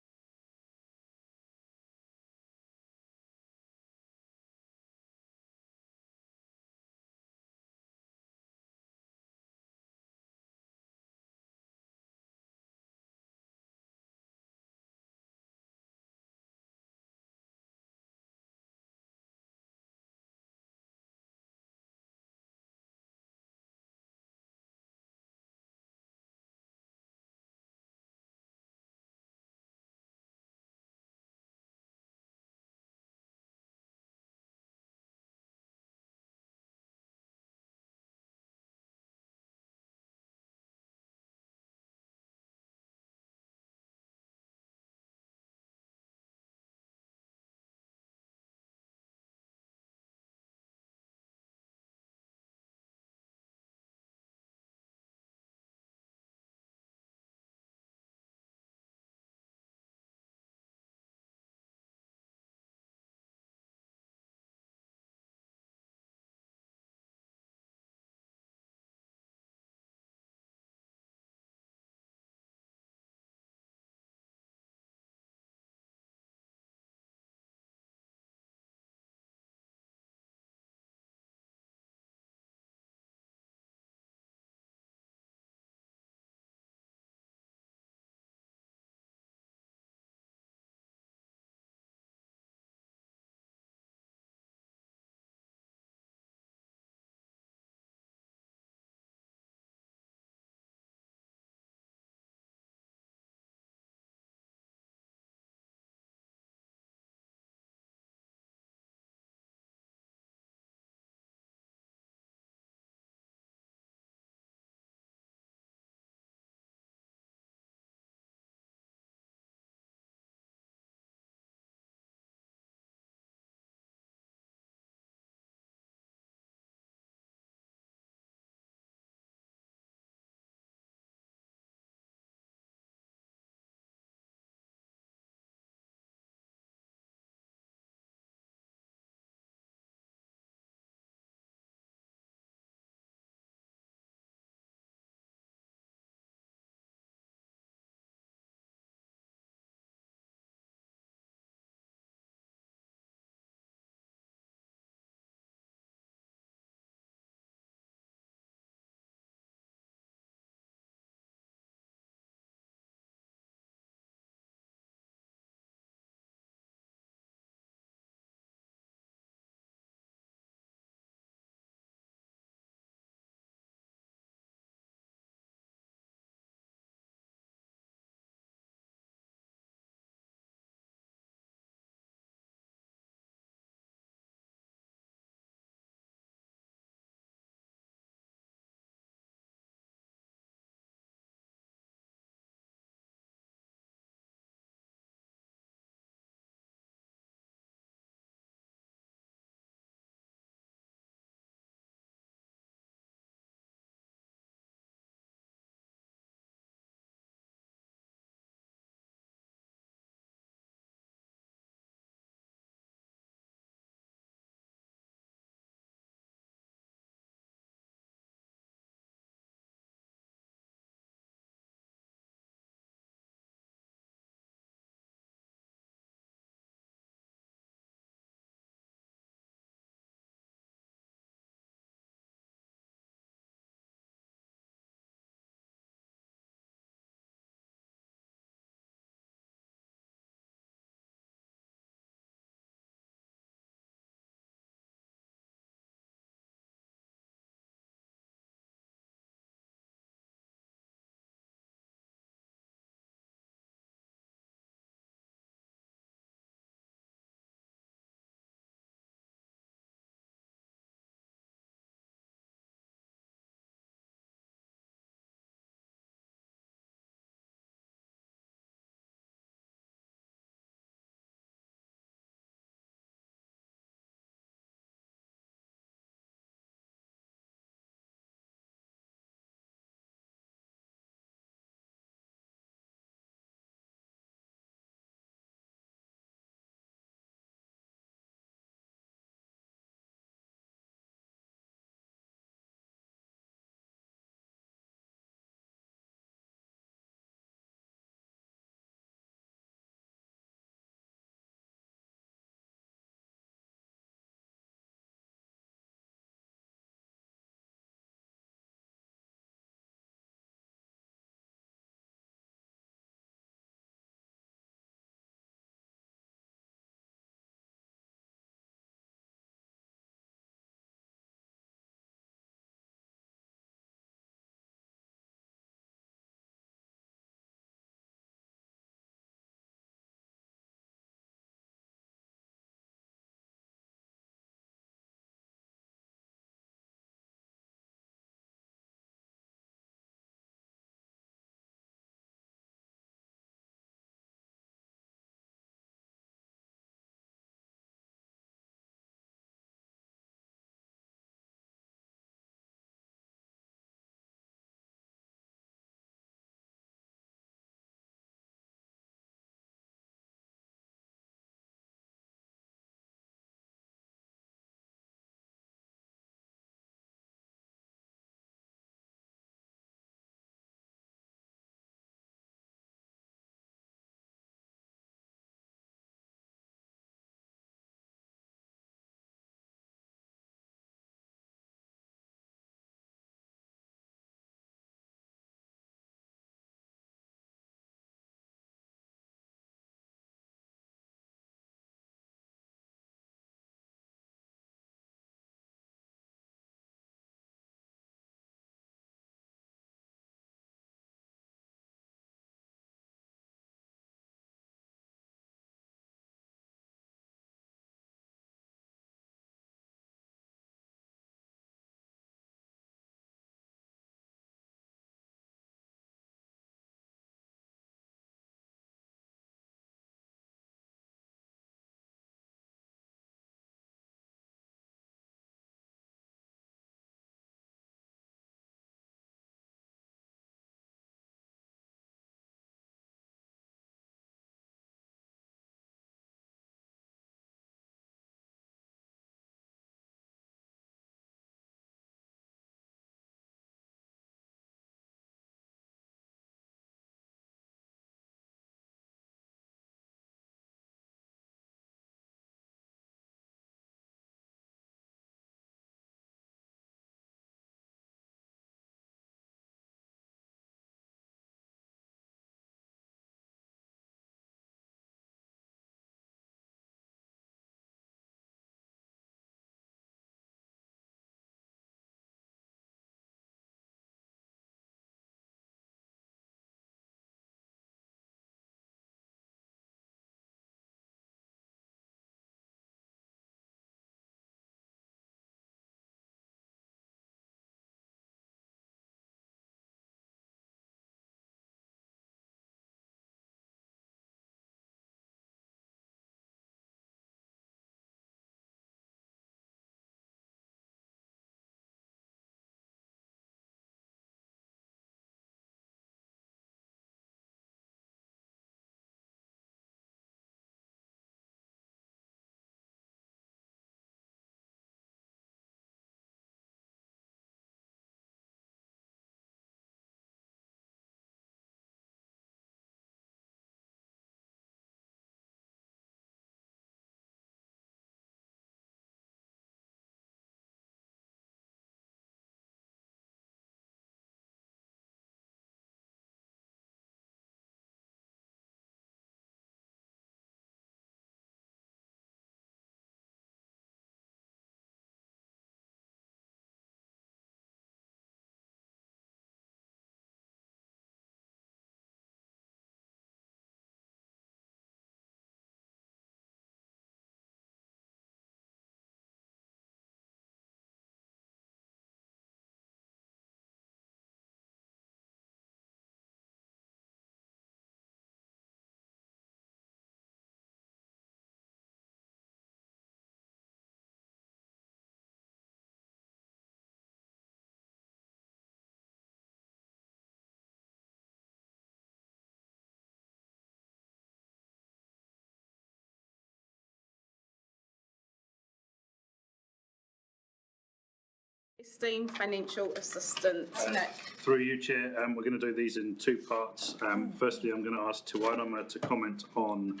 Esteemed financial assistance, Nick. Through you, Chair, we're going to do these in two parts. Firstly, I'm going to ask Te Wairama to comment on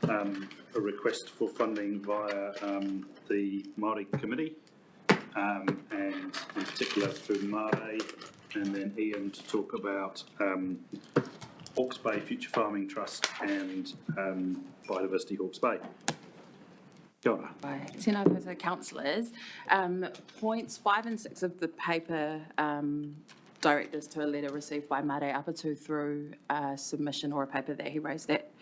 a request for funding via the Māori Committee, and in particular through Māori, and then Ian to talk about Hawke's Bay Future Farming Trust and Biodiversity Hawke's Bay. Kia ora. Tēnā koutou councillors. Points 5 and 6 of the paper direct us to a letter received by Mare Apatu through a submission or a paper that he raised at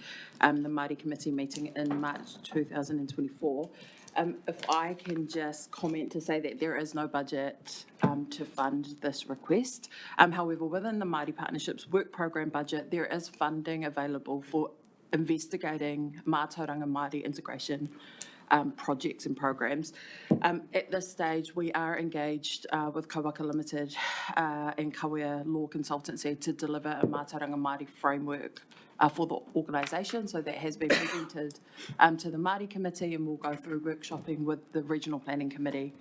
the Māori Committee meeting in March 2024. If I can just comment to say that there is no budget to fund this request. However, within the Māori Partnerships Work Programme budget, there is funding available for investigating mātauranga Māori integration projects and programs. At this stage, we are engaged with Kawaka Limited and Kawea Law Consultancy to deliver a mātauranga Māori framework for the organisation. So that has been presented to the Māori Committee, and we'll go through workshopping with the Regional Planning Committee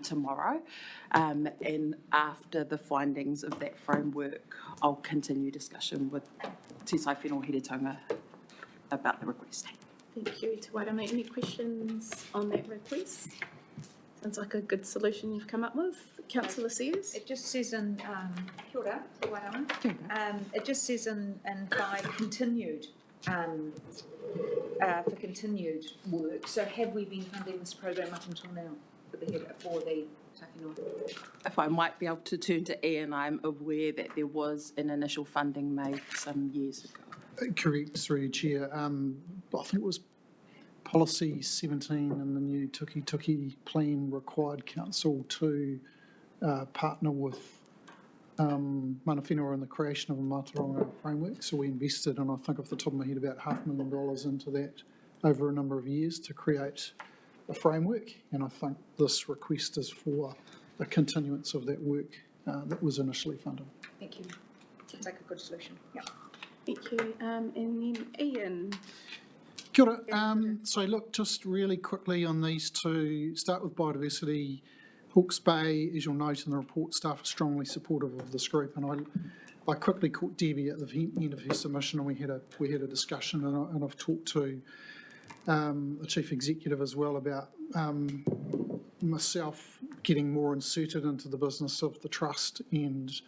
tomorrow. And after the findings of that framework, I'll continue discussion with Te Sai Whenua Heretonga about the request. Thank you. Te Wairama, any questions on that request? Sounds like a good solution you've come up with. Councillor Sears? It just says in, kia ora, Te Wairama. It just says in 5, continued, for continued work. So have we been funding this program up until now for the Tawhinua? If I might be able to turn to Ian, I'm aware that there was an initial funding made some years ago. Correct, through your chair. I think it was policy 17 in the new Tuki plan required council to partner with mana whenua in the creation of a mātauranga framework. So we invested, and I think off the top of my head, about $500,000 into that over a number of years to create a framework. And I think this request is for a continuance of that work that was initially funded. Thank you. Seems like a good solution. Yeah. Thank you. And then Ian. Kia ora. So look, just really quickly on these two, start with biodiversity. Hawke's Bay, as you'll note in the report, staff are strongly supportive of this group, and I quickly caught Debbie at the end of her submission, and we had a discussion, and I've talked to the chief executive as well about myself getting more inserted into the business of the trust and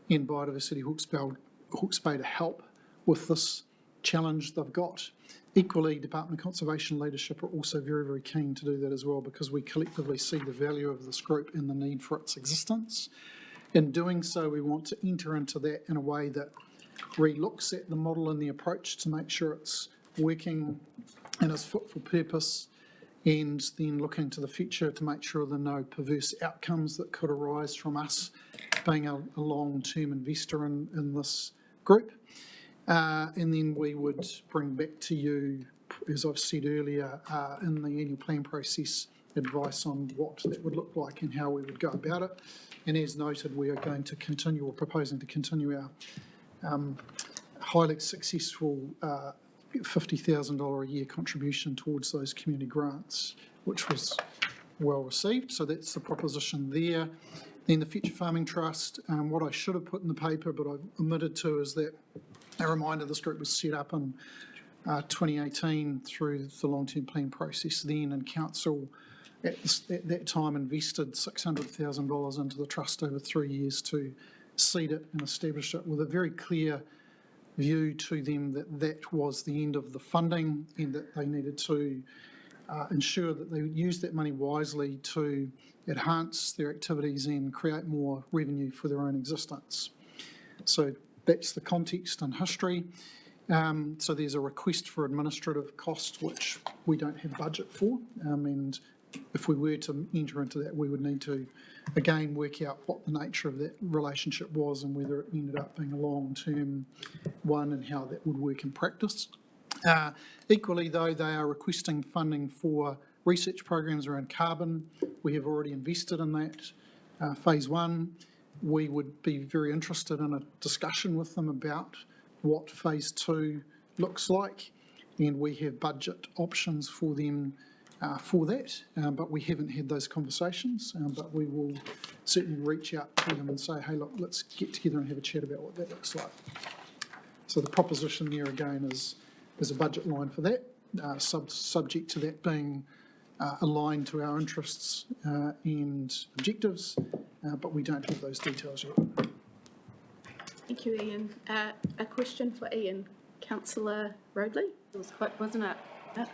biodiversity Hawke's Bay to help with this challenge they've got. Equally, Department of Conservation leadership are also very, very keen to do that as well, because we collectively see the value of this group and the need for its existence. In doing so, we want to enter into that in a way that re-looks at the model and the approach to make sure it's working and is fit for purpose, and then looking to the future to make sure there are no perverse outcomes that could arise from us being a long-term investor in this group. And then we would bring back to you, as I've said earlier, in the annual plan process, advice on what that would look like and how we would go about it. And as noted, we are going to continue, or proposing to continue, our highly successful $50,000 a year contribution towards those community grants, which was well received. So that's the proposition there. Then the Future Farming Trust, what I should have put in the paper, but I've omitted to, is that a reminder this group was set up in 2018 through the long-term plan process then, and council at that time invested $600,000 into the trust over 3 years to seed it and establish it, with a very clear view to them that that was the end of the funding, and that they needed to ensure that they would use that money wisely to enhance their activities and create more revenue for their own existence. So that's the context and history. So there's a request for administrative costs, which we don't have budget for. And if we were to enter into that, we would need to, again, work out what the nature of that relationship was and whether it ended up being a long-term one and how that would work in practice. Equally, though, they are requesting funding for research programs around carbon. We have already invested in that, phase 1. We would be very interested in a discussion with them about what phase 2 looks like, and we have budget options for them for that, but we haven't had those conversations, but we will certainly reach out to them and say, hey, look, let's get together and have a chat about what that looks like. So the proposition there again is a budget line for that, subject to that being aligned to our interests and objectives, but we don't have those details yet. Thank you, Ian. A question for Ian. Councillor Roadley? It was quick, wasn't it?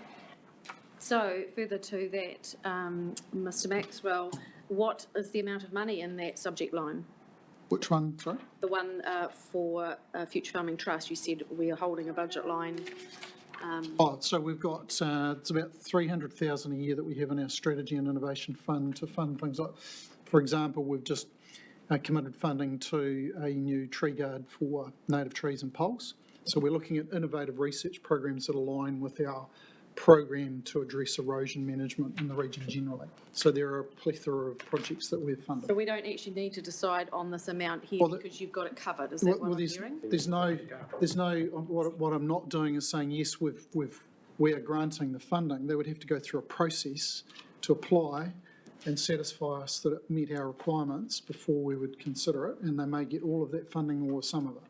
So further to that, Mr Maxwell, what is the amount of money in that subject line? Which one, sorry? The one for Future Farming Trust, you said we are holding a budget line. So we've got, it's about 300,000 a year that we have in our strategy and innovation fund to fund things like, for example, we've just committed funding to a new tree guard for native trees and poles. So we're looking at innovative research programs that align with our program to address erosion management in the region generally. So there are a plethora of projects that we've funded. So we don't actually need to decide on this amount here because you've got it covered, is that what I'm hearing? There's no, what I'm not doing is saying, yes, we are granting the funding. They would have to go through a process to apply and satisfy us that it met our requirements before we would consider it, and they may get all of that funding or some of it.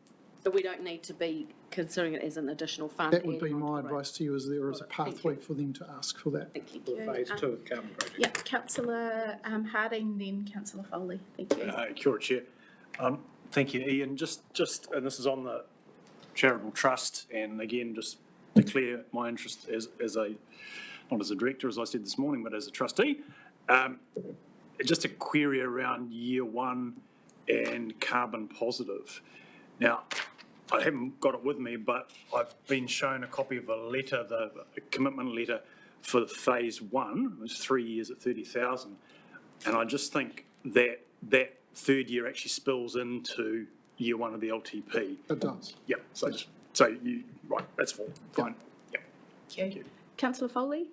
So we don't need to be considering it as an additional fund. That would be my advice to you, is there is a pathway for them to ask for that. Thank you. Phase 2 of the carbon project. Yeah, Councillor Harding, then Councillor Foley. Thank you. Kia ora, Chair. Thank you, Ian. Just, and this is on the charitable trust, and again, just declare my interest as a, not as a director, as I said this morning, but as a trustee. Just a query around year one and carbon positive. Now, I haven't got it with me, but I've been shown a copy of a letter, the commitment letter for phase 1. It was 3 years at 30,000. And I just think that that third year actually spills into year 1 of the LTP. It does. Yeah, so you, right, that's fine. Yeah. Thank you. Councillor Foley?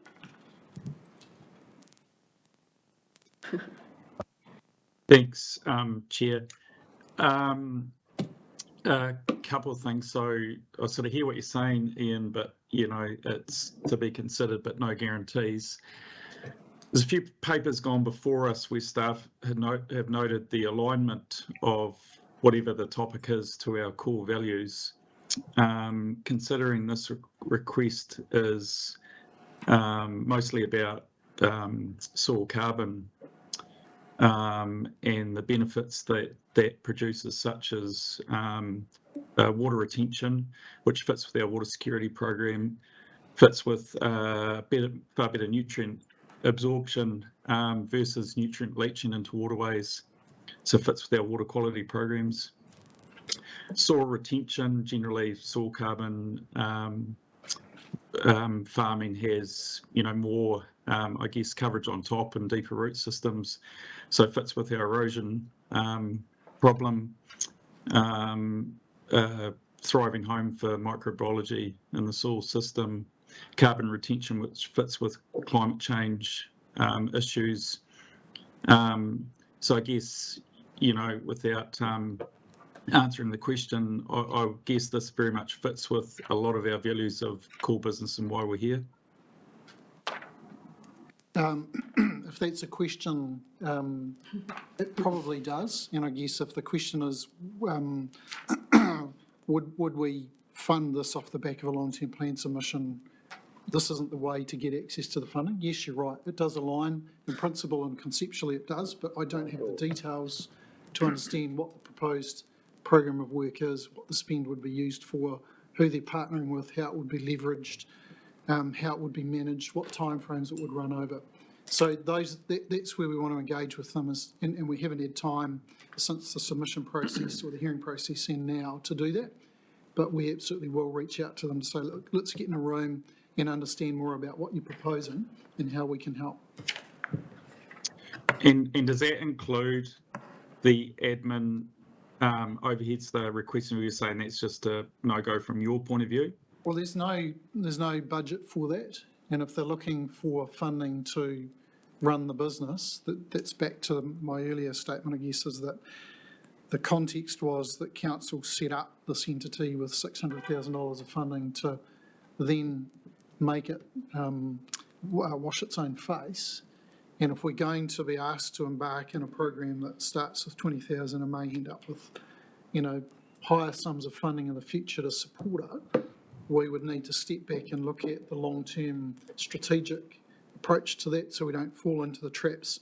Thanks, Chair. A couple of things. So I sort of hear what you're saying, Ian, but, you know, it's to be considered, but no guarantees. There's a few papers gone before us where staff have noted the alignment of whatever the topic is to our core values. Considering this request is mostly about soil carbon and the benefits that produces, such as water retention, which fits with our water security program, fits with far better nutrient absorption versus nutrient leaching into waterways, so fits with our water quality programs. Soil retention, generally soil carbon farming has, you know, more, I guess, coverage on top and deeper root systems, so it fits with our erosion problem. Thriving home for microbiology in the soil system. Carbon retention, which fits with climate change issues. So I guess, you know, without answering the question, I guess this very much fits with a lot of our values of core business and why we're here. If that's a question, it probably does. And I guess if the question is, would we fund this off the back of a long-term plan submission, this isn't the way to get access to the funding. Yes, you're right. It does align in principle and conceptually it does, but I don't have the details to understand what the proposed program of work is, what the spend would be used for, who they're partnering with, how it would be leveraged, how it would be managed, what timeframes it would run over. So that's where we want to engage with them, and we haven't had time since the submission process or the hearing process and now to do that. But we absolutely will reach out to them to say, look, let's get in a room and understand more about what you're proposing and how we can help. And does that include the admin overheads they're requesting? You're saying that's just a no-go from your point of view? Well, there's no budget for that, and if they're looking for funding to run the business, that's back to my earlier statement, I guess, is that the context was that council set up this entity with $600,000 of funding to then make it wash its own face. And if we're going to be asked to embark in a program that starts with 20,000 and may end up with, higher sums of funding in the future to support it, we would need to step back and look at the long-term strategic approach to that, so we don't fall into the traps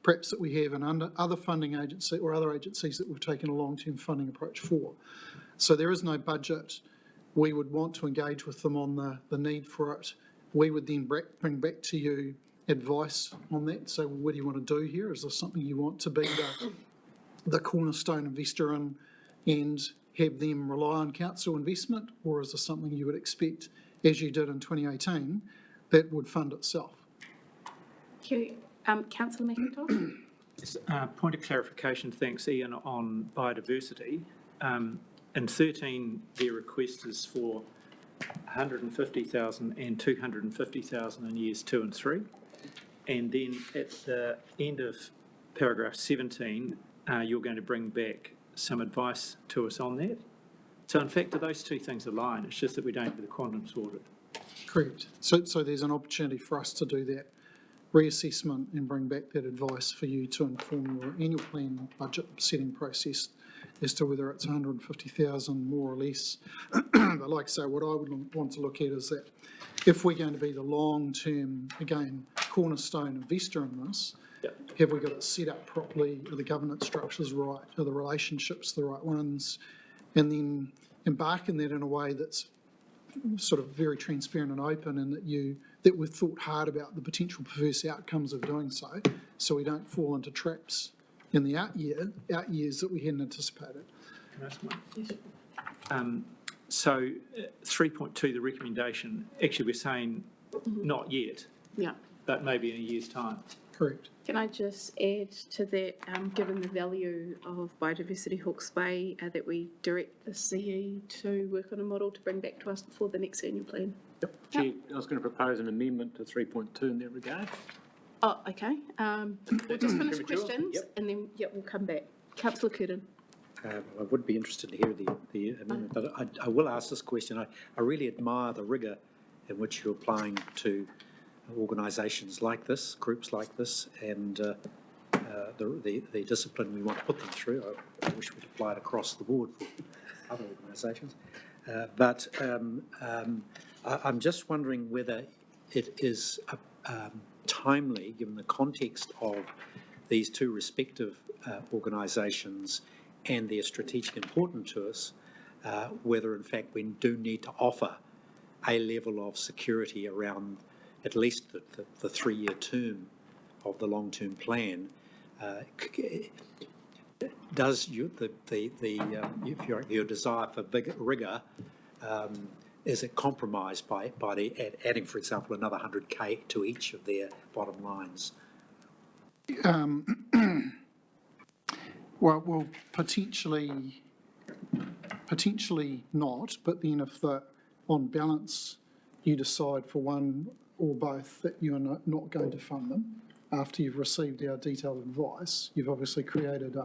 perhaps that we have in other funding agencies or other agencies that we've taken a long-term funding approach for. So there is no budget. We would want to engage with them on the need for it. We would then bring back to you advice on that. So what do you want to do here? Is this something you want to be the cornerstone investor in and have them rely on council investment, or is this something you would expect, as you did in 2018, that would fund itself? Thank you. Councillor McIntosh? Point of clarification, thanks Ian, on biodiversity. In 13, their request is for 150,000 and 250,000 in years 2 and 3. And then at the end of paragraph 17, you're going to bring back some advice to us on that. So in fact, those two things align. It's just that we don't have the quantum sorted. Correct. So there's an opportunity for us to do that reassessment and bring back that advice for you to inform your annual plan budget setting process as to whether it's 150,000 more or less. But like I say, what I would want to look at is that if we're going to be the long-term, again, cornerstone investor in this, have we got it set up properly? Are the governance structures right? Are the relationships the right ones? And then embark in that in a way that's sort of very transparent and open, and that we've thought hard about the potential perverse outcomes of doing so we don't fall into traps in the out years that we hadn't anticipated. Can I ask one? Yes. So 3.2, the recommendation, actually we're saying not yet, Yeah. but maybe in a year's time. Correct. Can I just add to that, given the value of biodiversity Hawke's Bay, that we direct the CE to work on a model to bring back to us before the next annual plan? Chair, I was going to propose an amendment to 3.2 in that regard. Oh, okay. We'll just finish Premature? questions and then, we'll come back. Councillor Curtin. I would be interested to hear the amendment, but I will ask this question. I really admire the rigour in which you're applying to organisations like this, groups like this, and the discipline we want to put them through. I wish we'd apply it across the board for other organisations. But I'm just wondering whether it is timely, given the context of these two respective organisations and their strategic importance to us, whether in fact we do need to offer a level of security around at least the 3-year term of the long-term plan. Does your desire for big rigour, is it compromised by adding, for example, another 100K to each of their bottom lines? Well, potentially not, but then if on balance you decide for one or both that you are not going to fund them after you've received our detailed advice, you've obviously created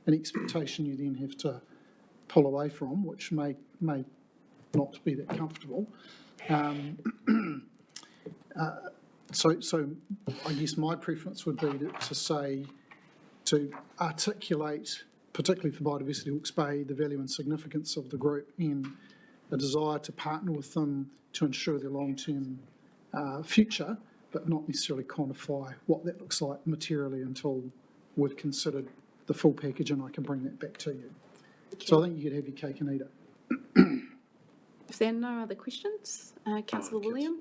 an expectation you then have to pull away from, which may not be that comfortable. So I guess my preference would be to articulate, particularly for Biodiversity Hawke's Bay, the value and significance of the group and a desire to partner with them to ensure their long-term future, but not necessarily quantify what that looks like materially until we've considered the full package and I can bring that back to you. Okay. So I think you could have your cake and eat it. If there are no other questions, Councillor William?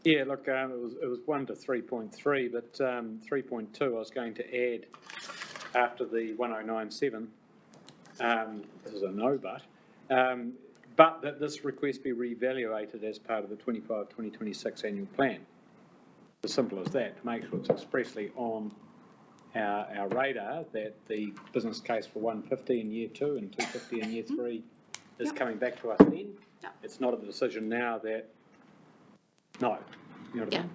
Yeah, look, it was 1 to 3.3, but 3.2 I was going to add after the 1097. This is a no, but that this request be reevaluated as part of the 25-2026 annual plan. As simple as that, to make sure it's expressly on our radar that the business case for 150 in year 2 and 250 in year 3 is coming back to us then. It's not a decision now that, no. You know what I mean?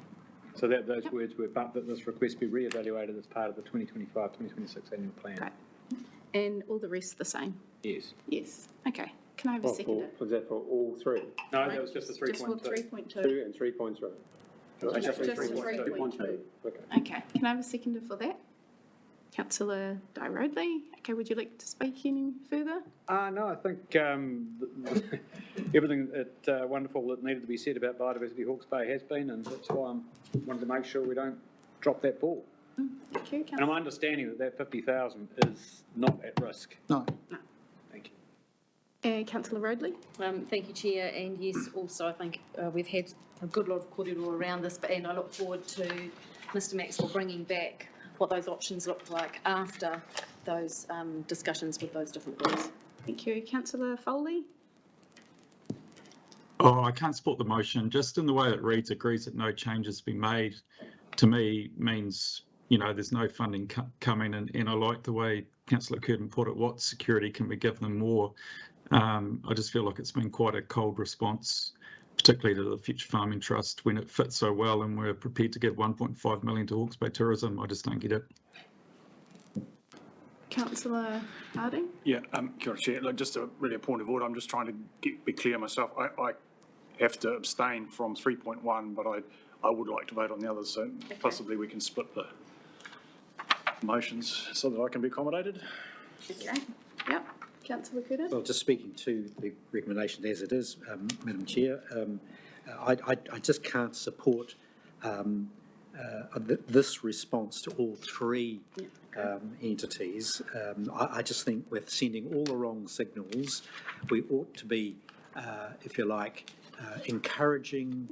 So those words were, but that this request be reevaluated as part of the 2025-2026 annual plan. Great. And all the rest the same? Yes. Yes. Okay. Can I have a second? Was that for all three? No, that was just the 3.2. Just for 3.2. 2 and 3.3. Just 3.2. Okay, can I have a seconder for that? Councillor Rodley, okay, would you like to speak any further? No, I think everything that wonderful that needed to be said about biodiversity Hawke's Bay has been, and that's why I wanted to make sure we don't drop that ball. Thank you, And I'm understanding that 50,000 is not at risk. No. Thank you. Councillor Rodley? Thank you, Chair, and yes, also I think we've had a good lot of korero around this, and I look forward to Mr Maxwell bringing back what those options look like after those discussions with those different groups. Thank you. Councillor Foley? Oh, I can't support the motion. Just in the way it reads, agrees that no changes be made, to me means, you know, there's no funding coming, and I like the way Councillor Curtin put it, what security can we give them more? I just feel like it's been quite a cold response, particularly to the Future Farming Trust, when it fits so well and we're prepared to give 1.5 million to Hawke's Bay tourism. I just don't get it. Councillor Harding? Yeah, kia ora, Chair. Look, just really a point of order. I'm just trying to be clear myself. I have to abstain from 3.1, but I would like to vote on the others, so possibly we can split the motions so that I can be accommodated. Okay, yep. Councillor Curtin? Well, just speaking to the recommendation as it is, Madam Chair, I just can't support this response to all three entities. I just think we're sending all the wrong signals. We ought to be, if you like, encouraging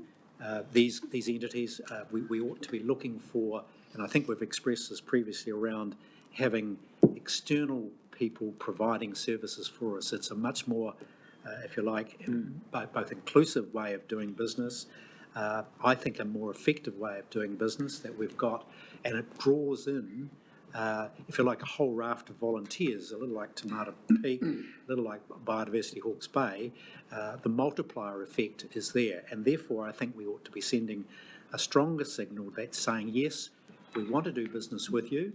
these entities. We ought to be looking for, and I think we've expressed this previously, around having external people providing services for us. It's a much more, if you like, both inclusive way of doing business. I think a more effective way of doing business that we've got, and it draws in, if you like, a whole raft of volunteers, a little like Tomato Peak, a little like Biodiversity Hawke's Bay. The multiplier effect is there, and therefore I think we ought to be sending a stronger signal that's saying, yes, we want to do business with you.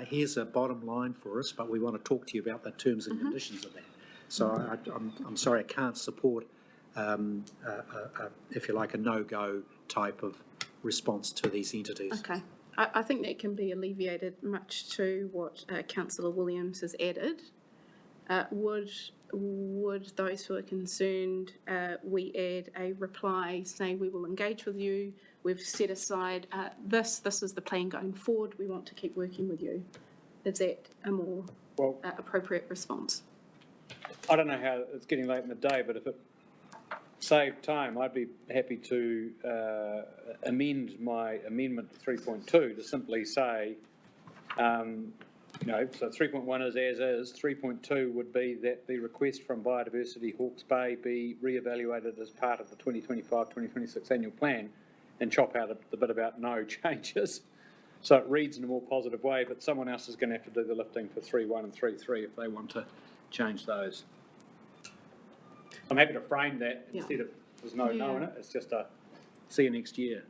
Here's a bottom line for us, but we want to talk to you about the terms and conditions of that. So I'm sorry, I can't support, if you like, a no-go type of response to these entities. Okay. I think that can be alleviated much to what Councillor Williams has added. Would those who are concerned, we add a reply saying we will engage with you, we've set aside this is the plan going forward, we want to keep working with you. Is that a more appropriate response? I don't know how it's getting late in the day, but if it saved time, I'd be happy to amend my amendment to 3.2 to simply say, you know, so 3.1 is as is, 3.2 would be that the request from Biodiversity Hawke's Bay be re-evaluated as part of the 2025-2026 annual plan, and chop out the bit about no changes. So it reads in a more positive way, but someone else is going to have to do the lifting for 3.1 and 3.3 if they want to change those. I'm happy to frame that instead of there's no in it, it's just a see you next year.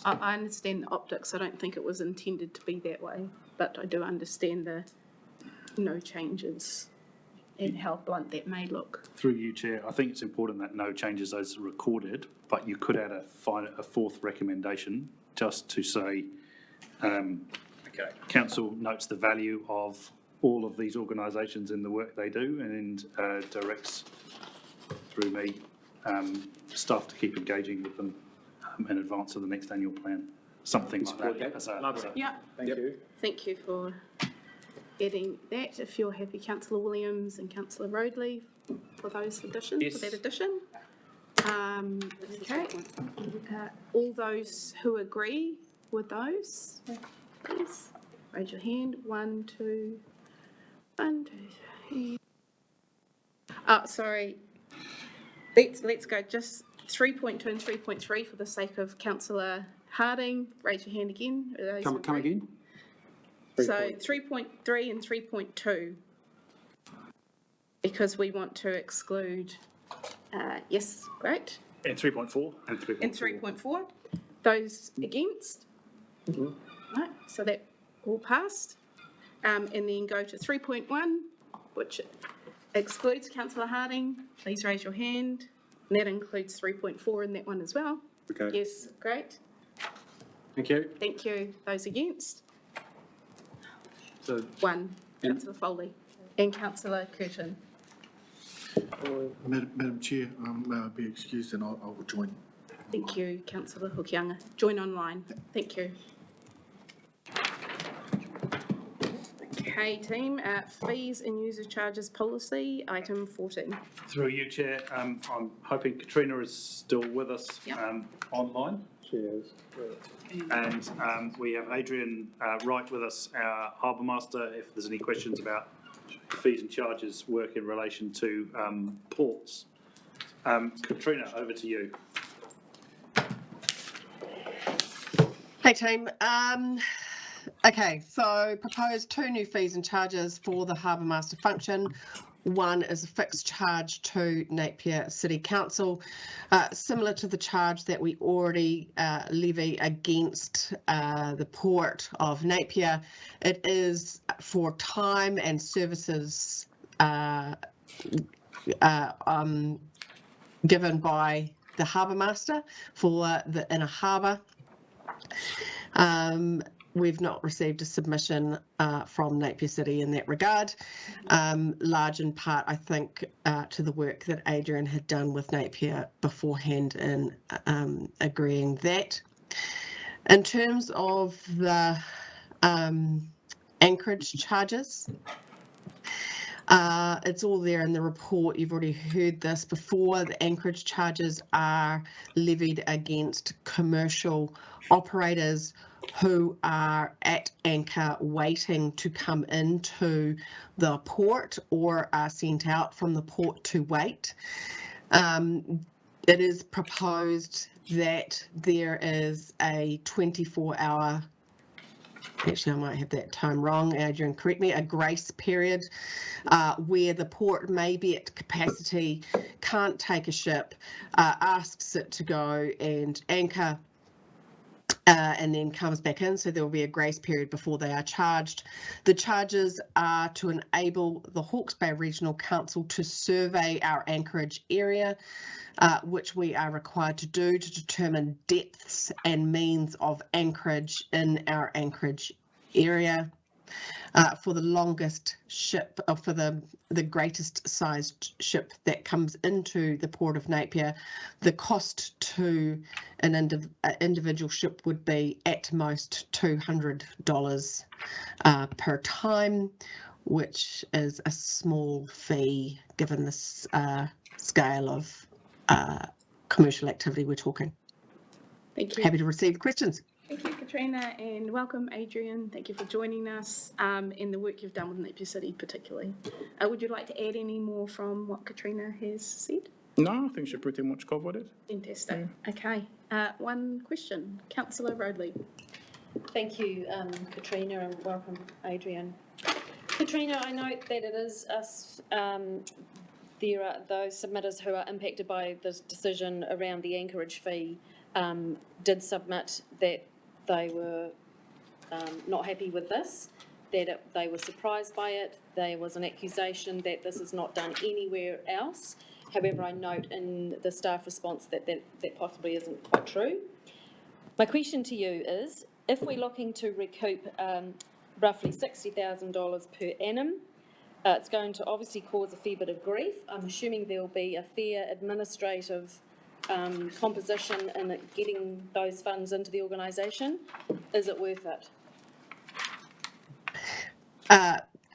I understand the optics, I don't think it was intended to be that way, but I do understand the no changes and how blunt that may look. Through you, Chair, I think it's important that no changes as recorded, but you could add a fourth recommendation just to say, Council notes the value of all of these organisations in the work they do, and directs through me staff to keep engaging with them in advance of the next annual plan. Something like that. Yeah. Thank you. Thank you for adding that. If you're happy, Councillor Williams and Councillor Rodley, for those additions, for that addition. Okay. All those who agree with those, please raise your hand. 1, 2, 3. Oh, sorry. Let's go just 3.2 and 3.3 for the sake of Councillor Harding. Raise your hand again. Come again? So 3.3 and 3.2, because we want to exclude, yes, great. And 3.4? And 3.4. Those against? Right, so that all passed. And then go to 3.1, which excludes Councillor Harding. Please raise your hand. And that includes 3.4 in that one as well. Okay. Yes, great. Thank you. Thank you. Those against? So, One. Councillor Foley and Councillor Curtin. Madam Chair, may I be excused and I will join. Thank you, Councillor Hokianga. Join online. Thank you. Okay, team, fees and user charges policy, item 14. Through you, Chair, I'm hoping Katrina is still with us online. she is. And we have Adrian Wright with us, our harbour master, if there's any questions about fees and charges work in relation to ports. Katrina, over to you. Hey team, okay, so proposed 2 new fees and charges for the Harbour Master function. One is a fixed charge to Napier City Council, similar to the charge that we already levy against the Port of Napier. It is for time and services given by the Harbour Master for the inner harbour. We've not received a submission from Napier City in that regard, large in part, I think, to the work that Adrian had done with Napier beforehand in agreeing that. In terms of the anchorage charges, it's all there in the report. You've already heard this before. The anchorage charges are levied against commercial operators who are at anchor waiting to come into the port or are sent out from the port to wait. It is proposed that there is a 24-hour, actually I might have that time wrong, Adrian, correct me, a grace period where the port may be at capacity, can't take a ship, asks it to go and anchor, and then comes back in, so there will be a grace period before they are charged. The charges are to enable the Hawke's Bay Regional Council to survey our anchorage area, which we are required to do to determine depths and means of anchorage in our anchorage area. For the longest ship, or for the greatest sized ship that comes into the Port of Napier, the cost to an individual ship would be at most $200 per time, which is a small fee given this scale of commercial activity we're talking. Thank you. Happy to receive questions. Thank you, Katrina, and welcome, Adrian. Thank you for joining us in the work you've done with Napier City particularly. Would you like to add any more from what Katrina has said? No, I think she pretty much covered it. Fantastic. Okay. One question. Councillor Rodley. Thank you, Katrina, and welcome, Adrian. Katrina, I note that it is us, there are those submitters who are impacted by this decision around the anchorage fee did submit that they were not happy with this, that they were surprised by it. There was an accusation that this is not done anywhere else. However, I note in the staff response that possibly isn't quite true. My question to you is, if we're looking to recoup roughly $60,000 per annum, it's going to obviously cause a fair bit of grief. I'm assuming there will be a fair administrative composition in getting those funds into the organisation. Is it worth it?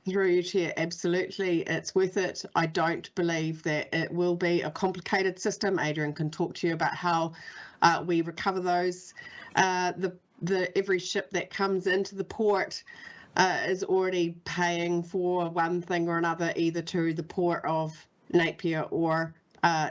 Through you, Chair, absolutely, it's worth it. I don't believe that it will be a complicated system. Adrian can talk to you about how we recover those. Every ship that comes into the port is already paying for one thing or another, either to the Port of Napier or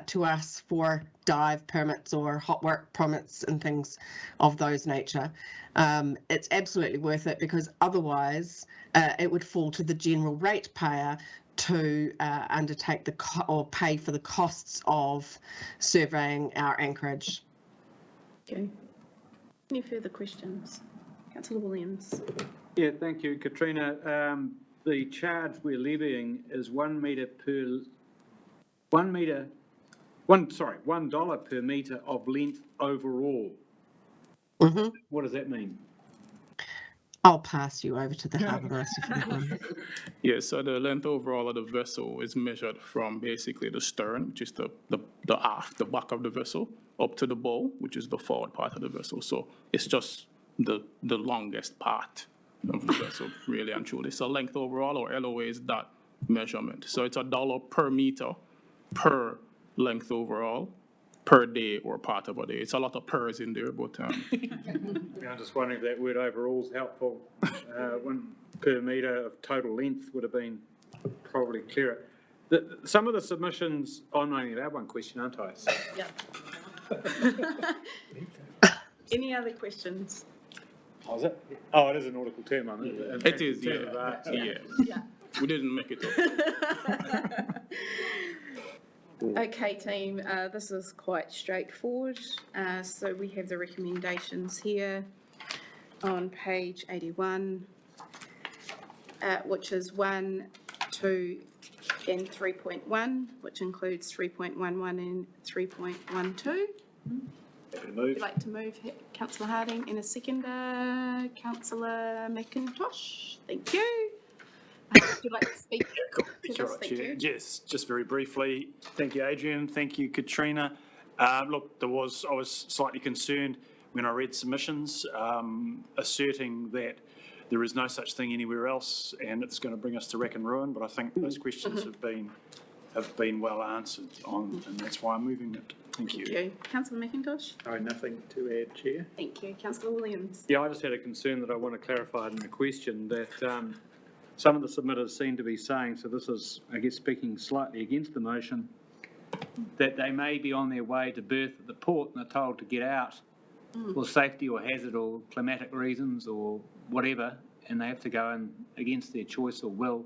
to us for dive permits or hot work permits and things of those nature. It's absolutely worth it, because otherwise it would fall to the general ratepayer to undertake or pay for the costs of surveying our anchorage. Okay. Any further questions? Councillor Williams. Yeah, thank you, Katrina. The charge we're levying is $1 per metre of length overall. Mhm. What does that mean? I'll pass you over to the harbour master for that one. Yeah, so the length overall of the vessel is measured from basically the stern, which is the aft, the back of the vessel, up to the bow, which is the forward part of the vessel. So it's just the longest part of the vessel, really and truly. So length overall, or LOA, is that measurement. So it's $1 per meter per length overall, per day or part of a day. It's a lot of pers in there, but I'm just wondering if that word overall is helpful. When per metre of total length would have been probably clearer. Some of the submissions, I'm only allowed one question, aren't I? So, Any other questions? oh, is it? Oh, it is a nautical term, isn't it? it is, In terms of art, so- Yeah. We didn't make it up. Okay, team, this is quite straightforward. So we have the recommendations here on page 81, which is 1, 2, and 3.1, which includes 3.11 and 3.12. Happy to move. Would you like to move, Councillor Harding, and a seconder, Councillor McIntosh? Thank you. Would you like to speak to this? Thank you. Yes, just very briefly. Thank you, Adrian. Thank you, Katrina. Look, I was slightly concerned when I read submissions asserting that there is no such thing anywhere else and it's going to bring us to wreck and ruin, but I think those questions have been well answered on, and that's why I'm moving it. Thank you. Thank you. Councillor McIntosh? Oh, nothing to add, Chair. Thank you. Councillor Williams? Yeah, I just had a concern that I want to clarify in the question that some of the submitters seem to be saying, so this is, I guess, speaking slightly against the motion, that they may be on their way to berth at the port and are told to get out for safety or hazard or climatic reasons or whatever, and they have to go in against their choice or will,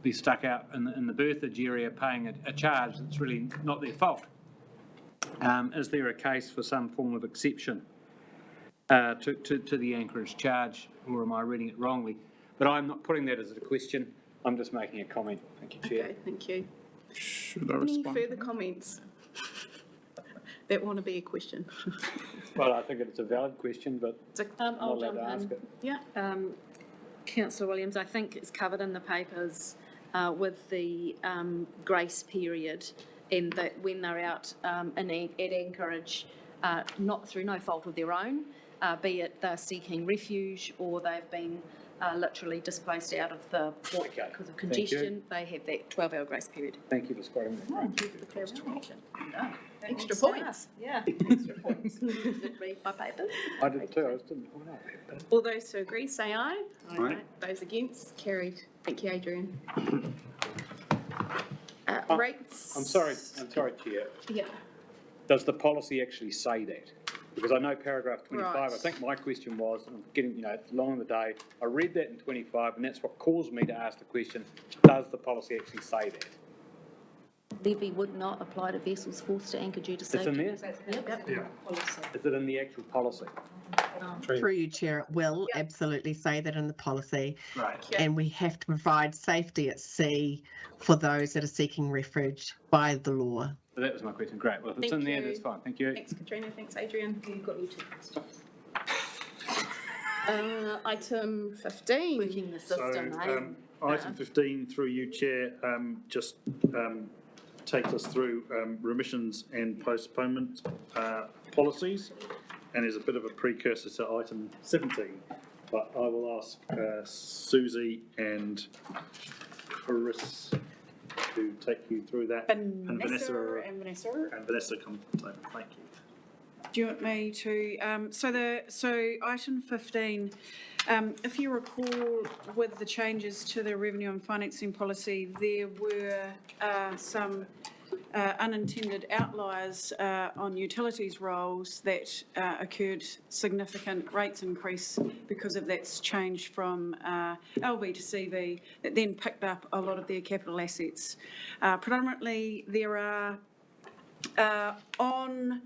be stuck out in the berthage area paying a charge that's really not their fault. Is there a case for some form of exception to the anchorage charge, or am I reading it wrongly? But I'm not putting that as a question, I'm just making a comment. Thank you, Chair. Okay, thank you. Should I Any respond? further comments that want to be a question? Well, I think it's a valid question, but I'm not I'll allowed jump to ask in. it. Yeah. Councillor Williams, I think it's covered in the papers with the grace period, and that when they're out at Anchorage, not through no fault of their own, be it they're seeking refuge or they've been literally displaced out of the port Okay. because of Thank you. congestion, they have that 12-hour grace period. Thank you for spotting that. Thank you for the clarification. Extra makes points. Yeah. Extra points. Did read my papers. I did too, I just didn't point out that. All those who agree, say aye. Aye. Those against, carried. Thank you, Adrian. Rates. I'm sorry, Chair. Yeah. Does the policy actually say that? Because I know paragraph 25, Right. I think my question was, and I'm getting, it's long in the day, I read that in 25, and that's what caused me to ask the question, does the policy actually say that? Levy would not apply to vessels forced to anchor due to It's safety. in there? Yep. Is it in the actual policy? Through you, Chair, it will absolutely say that in the policy. Right. And we have to provide safety at sea for those that are seeking refuge by the law. So that was my question, great. Well, if it's Thank in there, you. that's fine, thank you. Thanks, Katrina. Thanks, Adrian. You've got your 2 questions. Item 15. Working the system, eh? Item 15, through you, Chair, just takes us through remissions and postponement policies, and is a bit of a precursor to item 17. But I will ask Susie and Chris to take you through that. Vanessa. And Vanessa come to the table. Thank you. Do you want me to, so item 15, if you recall with the changes to the revenue and financing policy, there were some unintended outliers on utilities rolls that occurred significant rates increase because of that's change from LV to CV that then picked up a lot of their capital assets. Predominantly there are on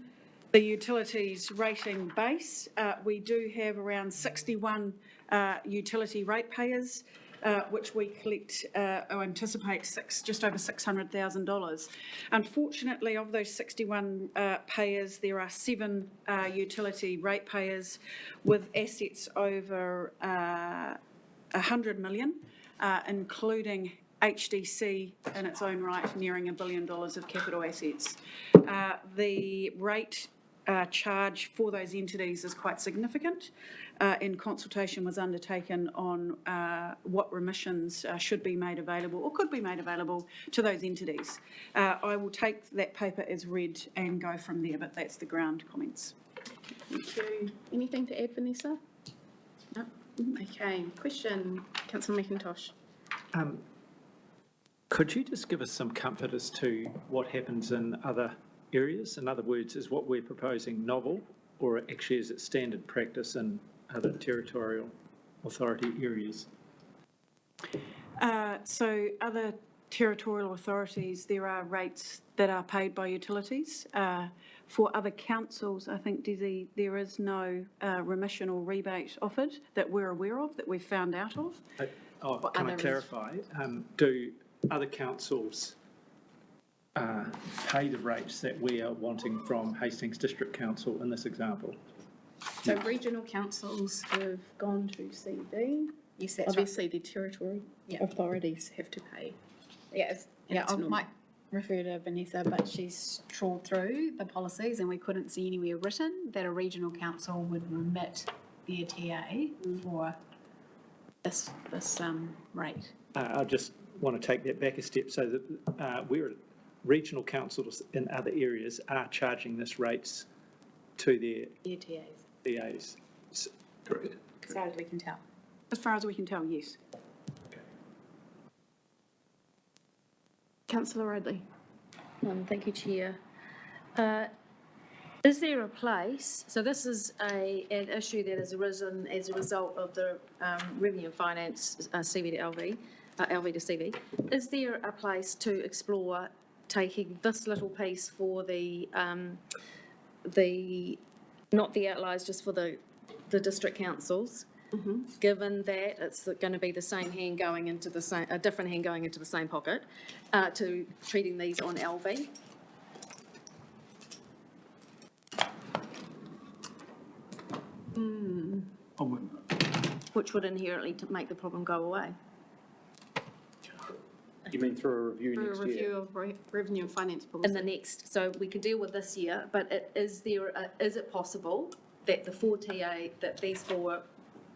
the utilities rating base, we do have around 61 utility ratepayers. which we collect or anticipate just over $600,000. Unfortunately, of those 61 payers, there are 7 utility ratepayers with assets over 100 million, including HDC in its own right, nearing $1 billion of capital assets. The rate charge for those entities is quite significant, and consultation was undertaken on what remissions should be made available or could be made available to those entities. I will take that paper as read and go from there, but that's the ground comments. Thank you. Anything to add, Vanessa? No? Okay. Question, Councillor McIntosh. Could you just give us some comfort as to what happens in other areas? In other words, is what we're proposing novel, or actually is it standard practice in other territorial authority areas? So other territorial authorities, there are rates that are paid by utilities. For other councils, I think, Desi, there is no remission or rebate offered that we're aware of, that we've found out of. Can I clarify? Do other councils pay the rates that we are wanting from Hastings District Council in this example? So regional councils have gone to CD. Yes, that's Obviously, the territory authorities have to pay. Yes, yeah, I might refer to Vanessa, but she's trawled through the policies and we couldn't see anywhere written that a regional council would remit their TA for this rate. I just want to take that back a step so that regional councils in other areas are charging this rates to their TAs. Correct. As far as we can tell. As far as we can tell, yes. Councillor Ridley. Thank you, Chair. Is there a place, so this is an issue that has arisen as a result of the Revenue and Finance CV to LV, LV to CV. Is there a place to explore taking this little piece for not the outliers, just for the district councils, given that it's going to be the same hand going into the same, a different hand going into the same pocket, to treating these on LV? Which would inherently make the problem go away. You mean through a review For next a year? review of revenue and finance policy. In the next, so we can deal with this year, but is it possible that the 4 TA, that these 4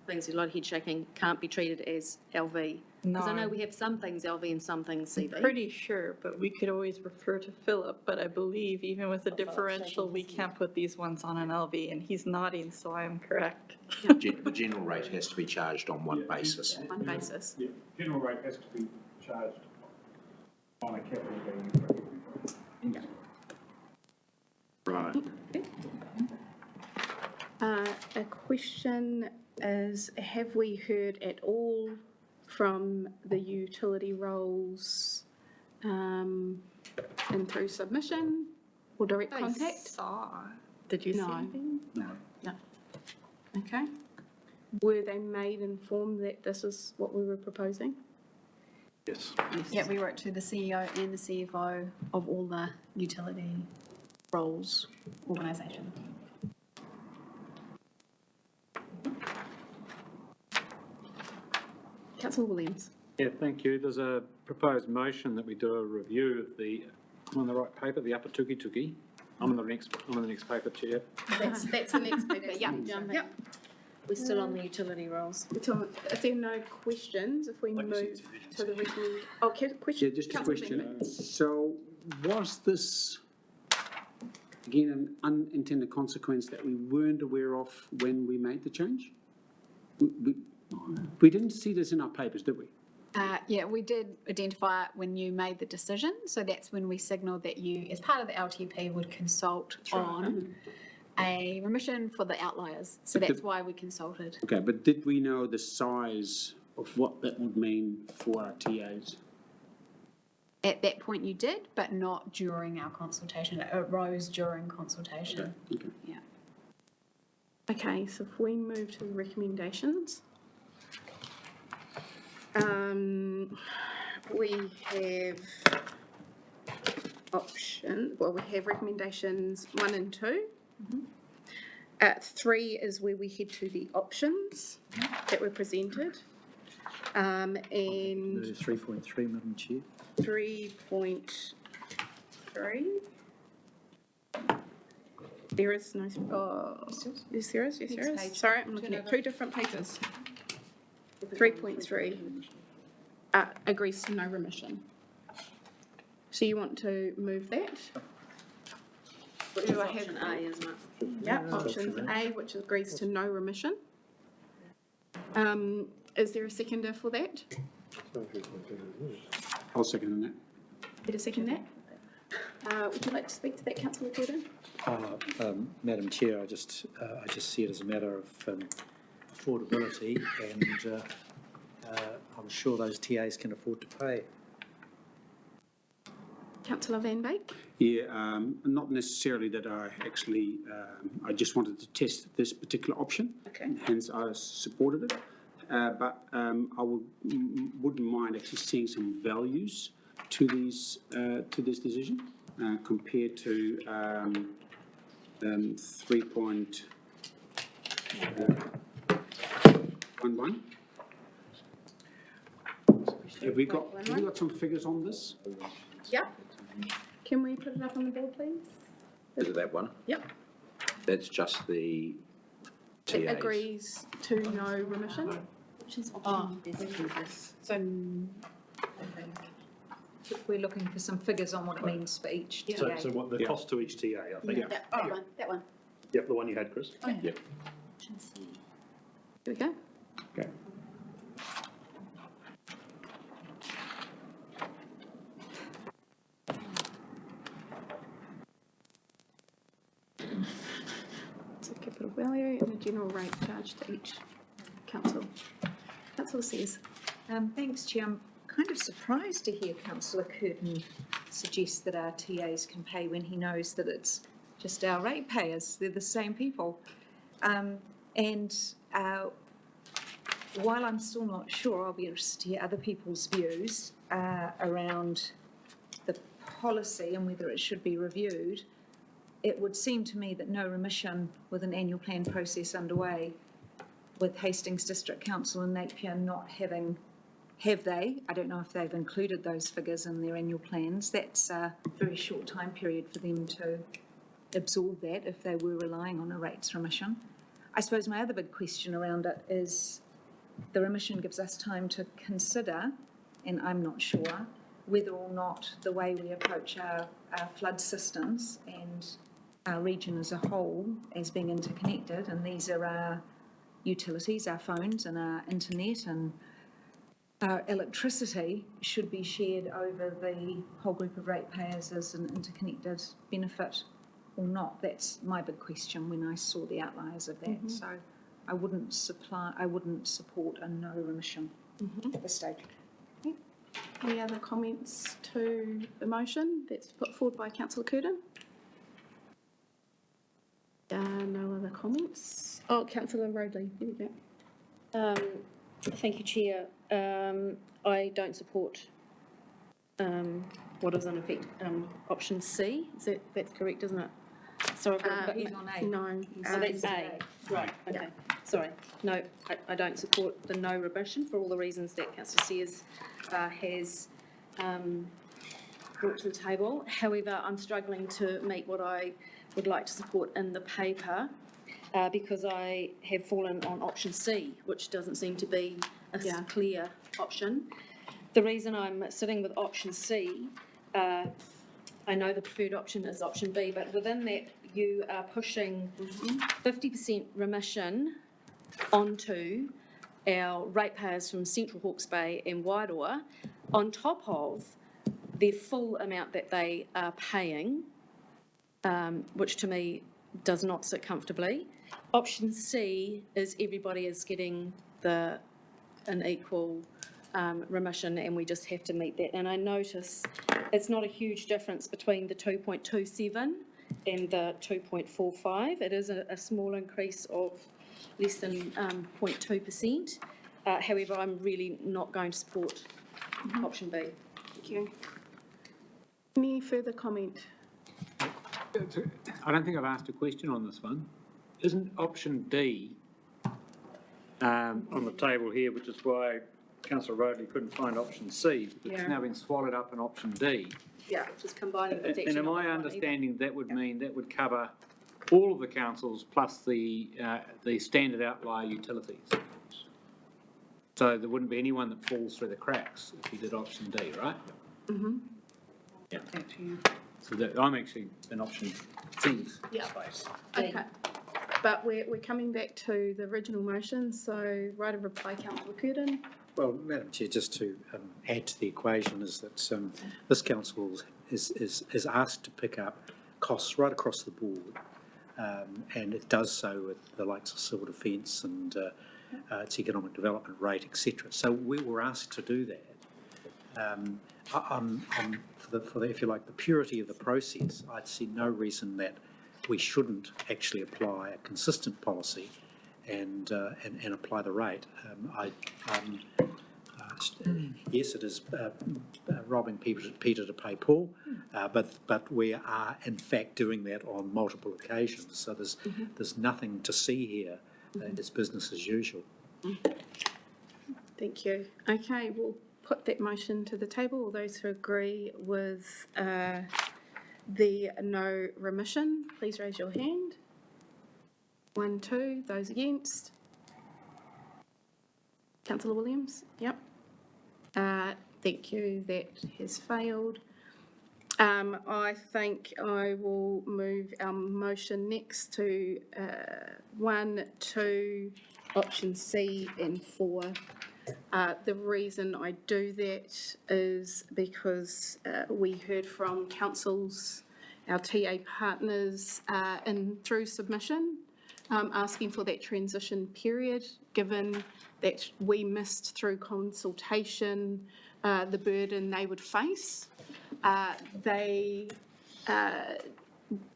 things, a lot of head shaking, can't be treated as LV? Because I know we have some things LV and some things CV. Pretty sure, but we could always refer to Philip, but I believe even with the differential, we can't put these ones on an LV, and he's nodding, so I am correct. The general rate has to be charged on one basis. One basis. Yeah, general rate has to be charged on a capital gain. Right. A question is, have we heard at all from the utility roles and through submission or direct contact? Did you see No. anything? No. Okay. Were they made informed that this is what we were proposing? Yes. Yeah, we wrote to the CEO and the CFO of all the utility roles organisation. Councillor Williams. Yeah, thank you. There's a proposed motion that we do a review of I'm on the right paper, the Upper Tuki. I'm on the next paper, Chair. That's the next paper, yep. We're still on the utility roles. If there are no questions, if we move to the recommend, question? Yeah, just a Councillor question. Bentley. So was this, again, an unintended consequence that we weren't aware of when we made the change? We didn't see this in our papers, did we? Yeah, we did identify it when you made the decision. So that's when we signalled that you, as part of the LTP, would consult on a remission for the outliers. So that's why we consulted. Okay, but did we know the size of what that would mean for our TAs? At that point you did, but not during our consultation. It arose during consultation. Okay. Yeah. Okay, so if we move to the recommendations. We have we have recommendations 1 and 2. At 3 is where we head to the options that were presented. And Move 3.3, Madam Chair. 3.3. There is no, yes there is, Sorry, I'm looking at 2 different papers. 3.3 agrees to no remission. So you want to move that? Which is option A, isn't it? Yeah, option A, which agrees to no remission. Is there a seconder for that? I'll second that. Peter, second that. Would you like to speak to that, Councillor Gordon? Madam Chair, I just see it as a matter of affordability, and I'm sure those TAs can afford to pay. Councillor Van Beek? Yeah, not necessarily that I actually, I just wanted to test this particular option. Okay. Hence I supported it. But I wouldn't mind actually seeing some values to these, to this decision compared to 3.11. Have we got some figures on this? Yep. Can we put it up on the board, please? Is it that one? Yep. That's just the TAs. It agrees to no remission. Which is option So, We're looking for some figures on what it means for each TA. So what the cost to each TA, I think. That one. Yep, the one you had, Chris. Oh, yeah. Yep. Here we go. Okay. So capital value and the general rate charged to each council. Councillor says. Thanks, Chair. I'm kind of surprised to hear Councillor Curtin suggest that our TAs can pay when he knows that it's just our ratepayers. They're the same people. While I'm still not sure, I'll be interested to hear other people's views around the policy and whether it should be reviewed. It would seem to me that no remission with an annual plan process underway, with Hastings District Council and Napier not having, have they? I don't know if they've included those figures in their annual plans. That's a very short time period for them to absorb that if they were relying on a rates remission. I suppose my other big question around it is the remission gives us time to consider, and I'm not sure, whether or not the way we approach our flood systems and our region as a whole as being interconnected, and these are our utilities, our phones and our internet and our electricity, should be shared over the whole group of ratepayers as an interconnected benefit or not. That's my big question when I saw the outliers of that. So I wouldn't support a no remission at this stage. Any other comments to the motion that's put forward by Councillor Curtin? No other comments. Oh, Councillor Rodley, there we go. Thank you, Chair. I don't support what is in effect option C. That's correct, isn't it? So He's on A. No. So that's A. Right, okay. Sorry. No, I don't support the no remission for all the reasons that Councillor Sears has brought to the table. However, I'm struggling to meet what I would like to support in the paper because I have fallen on option C, which doesn't seem to be a clear option. The reason I'm sitting with option C, I know the preferred option is option B, but within that you are pushing 50% remission onto our ratepayers from Central Hawke's Bay and Wairoa on top of the full amount that they are paying, which to me does not sit comfortably. Option C is everybody is getting an equal remission and we just have to meet that. And I notice it's not a huge difference between the 2.27 and the 2.45. It is a small increase of less than 0.2%. However, I'm really not going to support option B. Thank you. Any further comment? I don't think I've asked a question on this one. Isn't option D on the table here, which is why councillor Rodley couldn't find option C, because it's now been swallowed up in option D. Yeah, just combining the And am I understanding that would mean that would cover all of the councils plus the standard outlier utilities? So there wouldn't be anyone that falls through the cracks if you did option D, right? Mm-hmm. Yeah. So that, I'm actually in option C. Yeah. Okay. But we're coming back to the original motion, so right of reply, councillor Curtin. Well, Madam Chair, just to add to the equation is that this council is asked to pick up costs right across the board, and it does so with the likes of civil defence and its economic development rate, etc. So we were asked to do that. For the, if you like, the purity of the process, I'd see no reason that we shouldn't actually apply a consistent policy and apply the rate. Yes, it is robbing Peter to pay Paul, but we are in fact doing that on multiple occasions. So there's nothing to see here. It's business as usual. Thank you. Okay, we'll put that motion to the table. All those who agree with the no remission, please raise your hand. 1, 2. Those against? Councillor Williams? Yep. Thank you. That has failed. I think I will move our motion next to 1, 2, option C and 4. The reason I do that is because we heard from councils, our TA partners, through submission, asking for that transition period, given that we missed through consultation the burden they would face. They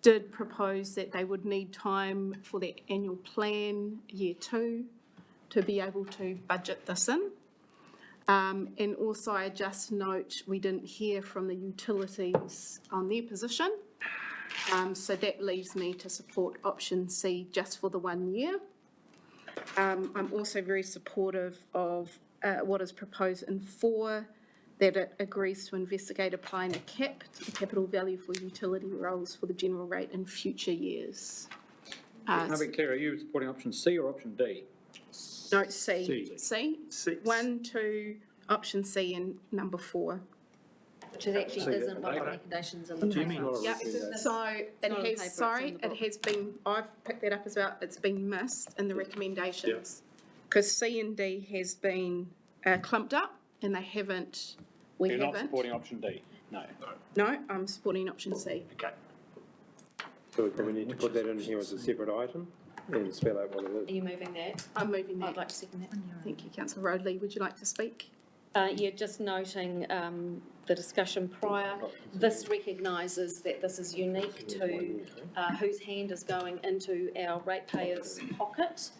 did propose that they would need time for their annual plan, year 2, to be able to budget this in. And also I just note we didn't hear from the utilities on their position. So that leaves me to support option C just for the 1 year. I'm also very supportive of what is proposed in 4, that it agrees to investigate applying a cap to the capital value for utility rolls for the general rate in future years. Can I be clear, are you supporting option C or option D? No, C. C. 1, 2, option C and number 4. Which it actually isn't one of the recommendations in the paper. Yeah, so it has been, I've picked that up as well, it's been missed in the recommendations. Because C and D has been clumped up and they haven't, You're not supporting option D? No. No, I'm supporting option C. Okay. So we probably need to put that in here as a separate item and spell out what it is. Are you moving that? I'm moving that. I'd like to second that. Thank you, councillor Rodley. Would you like to speak? Yeah, just noting the discussion prior, this recognises that this is unique to whose hand is going into our ratepayers' pocket,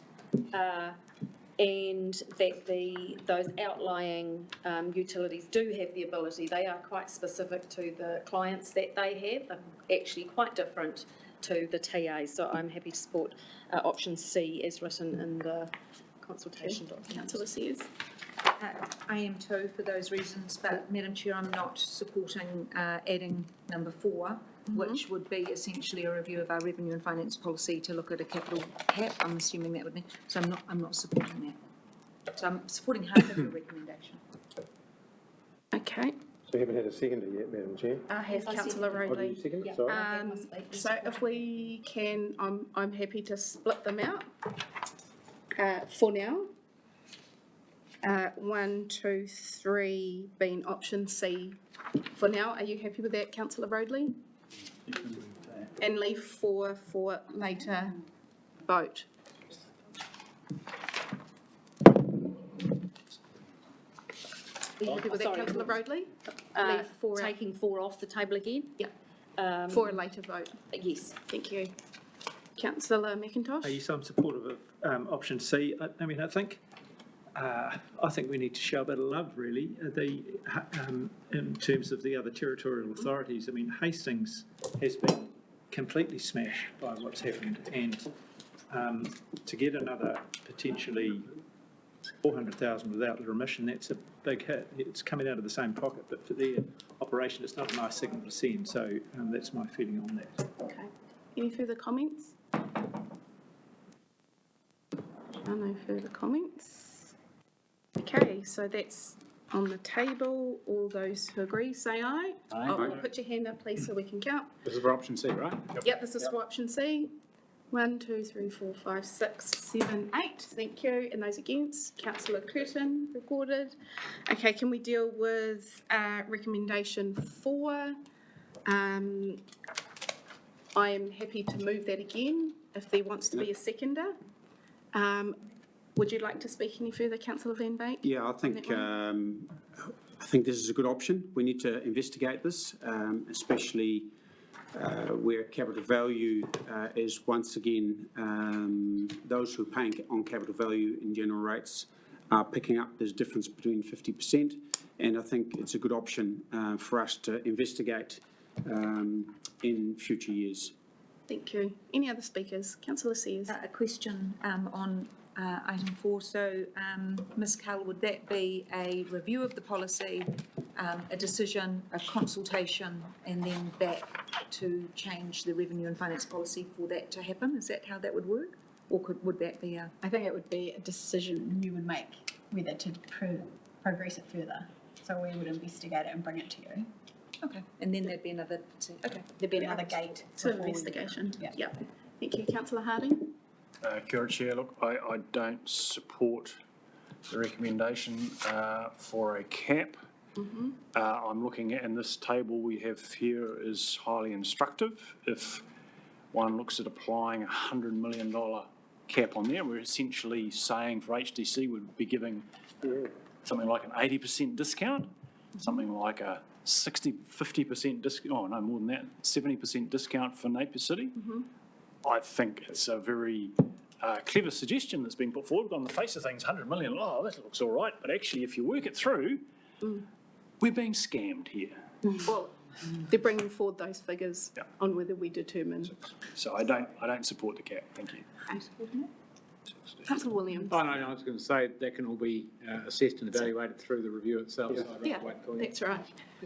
and that those outlying utilities do have the ability, they are quite specific to the clients that they have, they're actually quite different to the TA, so I'm happy to support option C as written in the consultation document. Councillor Sears. I am too for those reasons, but Madam Chair, I'm not supporting adding number 4, which would be essentially a review of our revenue and finance policy to look at a capital cap. I'm assuming that would be, so I'm not supporting that. So I'm supporting half of your recommendation. Okay. So we haven't had a seconder yet, Madam Chair. Has councillor Oh, did you Rodley. second it? Sorry. So if we can, I'm happy to split them out for now. 1, 2, 3 being option C for now. Are you happy with that, councillor Rodley? And leave 4 for later vote. Are you happy with that, councillor Rodley? Leave 4 taking 4 off the table again? Yeah. For a later vote. Yes. Thank you. Councillor McIntosh? Yes, I'm supportive of option C. I mean, I think I think we need to show a bit of love, really. In terms of the other territorial authorities, I mean, Hastings has been completely smashed by what's happened, and to get another potentially 400,000 without the remission, that's a big hit. It's coming out of the same pocket, but for their operation, it's not a nice signal to send. So that's my feeling on that. Okay. Any further comments? No further comments. Okay, so that's on the table. All those who agree, say aye. Aye. Oh, put your hand up, please, so we can count. This is for option C, right? Yep, this is for option C. 1, 2, 3, 4, 5, 6, 7, 8. Thank you. And those against? Councillor Curtin, recorded. Okay, can we deal with recommendation 4? I am happy to move that again if there wants to be a seconder. Would you like to speak any further, Councillor Van Beek? Yeah, I think this is a good option. We need to investigate this, especially where capital value is once again, those who are paying on capital value in general rates are picking up. There's a difference between 50%, and I think it's a good option for us to investigate in future years. Thank you. Any other speakers? Councillor Sears. A question on item 4. So, Ms. Cull, would that be a review of the policy, a decision, a consultation, and then back to change the revenue and finance policy for that to happen? Is that how that would work? Or would that be a... I think it would be a decision you would make whether to progress it further. So we would investigate it and bring it to you. Okay, and then there'd be another... Okay. There'd be another gate. To investigation. Yeah. Yep. Thank you. Councillor Harding. Kia ora, Chair. Look, I don't support the recommendation for a cap. I'm looking at, and this table we have here is highly instructive. If one looks at applying $100 million cap on there, we're essentially saying for HDC we'd be giving something like an 80% discount, something like a 50% discount, oh no, more than that, 70% discount for Napier City. I think it's a very clever suggestion that's been put forward. On the face of things, 100 million, oh, that looks all right. But actually, if you work it through, we're being scammed here. Well, they're bringing forward those figures on whether we determine. So I don't support the cap. Thank you. Councillor Williams. Oh, no, I was going to say that can all be assessed and evaluated through the review itself. So I'd rather Yeah, wait until then. that's right.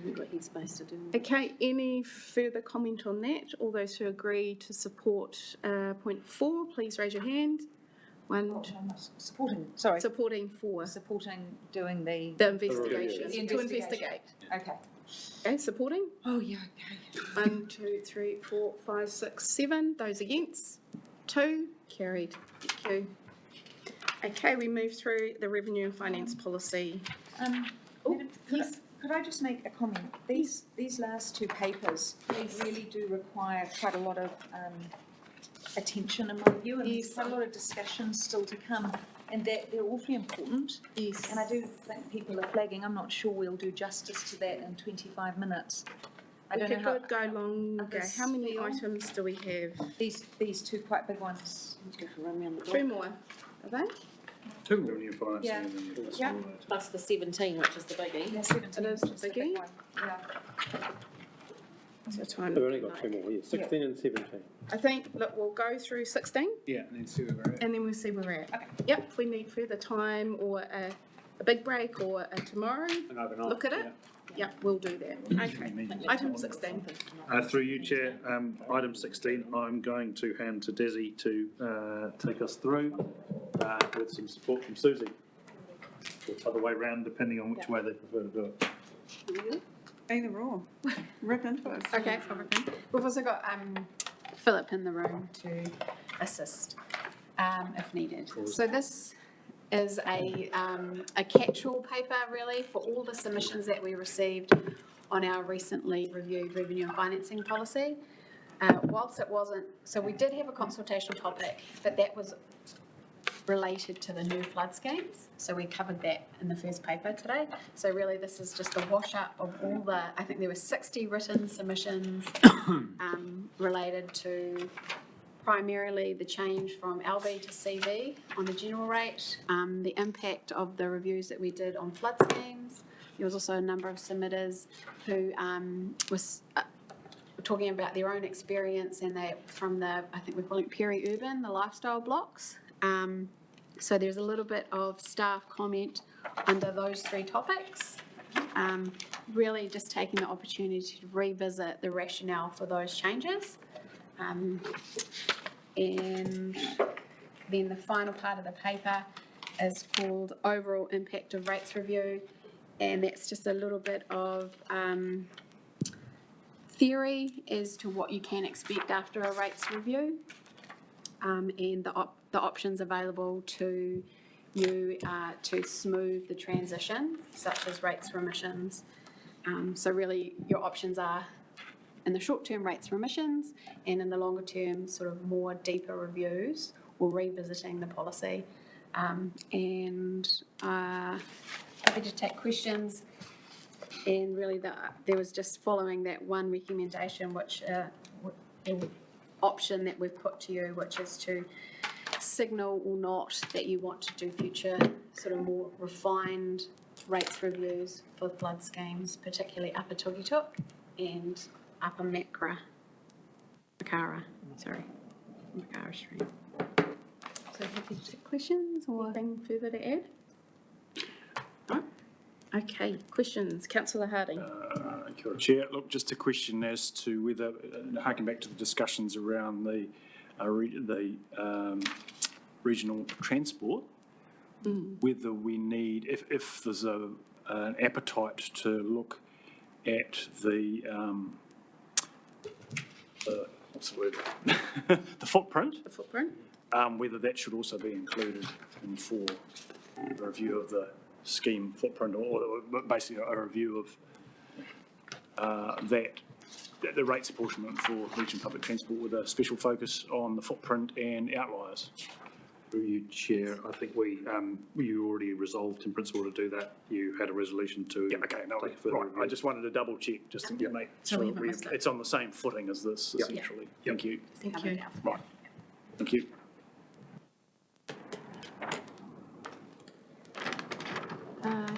We've got headspace to do. Okay, any further comment on that? All those who agree to support point 4, please raise your hand. Supporting, sorry. Supporting 4. Supporting doing the investigation. The To investigate. Okay. Okay, supporting? Oh, yeah, okay. 1, 2, 3, 4, 5, 6, 7. Those against? 2. Carried. Thank you. Okay, we move through the revenue and finance policy. Madam, could I just make a comment? These last two papers really do require quite a lot of attention in my view, and there's quite a lot of discussion still to come, and they're awfully important. Yes. And I do think people are flagging. I'm not sure we'll do justice to that in 25 minutes. I don't know how. We could go longer. How many items do we have? These two quite big ones. 2 more, are they? 2 revenue financing Yeah. and then you've got Yeah. smaller. Plus the 17, which is the biggie. Yeah, 17 It is is the biggie. big one. Yeah. So time. We've only got 2 more here, 16 and 17. I think, look, we'll go through 16 Yeah, and then see where we're at. and then we'll see where we're at. Okay. Yep, if we need further time or a big break or a tomorrow, And overnight, look at it. Yep, we'll do that. Okay. Item 16. Through you, Chair, item 16, I'm going to hand to Desi to take us through with some support from Susie. Or the other way round, depending on which way they prefer to do it. Either or. Rip into it. Okay, we've also got Philip in the room to assist if needed. So this is a catch-all paper really for all the submissions that we received on our recently reviewed revenue and financing policy. Whilst it wasn't, so we did have a consultation topic, but that was related to the new flood schemes. So we covered that in the first paper today. So really this is just a wash up of all the, I think there were 60 written submissions related to primarily the change from LV to CV on the general rate, the impact of the reviews that we did on flood schemes. There was also a number of submitters who was talking about their own experience and they from the, I think we call it peri-urban, the lifestyle blocks. So there's a little bit of staff comment under those three topics. Really just taking the opportunity to revisit the rationale for those changes. And then the final part of the paper is called Overall Impact of Rates Review, and that's just a little bit of theory as to what you can expect after a rates review, and the options available to you to smooth the transition, such as rates remissions. So really your options are in the short term rates remissions and in the longer term sort of more deeper reviews or revisiting the policy. And happy to take questions. And really there was just following that one recommendation, which the option that we've put to you, which is to signal or not that you want to do future sort of more refined rates reviews for flood schemes, particularly Upper Tugituk and Upper Makara Stream. So happy to take questions or anything further to add? Right. Okay, questions. Councillor Harding. Kia ora, Chair. Look, just a question as to whether, harking back to the discussions around the regional transport, whether we need, if there's an appetite to look at the what's the word? The footprint. The footprint. Whether that should also be included in for a review of the scheme footprint, or basically a review of the rates apportionment for regional public transport with a special focus on the footprint and outliers. Through you, Chair, I think you already resolved in principle to do that. You had a resolution to take further Right. review. I just wanted to double check just to make So sure we haven't missed it. it's on the same footing as this essentially. Thank you. Thank you. Right. Thank you.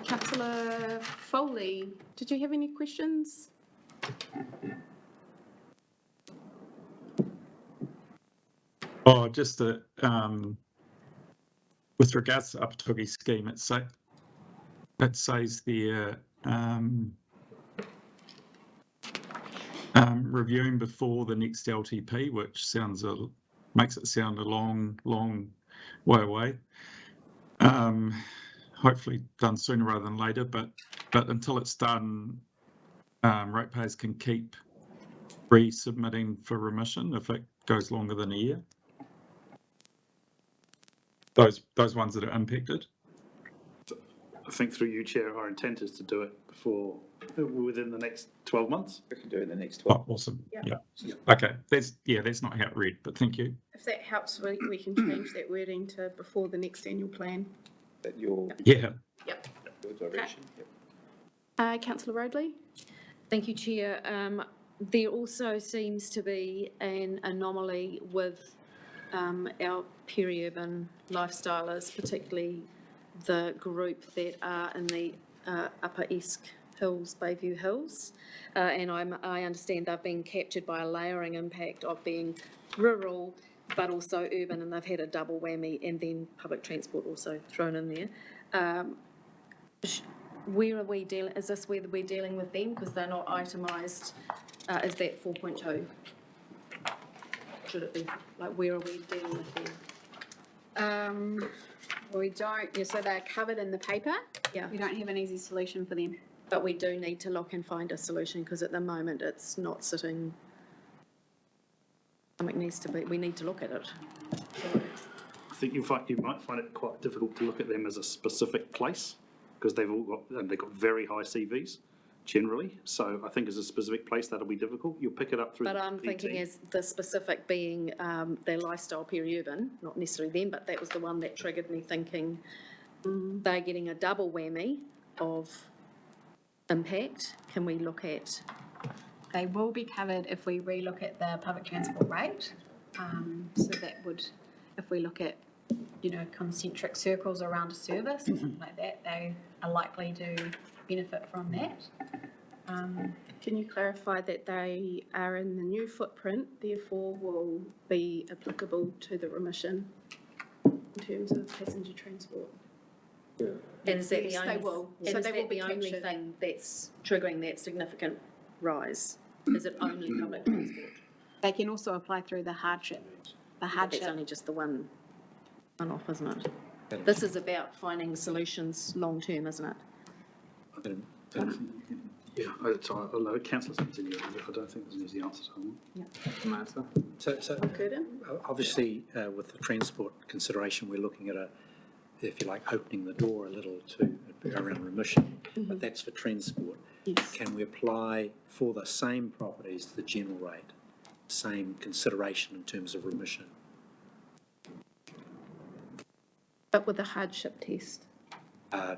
Councillor Foley, did you have any questions? Oh, just that with regards to Upper Tugi scheme, it says there reviewing before the next LTP, which makes it sound a long way away. Hopefully done sooner rather than later, but until it's done, ratepayers can keep resubmitting for remission if it goes longer than a year. Those ones that are impacted. I think through you, Chair, our intent is to do it within the next 12 months. We can do it in the next 12. Oh, awesome. Yeah. Okay. That's not how it read, but thank you. If that helps, we can change that wording to before the next annual plan. That your Yeah. Yep. your direction. Yep. Councillor Roadley. Thank you, Chair. There also seems to be an anomaly with our peri-urban lifestylers, particularly the group that are in the Upper Esk Hills, Bayview Hills, and I understand they've been captured by a layering impact of being rural but also urban, and they've had a double whammy, and then public transport also thrown in there. Where are we dealing? Is this where we're dealing with them because they're not itemised? Is that 4.2? Should it be like where are we dealing with them? We don't. So they're covered in the paper. Yeah. We don't have an easy solution for them. But we do need to look and find a solution because at the moment it's not sitting. Something needs to be. We need to look at it. I think you might find it quite difficult to look at them as a specific place because they've got very high CVs generally. So I think as a specific place that'll be difficult. You'll pick it up through. But I'm thinking as the specific being their lifestyle peri-urban, not necessarily them, but that was the one that triggered me thinking they're getting a double whammy of impact. Can we look at? They will be covered if we relook at the public transport rate. So that would, if we look at, concentric circles around a service or something like that, they are likely to benefit from that. Can you clarify that they are in the new footprint, therefore will be applicable to the remission in terms of passenger transport? And is that the Yes, they only, will. and So is they that will be the only captured. thing that's triggering that significant rise? Is it only public transport? They can also apply through the hardship. The That's hardship. only just the one off, isn't it? This is about finding solutions long-term, isn't it? Yeah, although councillors continue, I don't think there's an easy answer to that. So obviously, with the transport consideration, we're looking at if you like, opening the door a little to around remission, but that's for transport. Yes. Can we apply for the same properties the general rate, same consideration in terms of remission? But with a hardship test. Are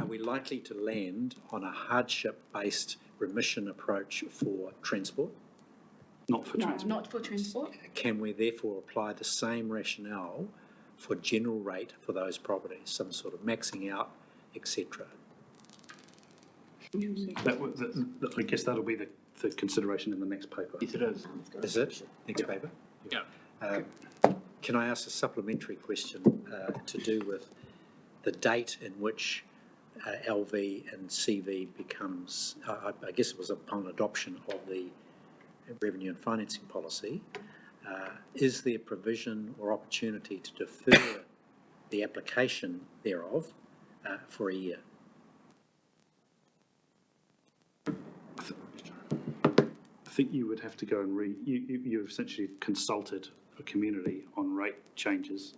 we likely to land on a hardship-based remission approach for transport? Not for transport. Not for transport. Can we therefore apply the same rationale for general rate for those properties, some sort of maxing out, etc.? I guess that'll be the consideration in the next paper. Yes, it is. Is it? Next paper? Yeah. Can I ask a supplementary question to do with the date in which LV and CV becomes, I guess it was upon adoption of the revenue and financing policy, is there provision or opportunity to defer the application thereof for a year? I think you would have to go and you've essentially consulted a community on rate changes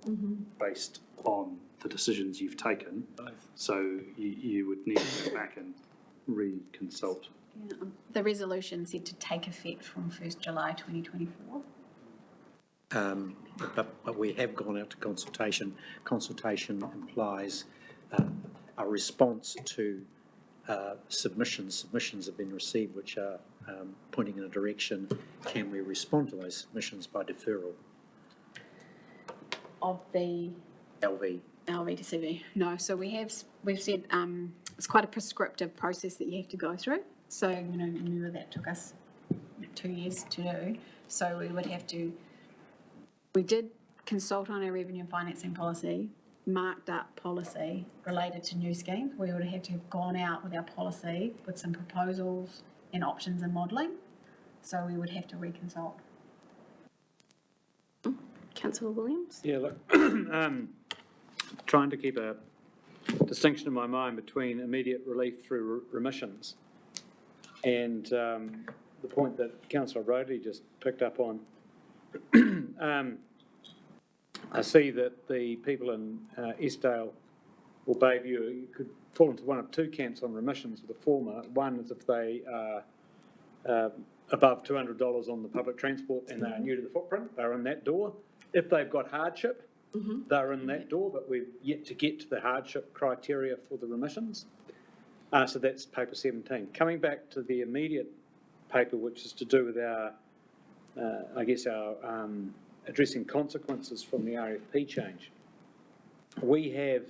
based on the decisions you've taken. So you would need to go back and reconsult. Yeah. The resolution said to take effect from 1st July 2024. But we have gone out to consultation. Consultation implies a response to submissions. Submissions have been received which are pointing in a direction. Can we respond to those submissions by deferral? Of the LV to CV. No, so we've said it's quite a prescriptive process that you have to go through. So, remember that took us 2 years to do. So we did consult on our revenue and financing policy, marked up policy related to new schemes. We would have to have gone out with our policy with some proposals and options and modelling. So we would have to reconsult. Councillor Williams? Yeah, look, trying to keep a distinction in my mind between immediate relief through remissions and the point that Councillor Rodley just picked up on. I see that the people in Estdale or Bayview could fall into one of two camps on remissions. The former, one is if they are above $200 on the public transport and they are new to the footprint, they're in that door. If they've got hardship, they're in that door, but we've yet to get to the hardship criteria for the remissions. So that's paper 17. Coming back to the immediate paper, which is to do with our, our addressing consequences from the RFP change. We have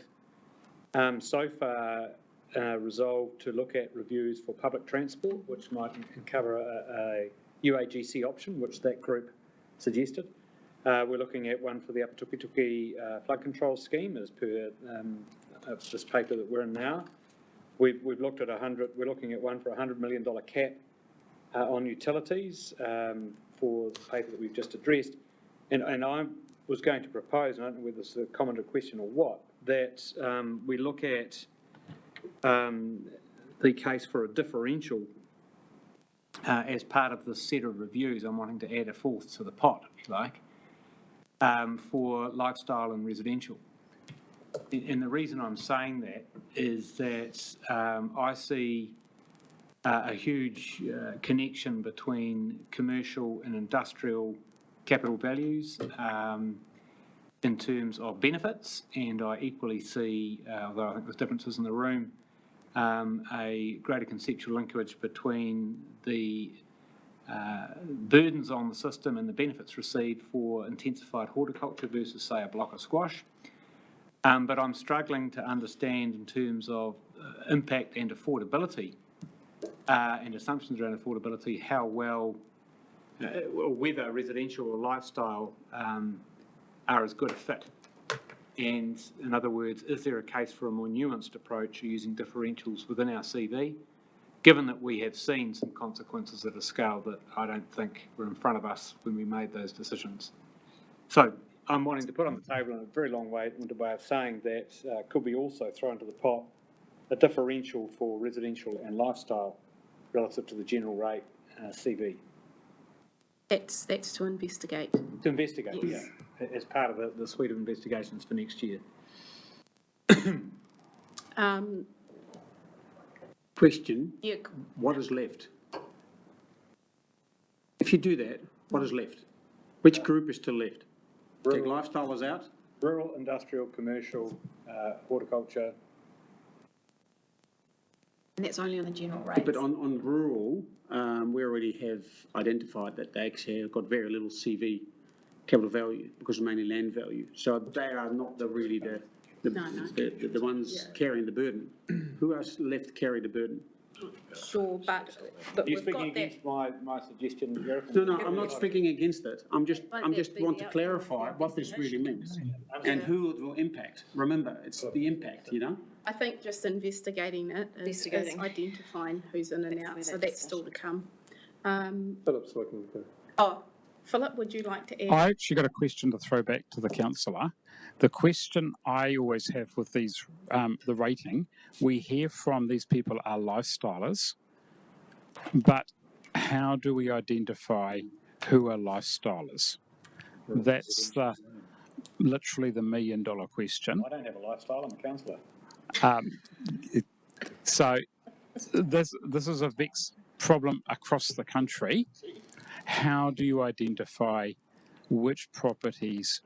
so far resolved to look at reviews for public transport, which might cover a UAGC option, which that group suggested. We're looking at one for the Upper Tukituki flood control scheme as per this paper that we're in now. We've looked at we're looking at one for $100 million cap on utilities for the paper that we've just addressed. And I was going to propose, and I don't know whether this is a comment or question or what, that we look at the case for a differential as part of the set of reviews. I'm wanting to add a fourth to the pot, if you like, for lifestyle and residential. And the reason I'm saying that is that I see a huge connection between commercial and industrial capital values in terms of benefits, and I equally see, although I think there's differences in the room, a greater conceptual linkage between the burdens on the system and the benefits received for intensified horticulture versus, say, a block of squash. But I'm struggling to understand in terms of impact and affordability and assumptions around affordability, how well, or whether residential or lifestyle are as good a fit. And in other words, is there a case for a more nuanced approach using differentials within our CV, given that we have seen some consequences at a scale that I don't think were in front of us when we made those decisions? So I'm wanting to put on the table in a very long-winded way of saying that could we also throw into the pot a differential for residential and lifestyle relative to the general rate CV? That's to investigate. To investigate, Yes. yeah, as part of the suite of investigations for next year. Question, Yeah, what is left? If you do that, what is left? Which group is still left? Take lifestyle is out? Rural, industrial, commercial, horticulture. And that's only on the general rates. But on rural, we already have identified that they actually have got very little CV capital value because of mainly land value. So they are not really the ones carrying the burden. Who else left to carry the burden? sure, but Are you we've speaking got that. against my suggestion, Eric? No, I'm not speaking against it. I'm just want to clarify what this really means and who it will impact. Remember, it's the impact, you know? I think just investigating it is identifying who's in and out, so that's still to come. Philip's looking for. Oh, Philip, would you like to add? I actually got a question to throw back to the councillor. The question I always have with these, the rating, we hear from these people are lifestylers, but how do we identify who are lifestylers? That's literally the $1 million question. I don't have a lifestyle, I'm a councillor. So this is a vexed problem across the country. How do you identify which properties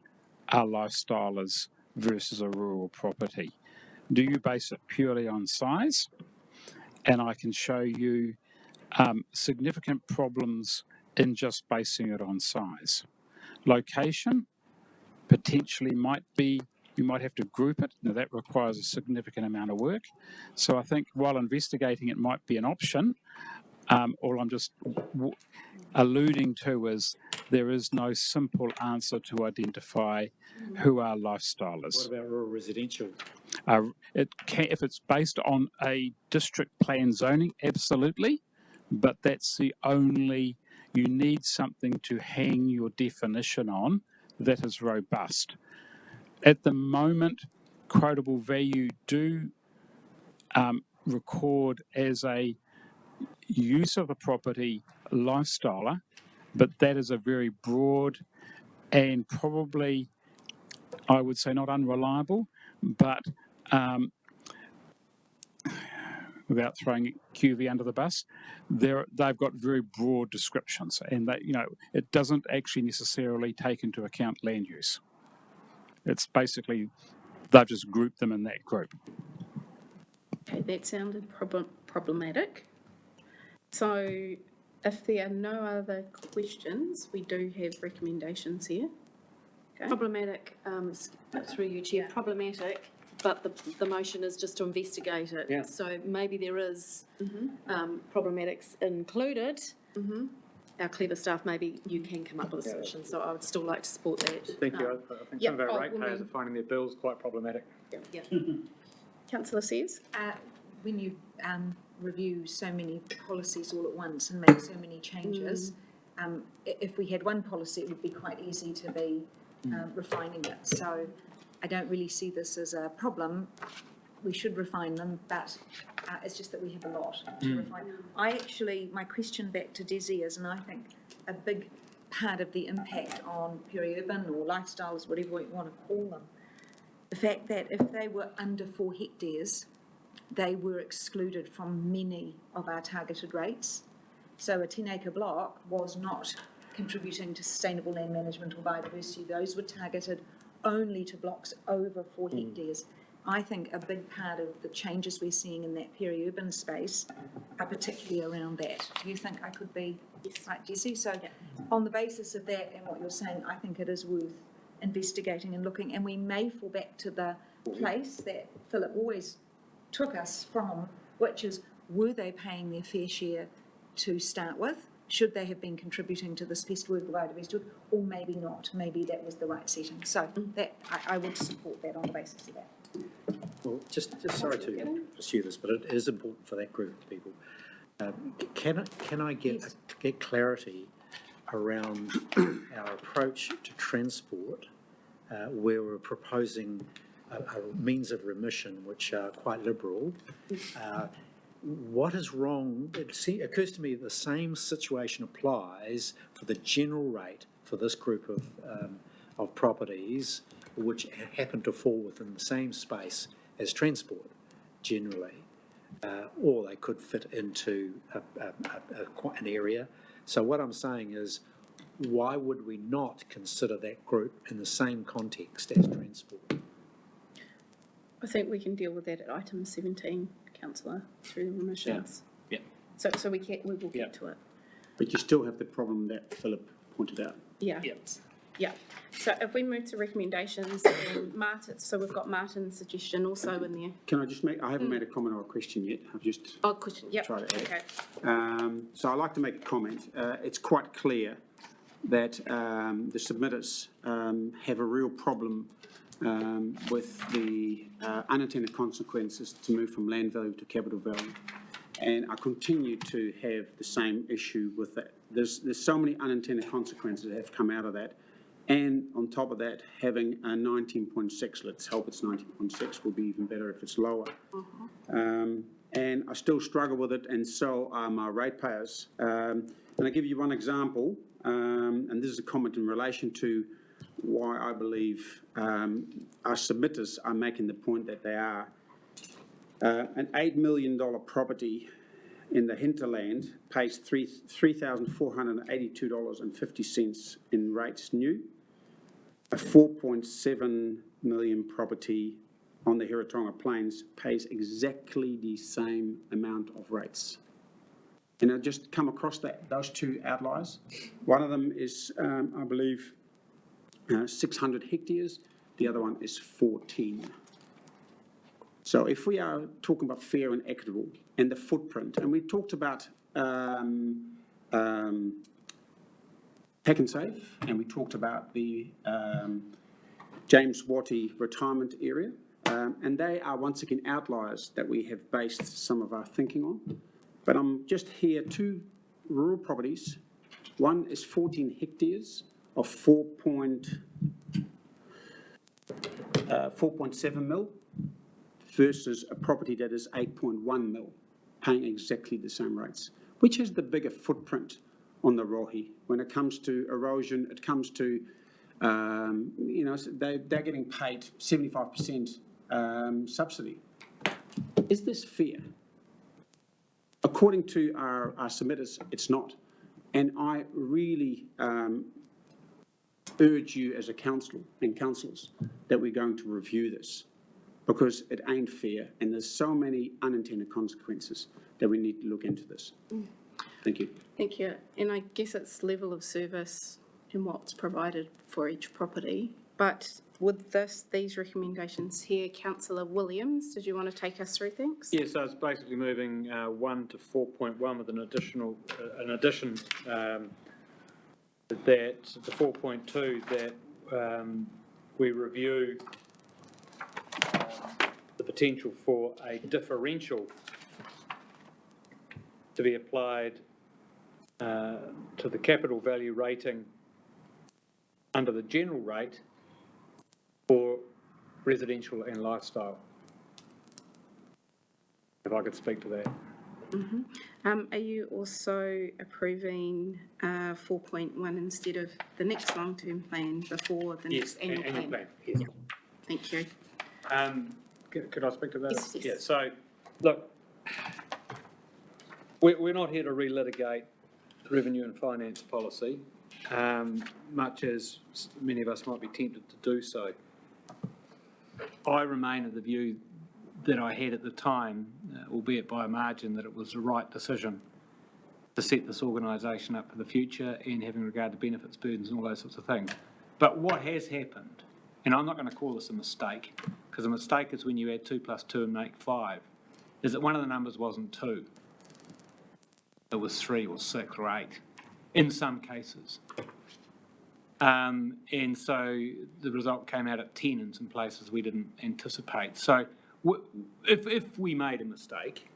are lifestylers versus a rural property? Do you base it purely on size? And I can show you significant problems in just basing it on size. Location potentially might be, you might have to group it. Now that requires a significant amount of work. So I think while investigating it might be an option, all I'm just alluding to is there is no simple answer to identify who are lifestylers. What about rural residential? If it's based on a district plan zoning, absolutely, but that's the only, you need something to hang your definition on that is robust. At the moment, quotable value do record as a use of the property lifestyler, but that is a very broad and probably, I would say, not unreliable, but without throwing QV under the bus, they've got very broad descriptions, and that, it doesn't actually necessarily take into account land use. It's basically they've just grouped them in that group. Okay, that sounded problematic. So if there are no other questions, we do have recommendations here. Okay. Problematic, through you, Chair, problematic, but the motion is just to investigate it. Yeah. So maybe there is problematics included. Our clever staff, maybe you can come up with a solution, so I would still like to support that. Thank you. I think some of our ratepayers are finding their bills quite problematic. Yeah. Councillor Sears? When you review so many policies all at once and make so many changes, if we had one policy, it would be quite easy to be refining it. So I don't really see this as a problem. We should refine them, but it's just that we have a lot to refine. My question back to Desi is, and I think a big part of the impact on peri-urban or lifestyles, whatever you want to call them, the fact that if they were under 4 hectares, they were excluded from many of our targeted rates. So a 10-acre block was not contributing to sustainable land management or biodiversity. Those were targeted only to blocks over 4 hectares. I think a big part of the changes we're seeing in that peri-urban space are particularly around that. Do you think I could be right, Jessie? So on the basis of that and what you're saying, I think it is worth investigating and looking, and we may fall back to the place that Philip always took us from, which is, were they paying their fair share to start with? Should they have been contributing to this best work of biodiversity, or maybe not? Maybe that was the right setting. So that I would support that on the basis of that. Well, just sorry to pursue this, but it is important for that group of people. Can I get clarity around our approach to transport, where we're proposing a means of remission which are quite liberal? What is wrong? It occurs to me the same situation applies for the general rate for this group of properties, which happen to fall within the same space as transport generally, or they could fit into quite an area. So what I'm saying is, why would we not consider that group in the same context as transport? I think we can deal with that at item 17, councillor, through the remissions. Yeah. So we will get to it. But you still have the problem that Philip pointed out. Yeah. Yeah. So if we move to recommendations, and Martin, so we've got Martin's suggestion also in there. Can I just make, I haven't made a comment or a question yet. I've just Question, yep. tried to add. Okay. So I'd like to make a comment. It's quite clear that the submitters have a real problem with the unintended consequences to move from land value to capital value. And I continue to have the same issue with that. There's so many unintended consequences that have come out of that. And on top of that, having a 19.6, let's hope it's 19.6, will be even better if it's lower. And I still struggle with it, and so are my ratepayers. And I'll give you one example, and this is a comment in relation to why I believe our submitters are making the point that they are. An $8 million property in the hinterland pays $3,482.50 in rates new. A 4.7 million property on the Hiratonga Plains pays exactly the same amount of rates. And I just come across those two outliers. One of them is, I believe, 600 hectares. The other one is 14. So if we are talking about fair and equitable and the footprint, and we talked about Pack and Save, and we talked about the James Wattie retirement area, and they are once again outliers that we have based some of our thinking on. But I'm just here, two rural properties. One is 14 hectares of 4.7 mil versus a property that is 8.1 mil, paying exactly the same rates. Which has the bigger footprint on the rohi? When it comes to erosion, it comes to, they're getting paid 75% subsidy. Is this fair? According to our submitters, it's not. And I really urge you as a council and councillors that we're going to review this, because it ain't fair, and there's so many unintended consequences that we need to look into this. Thank you. Thank you. And I guess it's level of service and what's provided for each property. But with these recommendations here, councillor Williams, did you want to take us through things? Yeah, so it's basically moving 1 to 4.1 with an addition that the 4.2 that we review the potential for a differential to be applied to the capital value rating under the general rate for residential and lifestyle. If I could speak to that. Are you also approving 4.1 instead of the next long-term plan before the next annual plan? Yes. Thank you. Could I speak to that? Yes. Yeah, so, look, we're not here to relitigate revenue and finance policy, much as many of us might be tempted to do so. I remain of the view that I had at the time, albeit by a margin, that it was the right decision to set this organisation up for the future and having regard to benefits, burdens and all those sorts of things. But what has happened, and I'm not going to call this a mistake, because a mistake is when you add 2 + 2 and make 5, is that one of the numbers wasn't 2. It was 3 or 6 or 8, in some cases. And so the result came out at 10 in some places we didn't anticipate. So if we made a mistake,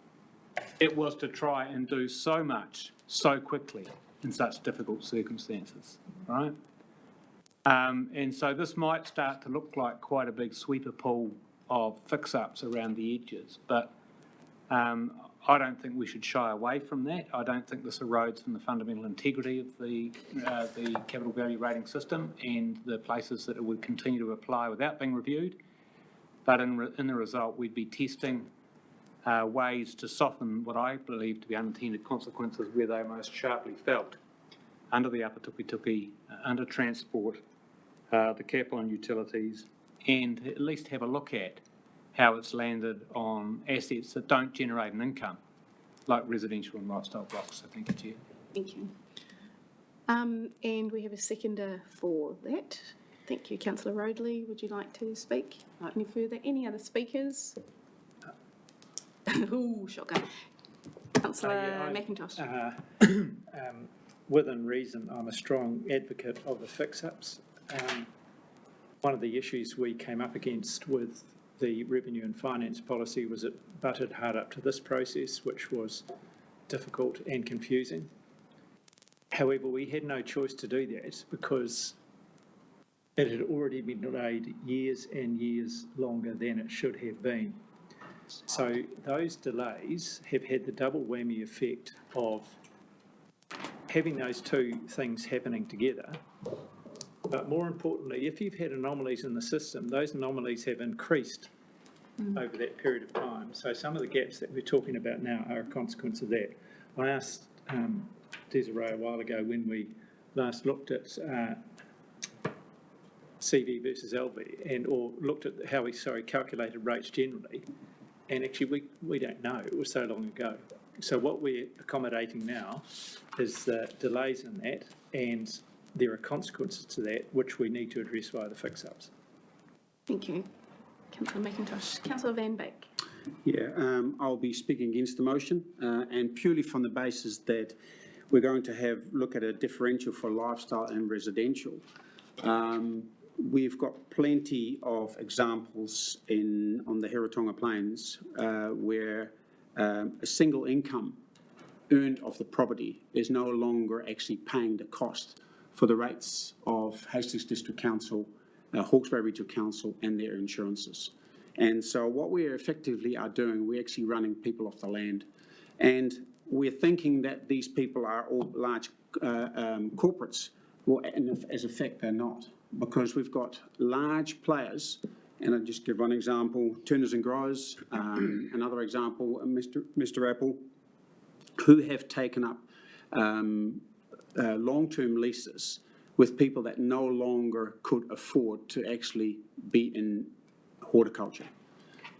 it was to try and do so much so quickly in such difficult circumstances, right? And so this might start to look like quite a big sweeper pool of fix-ups around the edges, but I don't think we should shy away from that. I don't think this erodes from the fundamental integrity of the capital value rating system and the places that it would continue to apply without being reviewed. But in the result, we'd be testing ways to soften what I believe to be unintended consequences where they're most sharply felt, under the upper tuki-tuki, under transport, the cap on utilities, and at least have a look at how it's landed on assets that don't generate an income, like residential and lifestyle blocks. So thank you, Chair. Thank you. And we have a seconder for that. Thank you. Councillor Roadley, would you like to speak any further? Any other speakers? Ooh, shocker. Councillor McIntosh. Within reason, I'm a strong advocate of the fix-ups. One of the issues we came up against with the revenue and finance policy was it butted hard up to this process, which was difficult and confusing. However, we had no choice to do that because it had already been delayed years and years longer than it should have been. So those delays have had the double whammy effect of having those two things happening together. But more importantly, if you've had anomalies in the system, those anomalies have increased over that period of time. So some of the gaps that we're talking about now are a consequence of that. I asked Desiree a while ago when we last looked at CV versus LV or looked at how we calculated rates generally, and actually we don't know. It was so long ago. So what we're accommodating now is the delays in that, and there are consequences to that which we need to address via the fix-ups. Thank you. Councillor McIntosh. Councillor Van Beek. Yeah, I'll be speaking against the motion, and purely from the basis that we're going to look at a differential for lifestyle and residential. We've got plenty of examples on the Heritonga Plains where a single income earned off the property is no longer actually paying the cost for the rates of Hastings District Council, Hawkesbury Regional Council and their insurances. And so what we effectively are doing, we're actually running people off the land. And we're thinking that these people are all large corporates. Well, as a fact, they're not, because we've got large players, and I'll just give one example, Turners and Growers, another example, Mr. Apple, who have taken up long-term leases with people that no longer could afford to actually be in horticulture.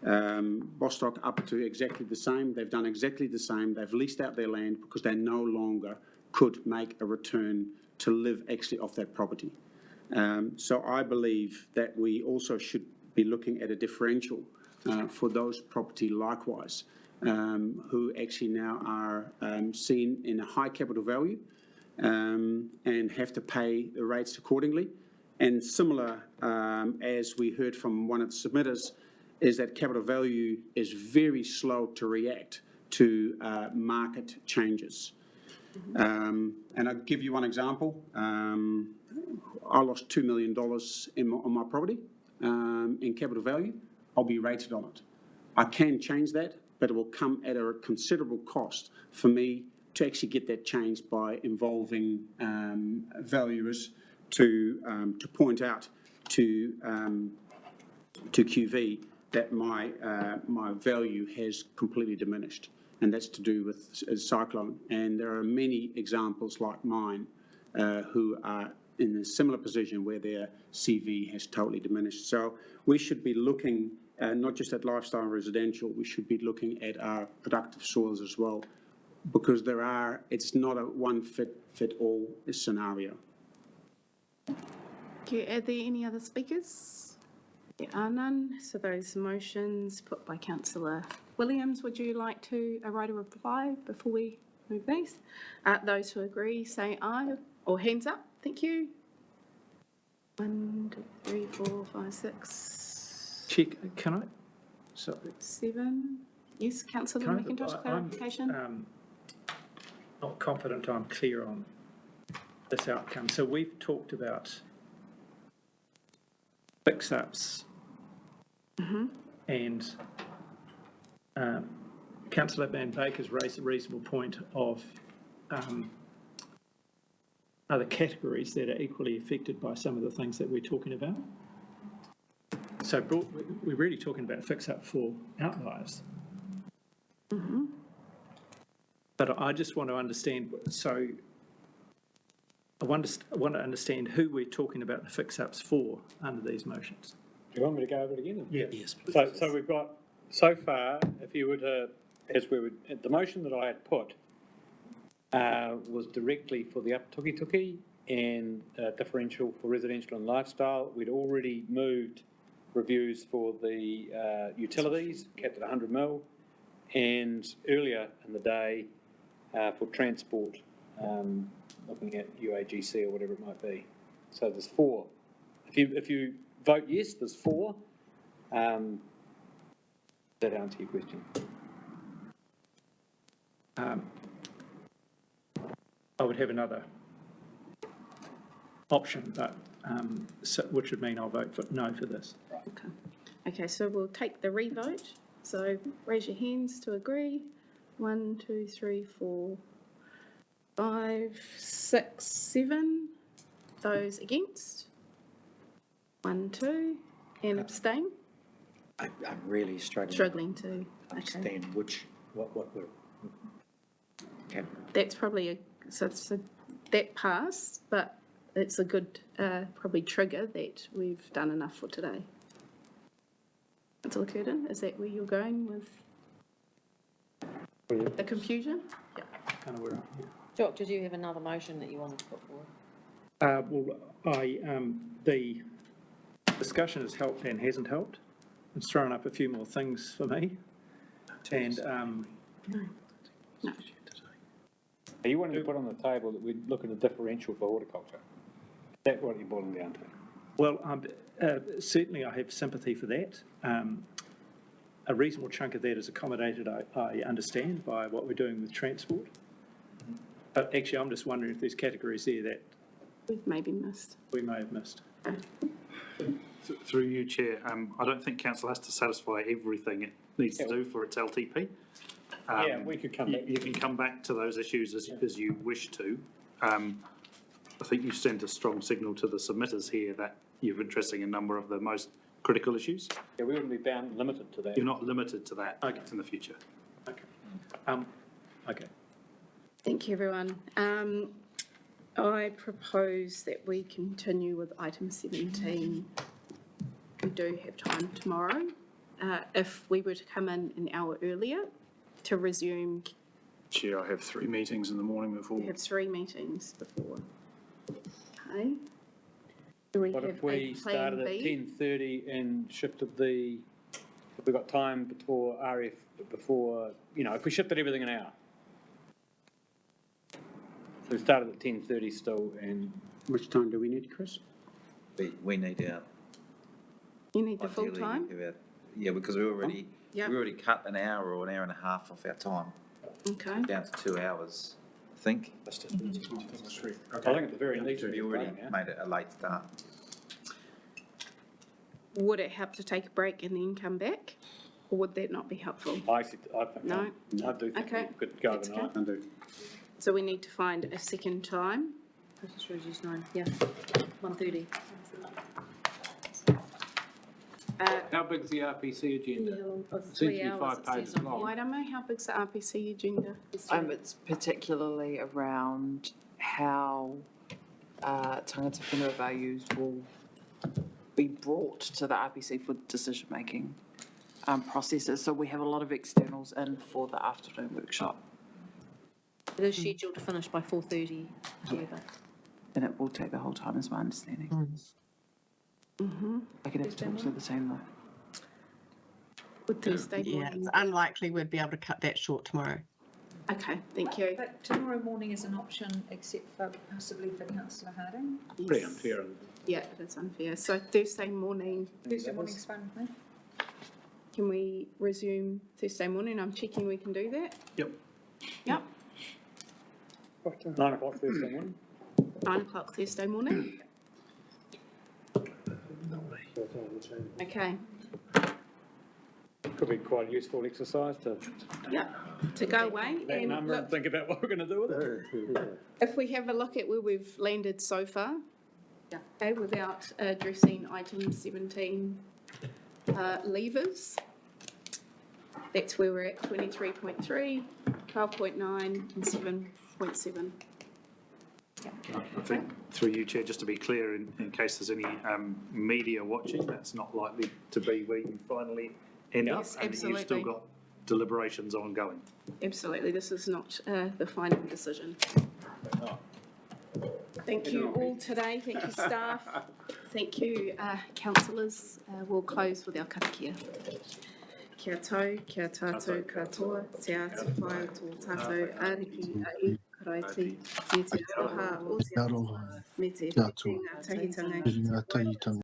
Bostock up to exactly the same. They've done exactly the same. They've leased out their land because they no longer could make a return to live actually off that property. So I believe that we also should be looking at a differential for those property likewise, who actually now are seen in a high capital value and have to pay the rates accordingly. And similar, as we heard from one of the submitters, is that capital value is very slow to react to market changes. And I'll give you one example. I lost $2 million on my property in capital value. I'll be rated on it. I can change that, but it will come at a considerable cost for me to actually get that changed by involving valuers to point out to QV that my value has completely diminished, and that's to do with a cyclone. And there are many examples like mine who are in a similar position where their CV has totally diminished. So we should be looking not just at lifestyle and residential, we should be looking at our productive soils as well, because it's not a one-fit-all scenario. Okay, are there any other speakers? There are none, so those motions put by councillor Williams, would you like to write a reply before we move these? Those who agree say aye, or hands up, thank you. 1, 2, 3, 4, 5, 6. Check, can I? Sorry. 7. Yes, councillor McIntosh, clarification? I'm not confident I'm clear on this outcome. So we've talked about fix-ups and Councillor Van Beek has raised a reasonable point of other categories that are equally affected by some of the things that we're talking about. So we're really talking about fix-up for outliers. But I just want to understand, so I want to understand who we're talking about the fix-ups for under these motions. Do you want me to go over it again? Yeah. Yes, please. So we've got, so far, if you were to, the motion that I had put was directly for the up tuki and differential for residential and lifestyle. We'd already moved reviews for the utilities, capped at 100 mil, and earlier in the day for transport, looking at UAGC or whatever it might be. So there's 4. If you vote yes, there's 4. Does that answer your question? I would have another option, but which would mean I'll vote for no for this. Okay, so we'll take the revote. So raise your hands to agree. 1, 2, 3, 4, 5, 6, 7. Those against? 1, 2. And abstain? I'm really struggling. Struggling to understand what we're. Okay. That's probably that passed, but it's a good probably trigger that we've done enough for today. Councillor Curtin, is that where you're going with the confusion? Yeah. Kind of where I'm here. Jock, did you have another motion that you wanted to put forward? The discussion has helped and hasn't helped. It's thrown up a few more things for me. And No. Are you wanting to put on the table that we're looking at differential for horticulture? Is that what you're boiling down to? well, certainly I have sympathy for that. A reasonable chunk of that is accommodated, I understand, by what we're doing with transport. But actually, I'm just wondering if there's categories there that We've maybe missed. we may have missed. Through you, Chair, I don't think council has to satisfy everything it needs to do for its LTP. Yeah, we could come back. You can come back to those issues as you wish to. I think you sent a strong signal to the submitters here that you're addressing a number of the most critical issues. Yeah, we wouldn't be limited to that. You're not limited to that in the future. Okay. Okay. Thank you, everyone. I propose that we continue with item 17. We do have time tomorrow. If we were to come in an hour earlier to resume. Chair, I have 3 meetings in the morning before. We have 3 meetings before. Okay. Do we What have if we a plan started at B? 10:30 and shifted if we got time before if we shifted everything an hour? So we started at 10:30 still, and Which time do we need, Chris? We need our. You need the full ideally, time? Yeah, because we already Yep. we already cut an hour or an hour and a half off our time. Okay. Down to 2 hours, I think. I think at the very least We already made it a late start. Would it help to take a break and then come back? Or would that not be helpful? I think No? I do think Okay. we could go That's overnight. okay. So we need to find a second time. Just reduce 9, yeah, 1:30. How big's the RPC agenda? It's Seems 3 to be hours, 5 it says pages on long. I don't know how big's the RPC agenda. It's particularly around how tangata whenua values will be brought to the RPC for decision-making processes. So we have a lot of externals in for the afternoon workshop. It is scheduled to finish by 4:30, however. And it will take the whole time, is my understanding. I could have to talk to the same though. Would Thursday Yeah, morning? it's unlikely we'd be able to cut that short tomorrow. Okay, thank you. But tomorrow morning is an option, except for possibly for councillor Harding. Pretty unfair. Yeah, that's unfair. So Thursday morning, Thursday morning's fine with me. can we resume Thursday morning? I'm checking we can do that. Yep. Yep, 9 o'clock Thursday morning. 9 o'clock Thursday morning. Okay, Could be quite a useful exercise to yeah, to go away that and number and look, think about what we're going to do with it. if we have a look at where we've landed so far, okay, without addressing item 17 levers, that's where we're at 23.3, 12.9 and 7.7. I think, through you, Chair, just to be clear, in case there's any media watching, that's not likely to be where you finally end up. Yes, And you've still absolutely. got deliberations ongoing. Absolutely, this is not the final decision. Thank you all today, thank you staff, thank you councillors. We'll close with our karakia. Kia tau, kia tātou katoa, te atu whai tō tātou ariki ai, karaiti, me te aroha o te aroha, me te whitinga tahitanga.